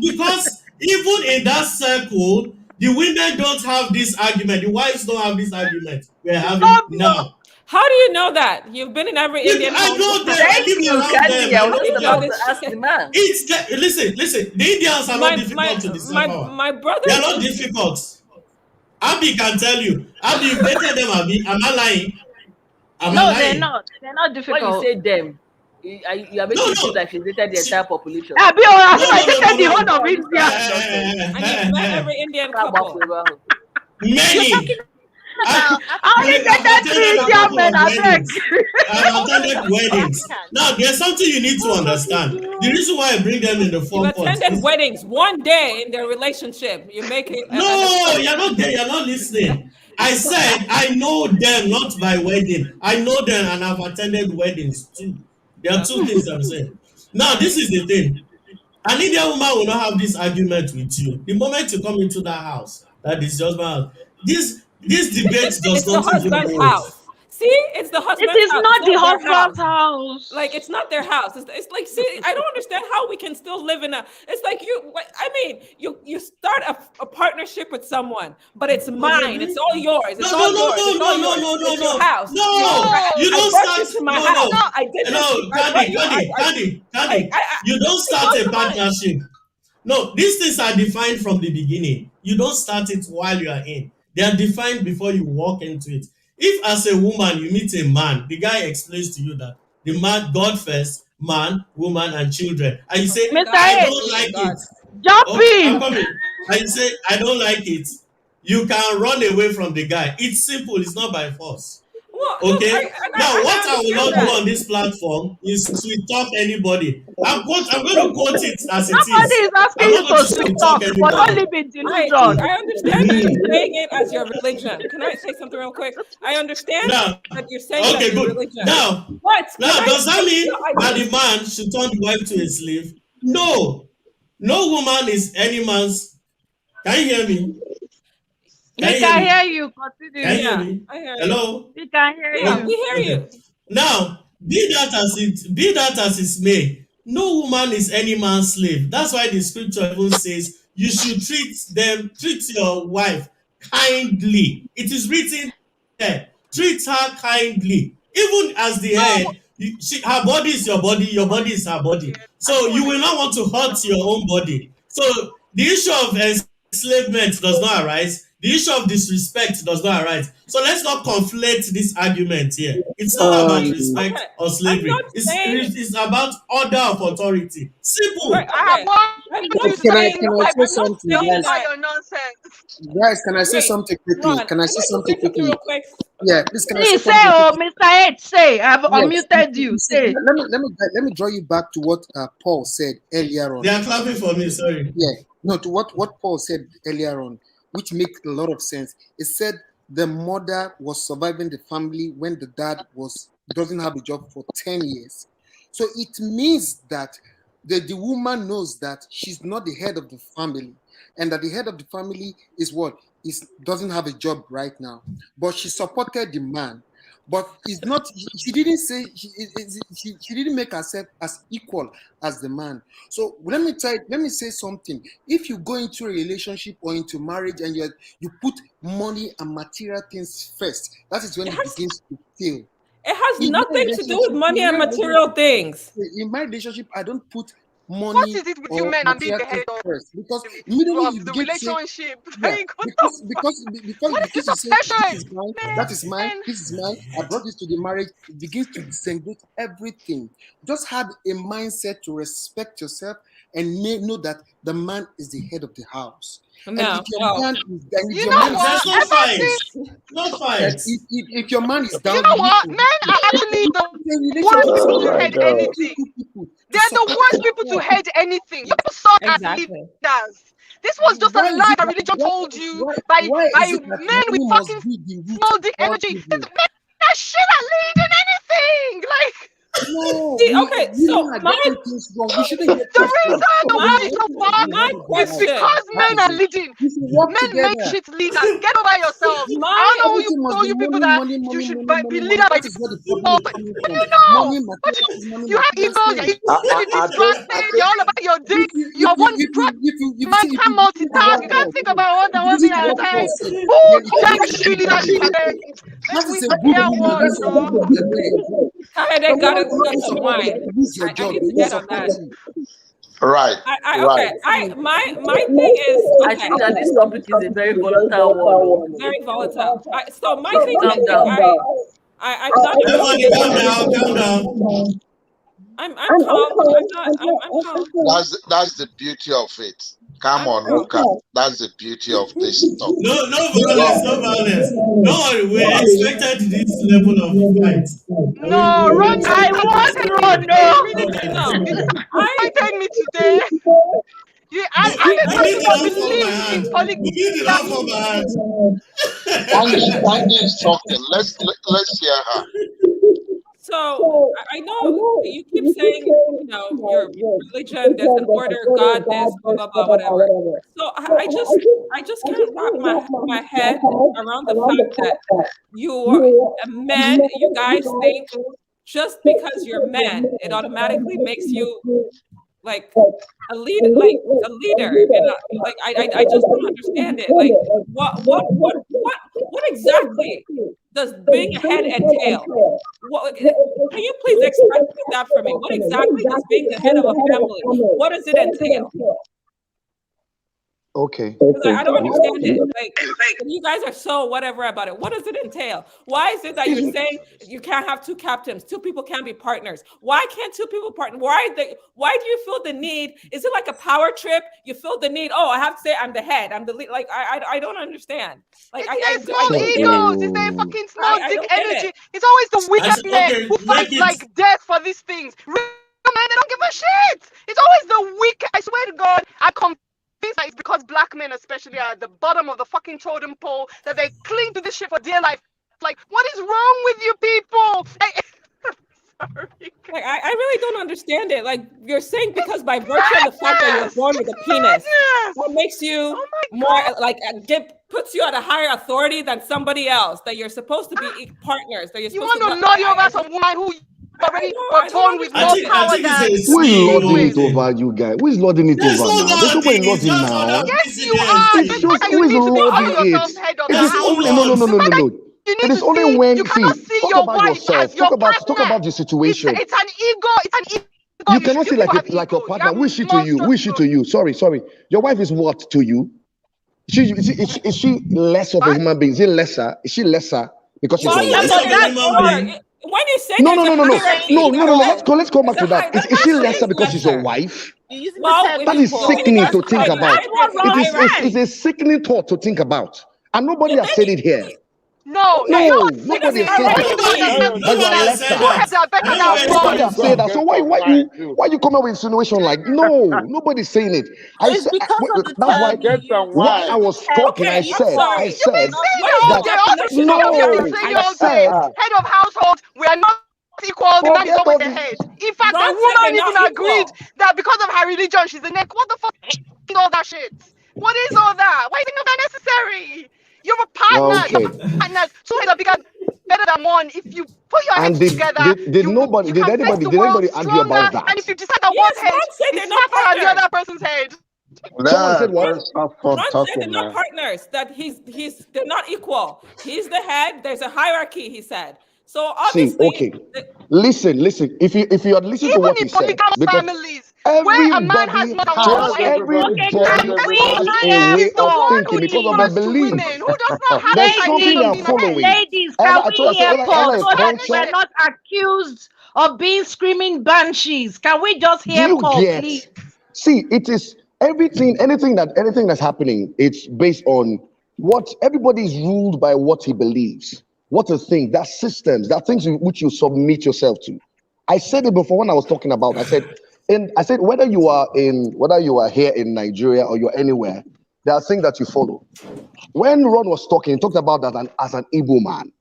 because even in that circle, the women don't have this argument. The wives don't have this argument we're having now. How do you know that? You've been in every Indian home. I know them. I live around them. I know them. Ask the man. Listen. The Indians are not difficult to decipher. My brother. They are not difficult. Abby can tell you. Abby, you dated them, Abby. Am I lying? They're not. They're not difficult. When you say them, you are making it seem like she dated the entire population. Abby, I dated the whole of India. And you've met every Indian couple. Many. I only dated 3 Indian men, I beg. I've attended weddings. Now, there's something you need to understand. The reason why I bring them in the You've forefront attended weddings one day in their relationship. You make it. No, you're not there. You're not listening. I said I know them not by wedding. I know them and I've attended weddings too. There are 2 things I'm saying. Now, this is the thing. An Indian woman will not have this argument with you. The moment you come into that house, that is just my house. This debate does not even husband's hold. house. See, it's the husband's house. It is not the their husband's house. Like, it's not their house. It's like, see, I don't understand how we can still live in a. It's like you start a partnership with someone, but it's mine. It's all yours. It's all yours. It's your house. You don't start. My house. I did Candy. You don't start a partnership. No, these things are defined from the beginning. You don't start it while you are in. They are defined before you walk into it. If as a woman you meet a man, the guy explains to you that the man, God first, man, woman, and children, and you say, I don't like it. Jump in. I'm coming. And you say, I don't like it. You can run away from the guy. It's simple. It's not by force. Okay. Now, what I will not do on this platform is to talk anybody. I'm going to quote it as it is. Somebody is asking you to sweet talk, but don't live in delusion. I understand that you're saying it as your religion. Can I say something real quick? I understand that you're saying that as your religion. Now, does that mean that the man should turn the wife to a slave? No. No woman is any man's. Can you hear me? We can hear you. Continue. Can you hear me? I hear you. Hello? We can hear you. We hear you. Now, be that as it may, no woman is any man's slave. That's why the scripture even says you should treat your wife kindly. It is written there. Treat her kindly. even as the head, her body is your body, your body is her body. So you will not want to hurt your own body. So the issue of enslavement does not arise. The issue of disrespect does not arise. So let's not conflate this argument here. It's not about respect or slavery. It's about order of authority. Simple. I'm not Can I saying say something, guys? your nonsense. Guys, can I say something quickly? Ron, Can I say something quickly? real quick? Yeah, please. Can I say Please say, something oh, quickly? Mr. H, say. I've Yes. unmuted you. You see, Say. let me draw you back to what Paul said earlier on. They are clapping for me, sorry. Yeah, no, to what Paul said earlier on, which makes a lot of sense. It said the mother was surviving the family when the dad doesn't have a job for 10 years. So it means that the woman knows that she's not the head of the family, and that the head of the family is doesn't have a job right now, but she supported the man. But it's not. She didn't say she didn't make herself as equal as the man. So let me say something. If you go into a relationship or into marriage and you put money and material things first, that is when it begins to fail. It has nothing to do with money and material things. In my relationship, I don't put money. What is it with you or men and being material the head things of first, because immediately you the begin to say, relationship? yeah, Like, what because what is you this say obsession? this is mine, that is mine, this is mine. I brought this to the marriage. It begins to disengage everything. Just have a mindset to respect yourself and know that the man is the head of the house. And if your man is, and if You your know man is, what? There's no Ever fight. since, No and fight. if your man is down, you know you what? need Men are actually the to worst people Oh to my head God. anything. people to They're the support worst people to themselves. head anything. You people suck as Exactly. leaders. This was just a Why is lie it that that religion told you why by is it that men with money must fucking be the root small of dick all energy. evil? Men are shit at leading anything. Like, No, See, okay, so women are my getting things wrong. We shouldn't get the things wrong. reason the world is so far my is question, because That men is are it. leading. We should work Men make together. shit leaders. Get over yourselves. I my don't know who Everything must told be you people money, that money, you money, should money, be money, money. leader by That is where the default. problem is coming Do from. you know? Money, What materials, money, you have materials egos, things. you're easily I distracted, think you're all about your dick, you're one man, you can't multitask, you can't think about one If you one thing listen to at a what Paul time. said, Who that is teach you leadership? I beg? that Make is we a good hear woman. word, That's a no. good woman. Kayode Someone got who some support you wine. to lose your I job. need to They get on support that. you. right, right. Okay. My thing is I okay. think that this topic is a very volatile one. Very volatile. So my Please thing calm is down. I'm not Everybody calm down, calm down. I'm calm. I'm calm. That's the beauty of it. Come I'm on, calm. Uka. That's the beauty of this talk. No Wow. violence, no violence. Don't worry, we expected this level of fight. No, We Ron, I expected this want level Ron, of you no. really No, disappointed me today. Yeah, I I'm a You person need that enough for my believes in hand. You need enough polygamy. for my hand. Tangi is talking. Let's hear her. So I know you keep saying, your religion, there's an order, God, this, blah blah blah, whatever. So I just can't wrap my head around the fact that you are a man. You guys think just because you're men, it automatically makes you like a leader, and like I just don't understand it. Like what exactly does being a head entail? Can you please express that for me? What exactly does being the head of a family, what does it entail? Okay. Because I don't understand it. Like, you guys are so whatever about it. What does it entail? Why is it that you're saying you can't have two captains? Two people can't be partners. Why can't two people partner? Why do you feel the need? Is it like a power trip? You feel the need, oh, I have to say I'm the head. I'm the lead. Like, I don't understand. Like, It's their I small don't get it. egos. It's their fucking small I dick don't get energy. it. It's always the wicked men Okay, who make fight it. like death for these things. Real men, they don't give a shit. It's always the weak. I swear to God, I'm convinced that it's because black men especially are at the bottom of the fucking totem pole that they cling to this shit for dear life. Like, what is wrong with you people? Sorry. Like, I really don't understand it. Like, you're saying because by virtue of the fact that you're born with a penis, that makes you more like puts you at a higher authority than somebody else. That you're supposed to be partners. That you're You supposed want to to nod over some woman who already were born with I more think power it's than a Who is silly lording it thing. over, you guys? Who is lording it There's over no now? There's law nobody thing. It's lording just other now. Yes, you precedents. are. It's That's just why who you is need to call lording it? yourself head of It the is There's no only household. no, no, no, laws. no, no, no. You It need is to only see. when You cannot see talk your about wife yourself, as your partner. talk about the situation. It's an ego. It's an ego. You cannot see people like have like your egos. You partner. have Who is she to you? Who monstrous is she egos. to you? Sorry. Your wife is what to you? Is she less of a human being? Is it lesser? Is she lesser because she's Well, your wife? Less of a that's human more. being. When you say No, there's no, a no, no, no, hierarchy, no. Let's come back to that. Is she That's lesser what because she's your lesser. wife? You're using the Well, term if That you, is equal. sickening that's to think fine. about. If there's a It's hierarchy, a sickening thought to think about, and nobody has said it here. No, No, it's not nobody has sickening. said Anybody that you are Nobody has said lesser. who heads that. are better than Nobody one. Nobody said has said that. So why you come up with insinuation like no? Nobody's saying it. I It's said because of the that's term why you use. while It's I the was term talking, you okay, I I'm use. said sorry. I You've been said saying What it is all the day. All the definition social of media no. have been saying I it all day. said Head of household, we are not equal. The man is forget always all the this. head. In fact, a Don't say they're woman not even agreed equal. that because of her religion, she's the neck. What the fuck is all that shit? What is all that? Why is it not necessary? You're a partner. You're Okay. partners. Two heads are bigger, better than one. If you put your And heads together, nobody you can face the did world anybody argue stronger. about that? And if you decide that Yes, one's head Ron said is they're not smarter than the partners. other person's head, Someone said what? Let's stop Ron said they're talking, not man. partners. That they're not equal. He's the head. There's a hierarchy. He said. So See, obviously, okay. Listen. If you had listened to even what he in said, polygamous because families, where a man has everybody more than one has Cheers, wife. everybody. Cheers, everybody And this everybody. has woman a way is the of one who thinking because of their defers to belief. women, who does not have There's this something ideology they are in her head. following. Ladies, Either can I told we you, hear either Paul a so that culture. we're not accused of being screaming banshees? Can we just Do hear you Paul, get? please? See, it is anything that's happening. It's based on what everybody is ruled by what he believes. What a thing. That systems, that things in which you submit yourself to. I said it before when I was talking about. I said whether you are here in Nigeria or you're anywhere, there are things that you follow. When Ron was talking, he talked about that as an Igbo man.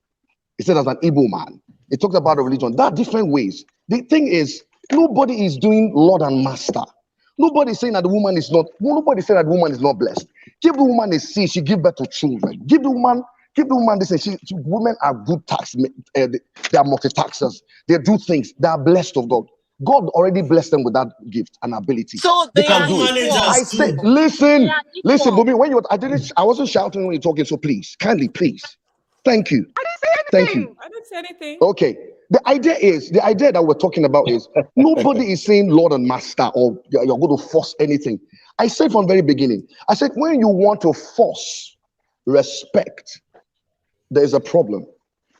He said as an Igbo man. He talked about the religion. There are different ways. The thing is, nobody is doing Lord and Master. Nobody is saying that the woman is not. Nobody is saying that the woman is not blessed. Give the woman a seed. She give birth to children. Give the woman this. Women are good they are multitaskers. They do things. They are blessed of God. God already blessed them with that gift and ability. So They they can are do it. equal. I say, too. listen, They are listen, equal. Bumi. I wasn't shouting when you're talking. So please, kindly, please, thank you, I didn't say thank you. anything. I didn't say anything. Okay. The idea that we're talking about is nobody is saying Lord and Master or you're going to force anything. I said from the very beginning, I said when you want to force respect, there is a problem.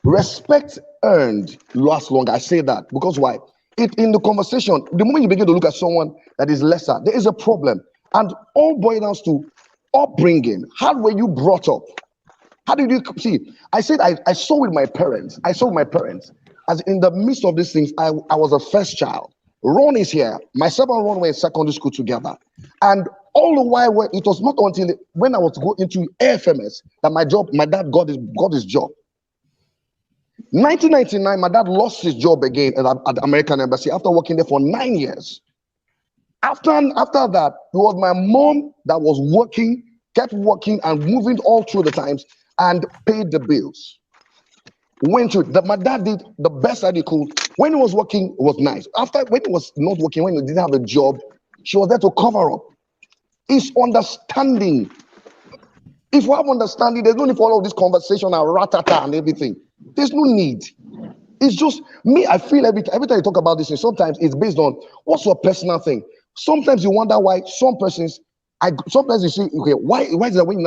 Respect earned lasts longer. I say that because why? In the conversation, the moment you begin to look at someone that is lesser, there is a problem. And all boils down to upbringing. How were you brought up? How did you see? I said I saw with my parents. I saw with my parents. As in the midst of these things, I was a first child. Ron is here. Myself and Ron were in secondary school together. And all the while, it was not until when I was to go into AFMS that my dad got his job. 1999, my dad lost his job again at the American Embassy after working there for 9 years. After that, it was my mom that was working, kept working and moving all through the times and paid the bills. Went through that. My dad did the best that he could. When he was working, it was nice. When he was not working, when he didn't have a job, she was there to cover up. It's understanding. If you have understanding, there's no need for all of this conversation and ratata and everything. There's no need. It's just me. I feel every time you talk about this, sometimes it's based on what's your personal thing. Sometimes you wonder why sometimes you see, okay, why is that when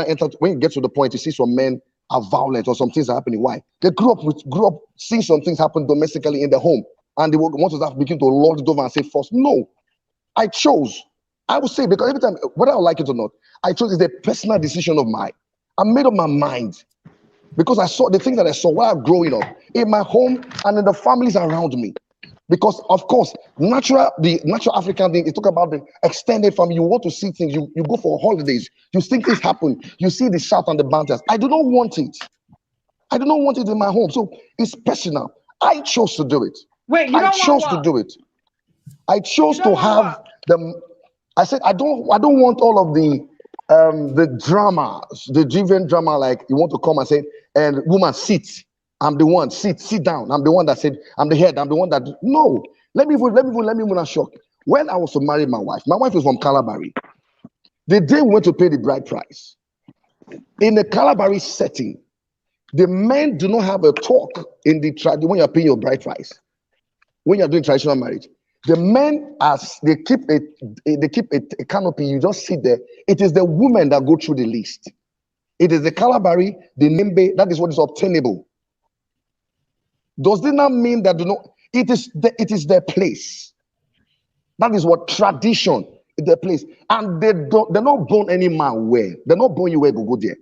you get to the point, you see some men are violent or some things are happening? Why? They grew up seeing some things happen domestically in the home, and they want to begin to lord it over and say first. No, I chose. I would say because every time, whether I like it or not, I chose. It's a personal decision of mine. I made up my mind because I saw the things that I saw while growing up in my home and in the families around me. Because of course, the natural African thing is talk about the extended family. You want to see things. You go for holidays. You see things happen. You see the shout and the banters. I do not want it. I do not want it in my home. So it's personal. I chose to do it. Wait, you I don't chose want to what? do it. I chose You don't to want have what? them. I said I don't want all of the drama, the driven drama, like you want to come and say, and woman, sit. I'm the one, sit down. I'm the one that said, I'm the head, I'm the one that no. Let me even shock. When I was to marry my wife is from Calabari. The day we went to pay the bride price, in the Calabari setting, The men do not have a talk in the when you're paying your bride price, when you're doing traditional marriage. The men, as they keep a canopy, you just sit there. It is the women that go through the list. It is the calabari, the nimbe, that is what is obtainable. Does it not mean that it is their place? That is what tradition is their place. And they're not born any man where. They're not born you where go there.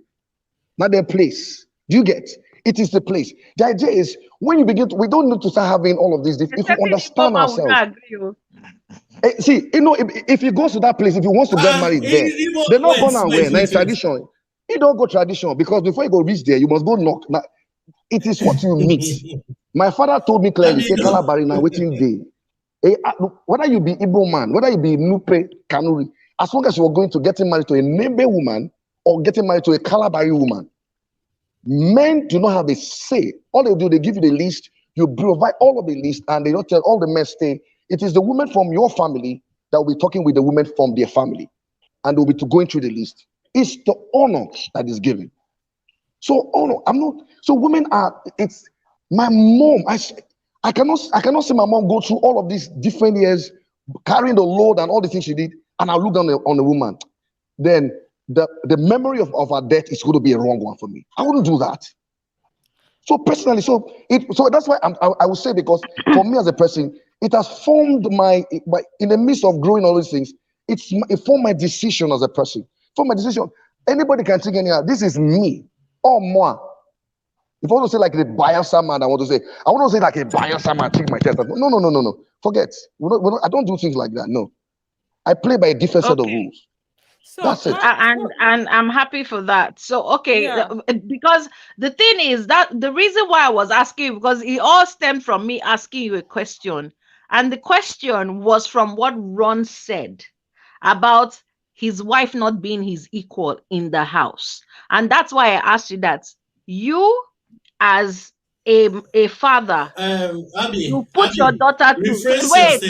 Not their place. Do you get? It is the place. The idea is when you begin to, we don't need to start having all of this. If you understand ourselves. See, if he goes to that place, if he wants to get married there, they're not going to wear. Now, tradition. You don't go tradition because before you go reach there, you must go knock. Now, it is what you meet. My father told me clearly, say Kalabari now waiting day. Whether you be Igbo man, whether you be Nupe, Kanuri, as long as you are going to getting married to a Nembe woman or getting married to a Kalabari woman, men do not have a say. All they do, they give you the list, you provide all of the list, and they don't tell all the men stay. It is the women from your family that will be talking with the women from their family, and they'll be going through the list. It's the honor that is given. So honor, so women are, it's my mom. I cannot see my mom go through all of these different years, carrying the load and all the things she did, and I look down on a woman. Then the memory of her death is going to be a wrong one for me. I wouldn't do that. So personally, so that's why I would say, because for me as a person, it has formed in the midst of growing all these things, it formed my decision as a person. For my decision, anybody can think anyhow. This is me or moi. If I want to say like a biasa man, I want to say like a biasa man, kick my chest. No. Forget. I don't do things like that. No. I play by a different set of rules. So that's it. And I'm happy for that. So because the thing is that the reason why I was asking, because it all stemmed from me asking you a question, and the question was from what Ron said about his wife not being his equal in the house, and that's why I asked you that. You, as a father, Abby, you put your daughter to wait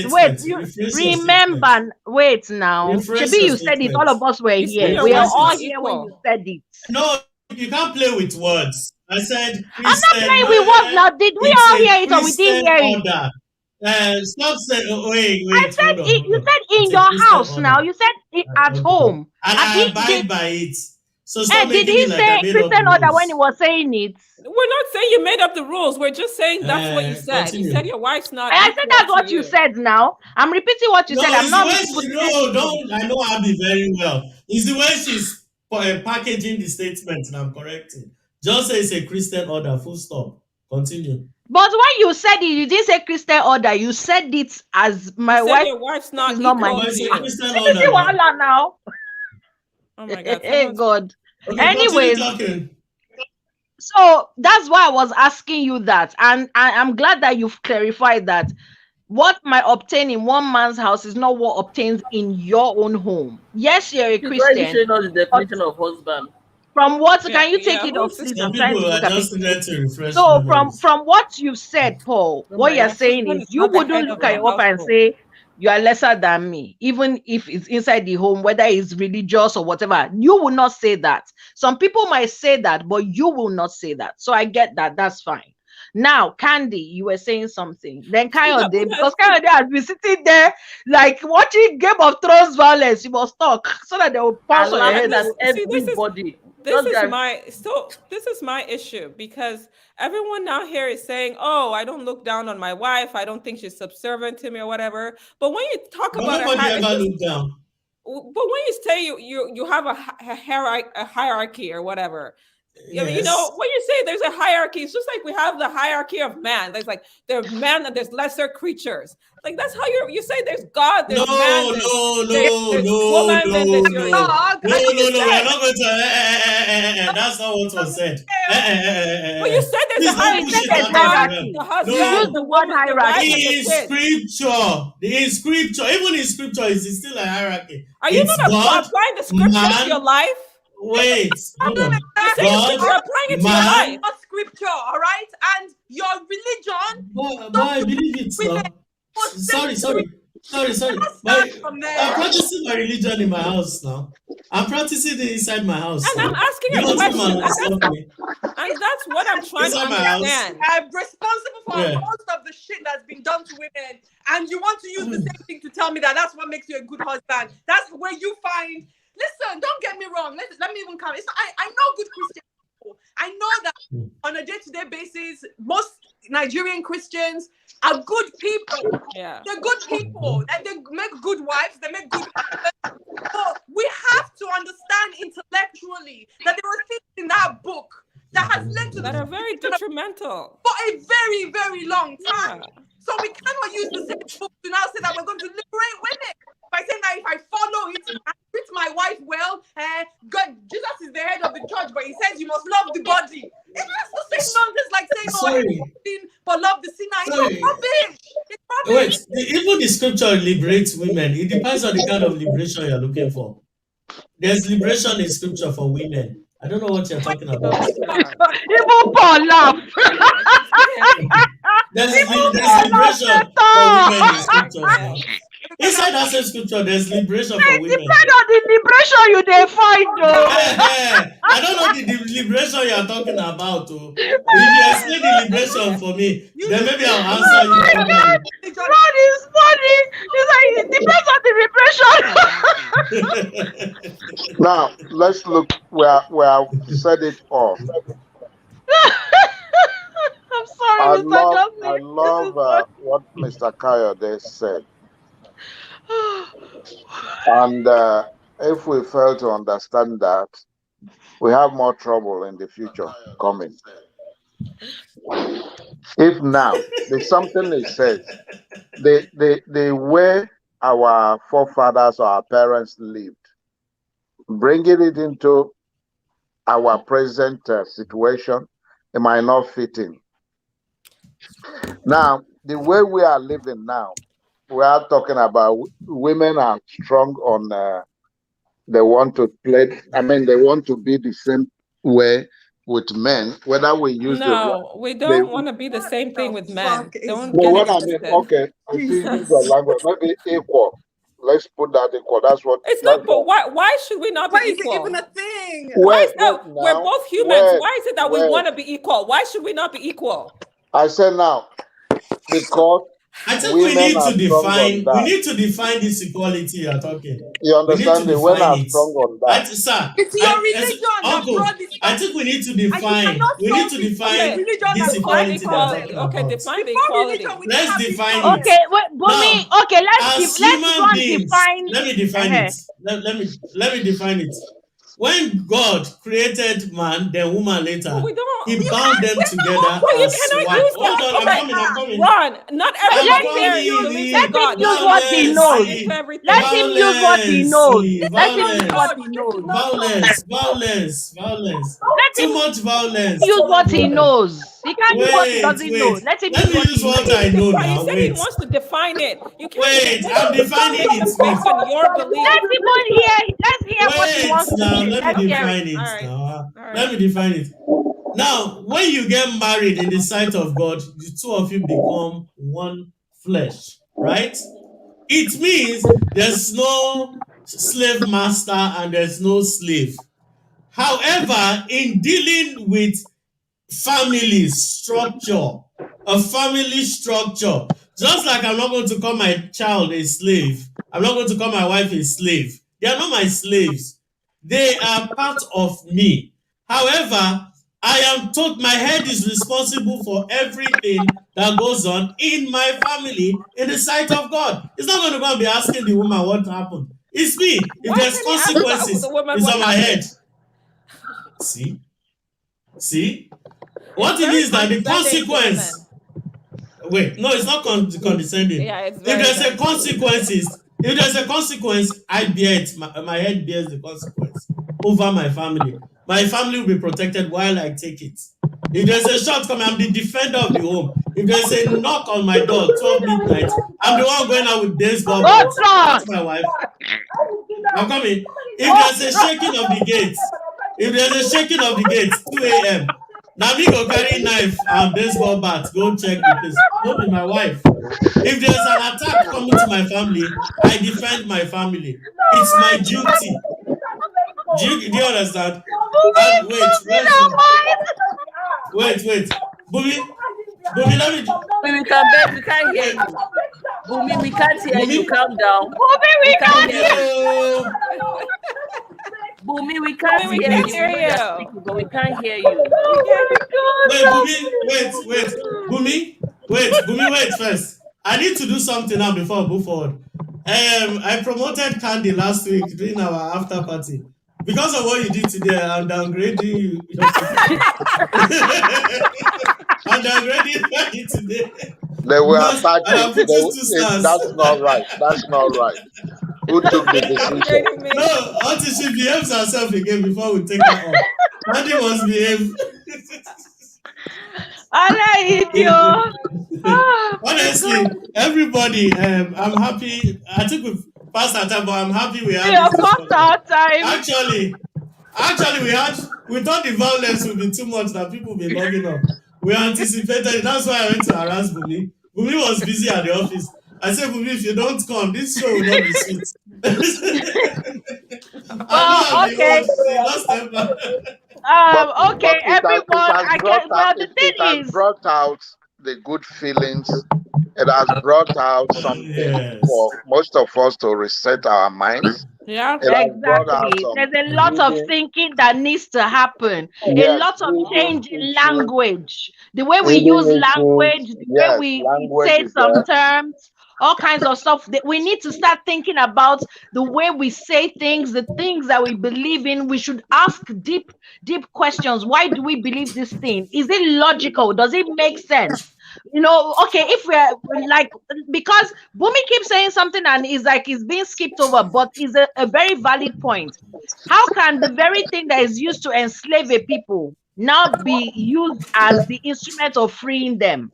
now. Shabi, you said it, all of us were here. We are all here when you said it. No, you can't play with words. I said I'm not playing with words now. Did we all hear it or we didn't hear it? Stop saying wait. I said you said in your house order. Now. You said it at home. And I abide by it. So did he say Christian order when he was saying it? We're not saying you made up the rules. We're just saying that's what you said. Continue. You said your wife's not. I said that's what you said now. I'm repeating what you said. I'm not. I know Abby very well. It's the way she's packaging the statement, and I'm correcting. Just say it's a Christian order, full stop. Continue. But when you said it, you didn't say Christian order. You said it as my wife. Your wife's not is not my Christian order now. Oh my God. Hey God. Okay, anyways, so that's why I was asking you that, and I'm glad that you've clarified that what might obtain in one man's house is not what obtains in your own home. Yes, you're a Christian. Why you know the definition of husband? From what can you take it off? Some people are just there to refresh. So from what you said, Paul, what you're saying is you wouldn't look at your wife and say you are lesser than me, even if it's inside the home, whether it's religious or whatever. You will not say that. Some people might say that, but you will not say that. So I get that. That's fine. Now, Candy, you were saying something. Then Kayode, because Kayode has been sitting there like watching Game of Thrones violence. You must talk so that they will pass on your head. Everybody. This is my issue, because everyone now here is saying, "Oh, I don't look down on my wife. I don't think she's subservient to me or whatever." But when you talk about nobody ever look down. But when you say you have a hierarchy or whatever. Yes. You know, when you say there's a hierarchy, it's just like we have the hierarchy of man. There's like there's man and there's lesser creatures. Like that's how you say there's God, there's man, there's woman, then there's your dog. No, we're not going to. That's not what was said. But you said there's a hierarchy. The husband, the one hierarchy. In scripture, even in scripture, is still a hierarchy. Are you not applying the scripture to your life? Wait, you're applying it to your life. Scripture, all right, and your religion. But I believe it. Sorry. I'm practicing my religion in my house now. I'm practicing it inside my house. And I'm asking a question. And that's that's what I'm trying to Inside my house. understand. I'm responsible for Yeah. most of the shit that's been done to women, and you want to use the same thing to tell me that that's what makes you a good husband. That's where you find. Listen, don't get me wrong. Let me even come. I know good Christian people. I know that on a day-to-day basis, most Nigerian Christians are good people. Yeah. They're good people, and they make good wives. They make good husbands. So we have to understand intellectually that there were things in that book that has led to that are very detrimental for a very, very long time. So we cannot use the same book to now say that we're going to liberate women by saying that if I follow it and treat my wife well, God, Jesus is the head of the church, but he says you must love the body. It's just the same nonsense like saying, Sorry. sin, but love the sinner. It's Sorry. rubbish. It's Wait, rubbish. even the scripture liberates women. It depends on the kind of liberation you're looking for. There's liberation in scripture for women. I don't know what you're talking about. Even Paul laugh. There's liberation for women in scripture now. Inside that same scripture, there's liberation for women. Depend on the liberation you dey find, though. I don't know the liberation you're talking about. Oh. If you explain the liberation for me, then maybe I'll answer you properly. God is funny. It's like it depends on the liberation. Now let's look where I've said it all. I'm sorry, Mr. Johnson. I love what Mr. Kayode said. And if we fail to understand that, we have more trouble in the future coming. If now there's something he says, the way our forefathers or our parents lived, bringing it into our present situation, it might not fit in. Now, the way we are living now, we are talking about women are strong on, they want to play, they want to be the same way with men, whether we use No, we don't want to be the same thing with men. Don't no, get what I it mean, okay, if you use the language, maybe equal. Let's put that equal. That's what. It's not, but why should we not be equal? Why is it even a thing? Why is that? We're both humans. Why is it that we want to be equal? Why should we not be equal? I said now, because I think we need to define. We need to define this equality you're talking. You understand the women are strong on that. Sir, it's your religion. Uncle, I think we need to define. We need to define this equality. Okay, define the equality. Let's define it. Okay, wait, Bumi. Now, Okay, as human beings, let me define it. Let me define it. When God created man, then woman later, he bound them together as one. Hold on, I'm coming. Ron, not everything you believe in God. Use what he knows. Let him use what he knows. Let him use what he knows. Violence. Too much violence. Use what he knows. He can't use what he doesn't know. Let him use what I know now. He said he wants to define it. You can't wait, I'm defining it based on your belief. Let's hear what he wants to do. Let me define it now. Let me define it. Now, when you get married in the sight of God, the two of you become one flesh, right? It means there's no slave master and there's no slave. However, in dealing with family structure, a family structure, just like I'm not going to call my child a slave, I'm not going to call my wife a slave. They are not my slaves. They are part of me. However, I am told my head is responsible for everything that goes on in my family in the sight of God. It's not going to go and be asking the woman what happened. It's me. If there's consequences, it's on my head. See? What it is that the consequence. Wait, no, it's not condescending. Yeah, it's if there's a consequence, I bear it. My head bears the consequence over my family. My family will be protected while I take it. If there's a shortcoming, I'm the defender of the home. If there's a knock on my door, 12 midnight, I'm the one going out with baseball bats. That's my wife. I'm coming. If there's a shaking of the gates, 2 a.m., now me go carry knife and baseball bat, go check the place. Don't be my wife. If there's an attack coming to my family, I defend my family. It's my duty. Do you understand? And wait, Wait. Bumi, let me. We can beg. We can't hear you. Bumi, we can't hear you. Calm down. Bumi, we can't hear you. Bumi, we can't Bumi, we hear can't you. hear We know you're you. speaking, but we can't hear you. Wait, Bumi, wait. Bumi, wait first. I need to do something now before I move forward. I promoted Candy last week during our after party. Because of what you did today, I'm downgrading you. I'm downgrading you today. They were Because I attacking. put you 2 stars. That's not right. That's not right. Who took the decision? No, until she behaves herself again before we take her off. Candy must behave. Honestly, everybody, I'm happy. I think we've passed our time, but I'm happy we had this discussion. Actually, we thought the violence would be too much that people will be logging up. We anticipated it. That's why I went to harass Bumi. Bumi was busy at the office. I said, Bumi, if you don't come, this show will not be sweet. Okay, everyone. It has brought out the good feelings. It has brought out something for most of us to reset our minds. Yeah, exactly. There's a lot of thinking that needs to happen. A lot of change in language. The way we use language, the way we say some terms, all kinds of stuff. We need to start thinking about the way we say things, the things that we believe in. We should ask deep questions. Why do we believe this thing? Is it logical? Does it make sense? Okay, if we're like, because Bumi keeps saying something and it's being skipped over, but is a very valid point. How can the very thing that is used to enslave a people now be used as the instrument of freeing them?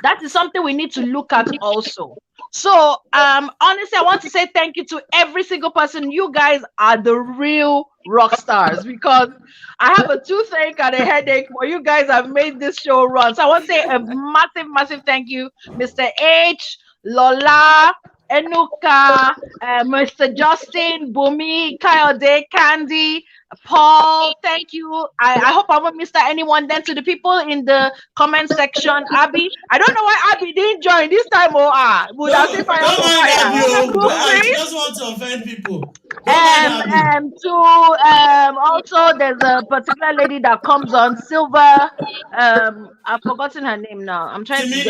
That is something we need to look at also. So honestly, I want to say thank you to every single person. You guys are the real rock stars, because I have a toothache and a headache, but you guys have made this show run. So I want to say a massive thank you, Mr. H, Lola, Enuka, Mr. Justin, Bumi, Kayode, Candy, Paul. Thank you. I hope I won't miss anyone. Then to the people in the comment section, Abby. I don't know why Abby didn't join this time. Would I say fire for fire? I just want to offend people. Also there's a particular lady that comes on, Silver. I've forgotten her name now. I'm trying to get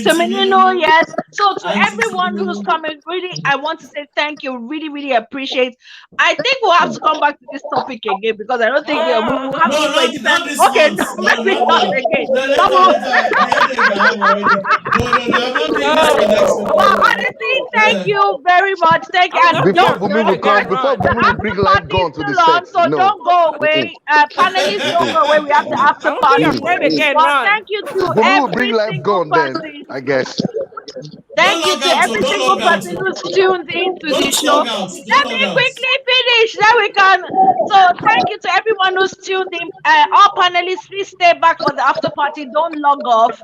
Timinino, yes. So to everyone who's coming, really, I want to say thank you. Really appreciate. I think we'll have to come back to this topic again, because I don't think we will have to not this okay, month. again. Honestly, thank you very much. Thank you. And Before Bumi bring live gun to the set. So don't go away. Panelists, don't go away. We have the after party. Thank you to Bumi will bring live gun then, I guess. Thank you to every single person who's tuned into the show. Let me quickly finish. Then we can. So thank you to everyone who's tuned in. All panelists, please stay back for the after party. Don't log off.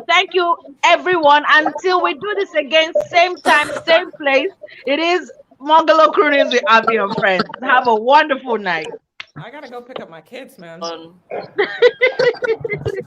Thank you, everyone. Until we do this again, same time, same place. It is Mongolo Croonings with Abby and friends. Have a wonderful night. I gotta go pick up my kids, man.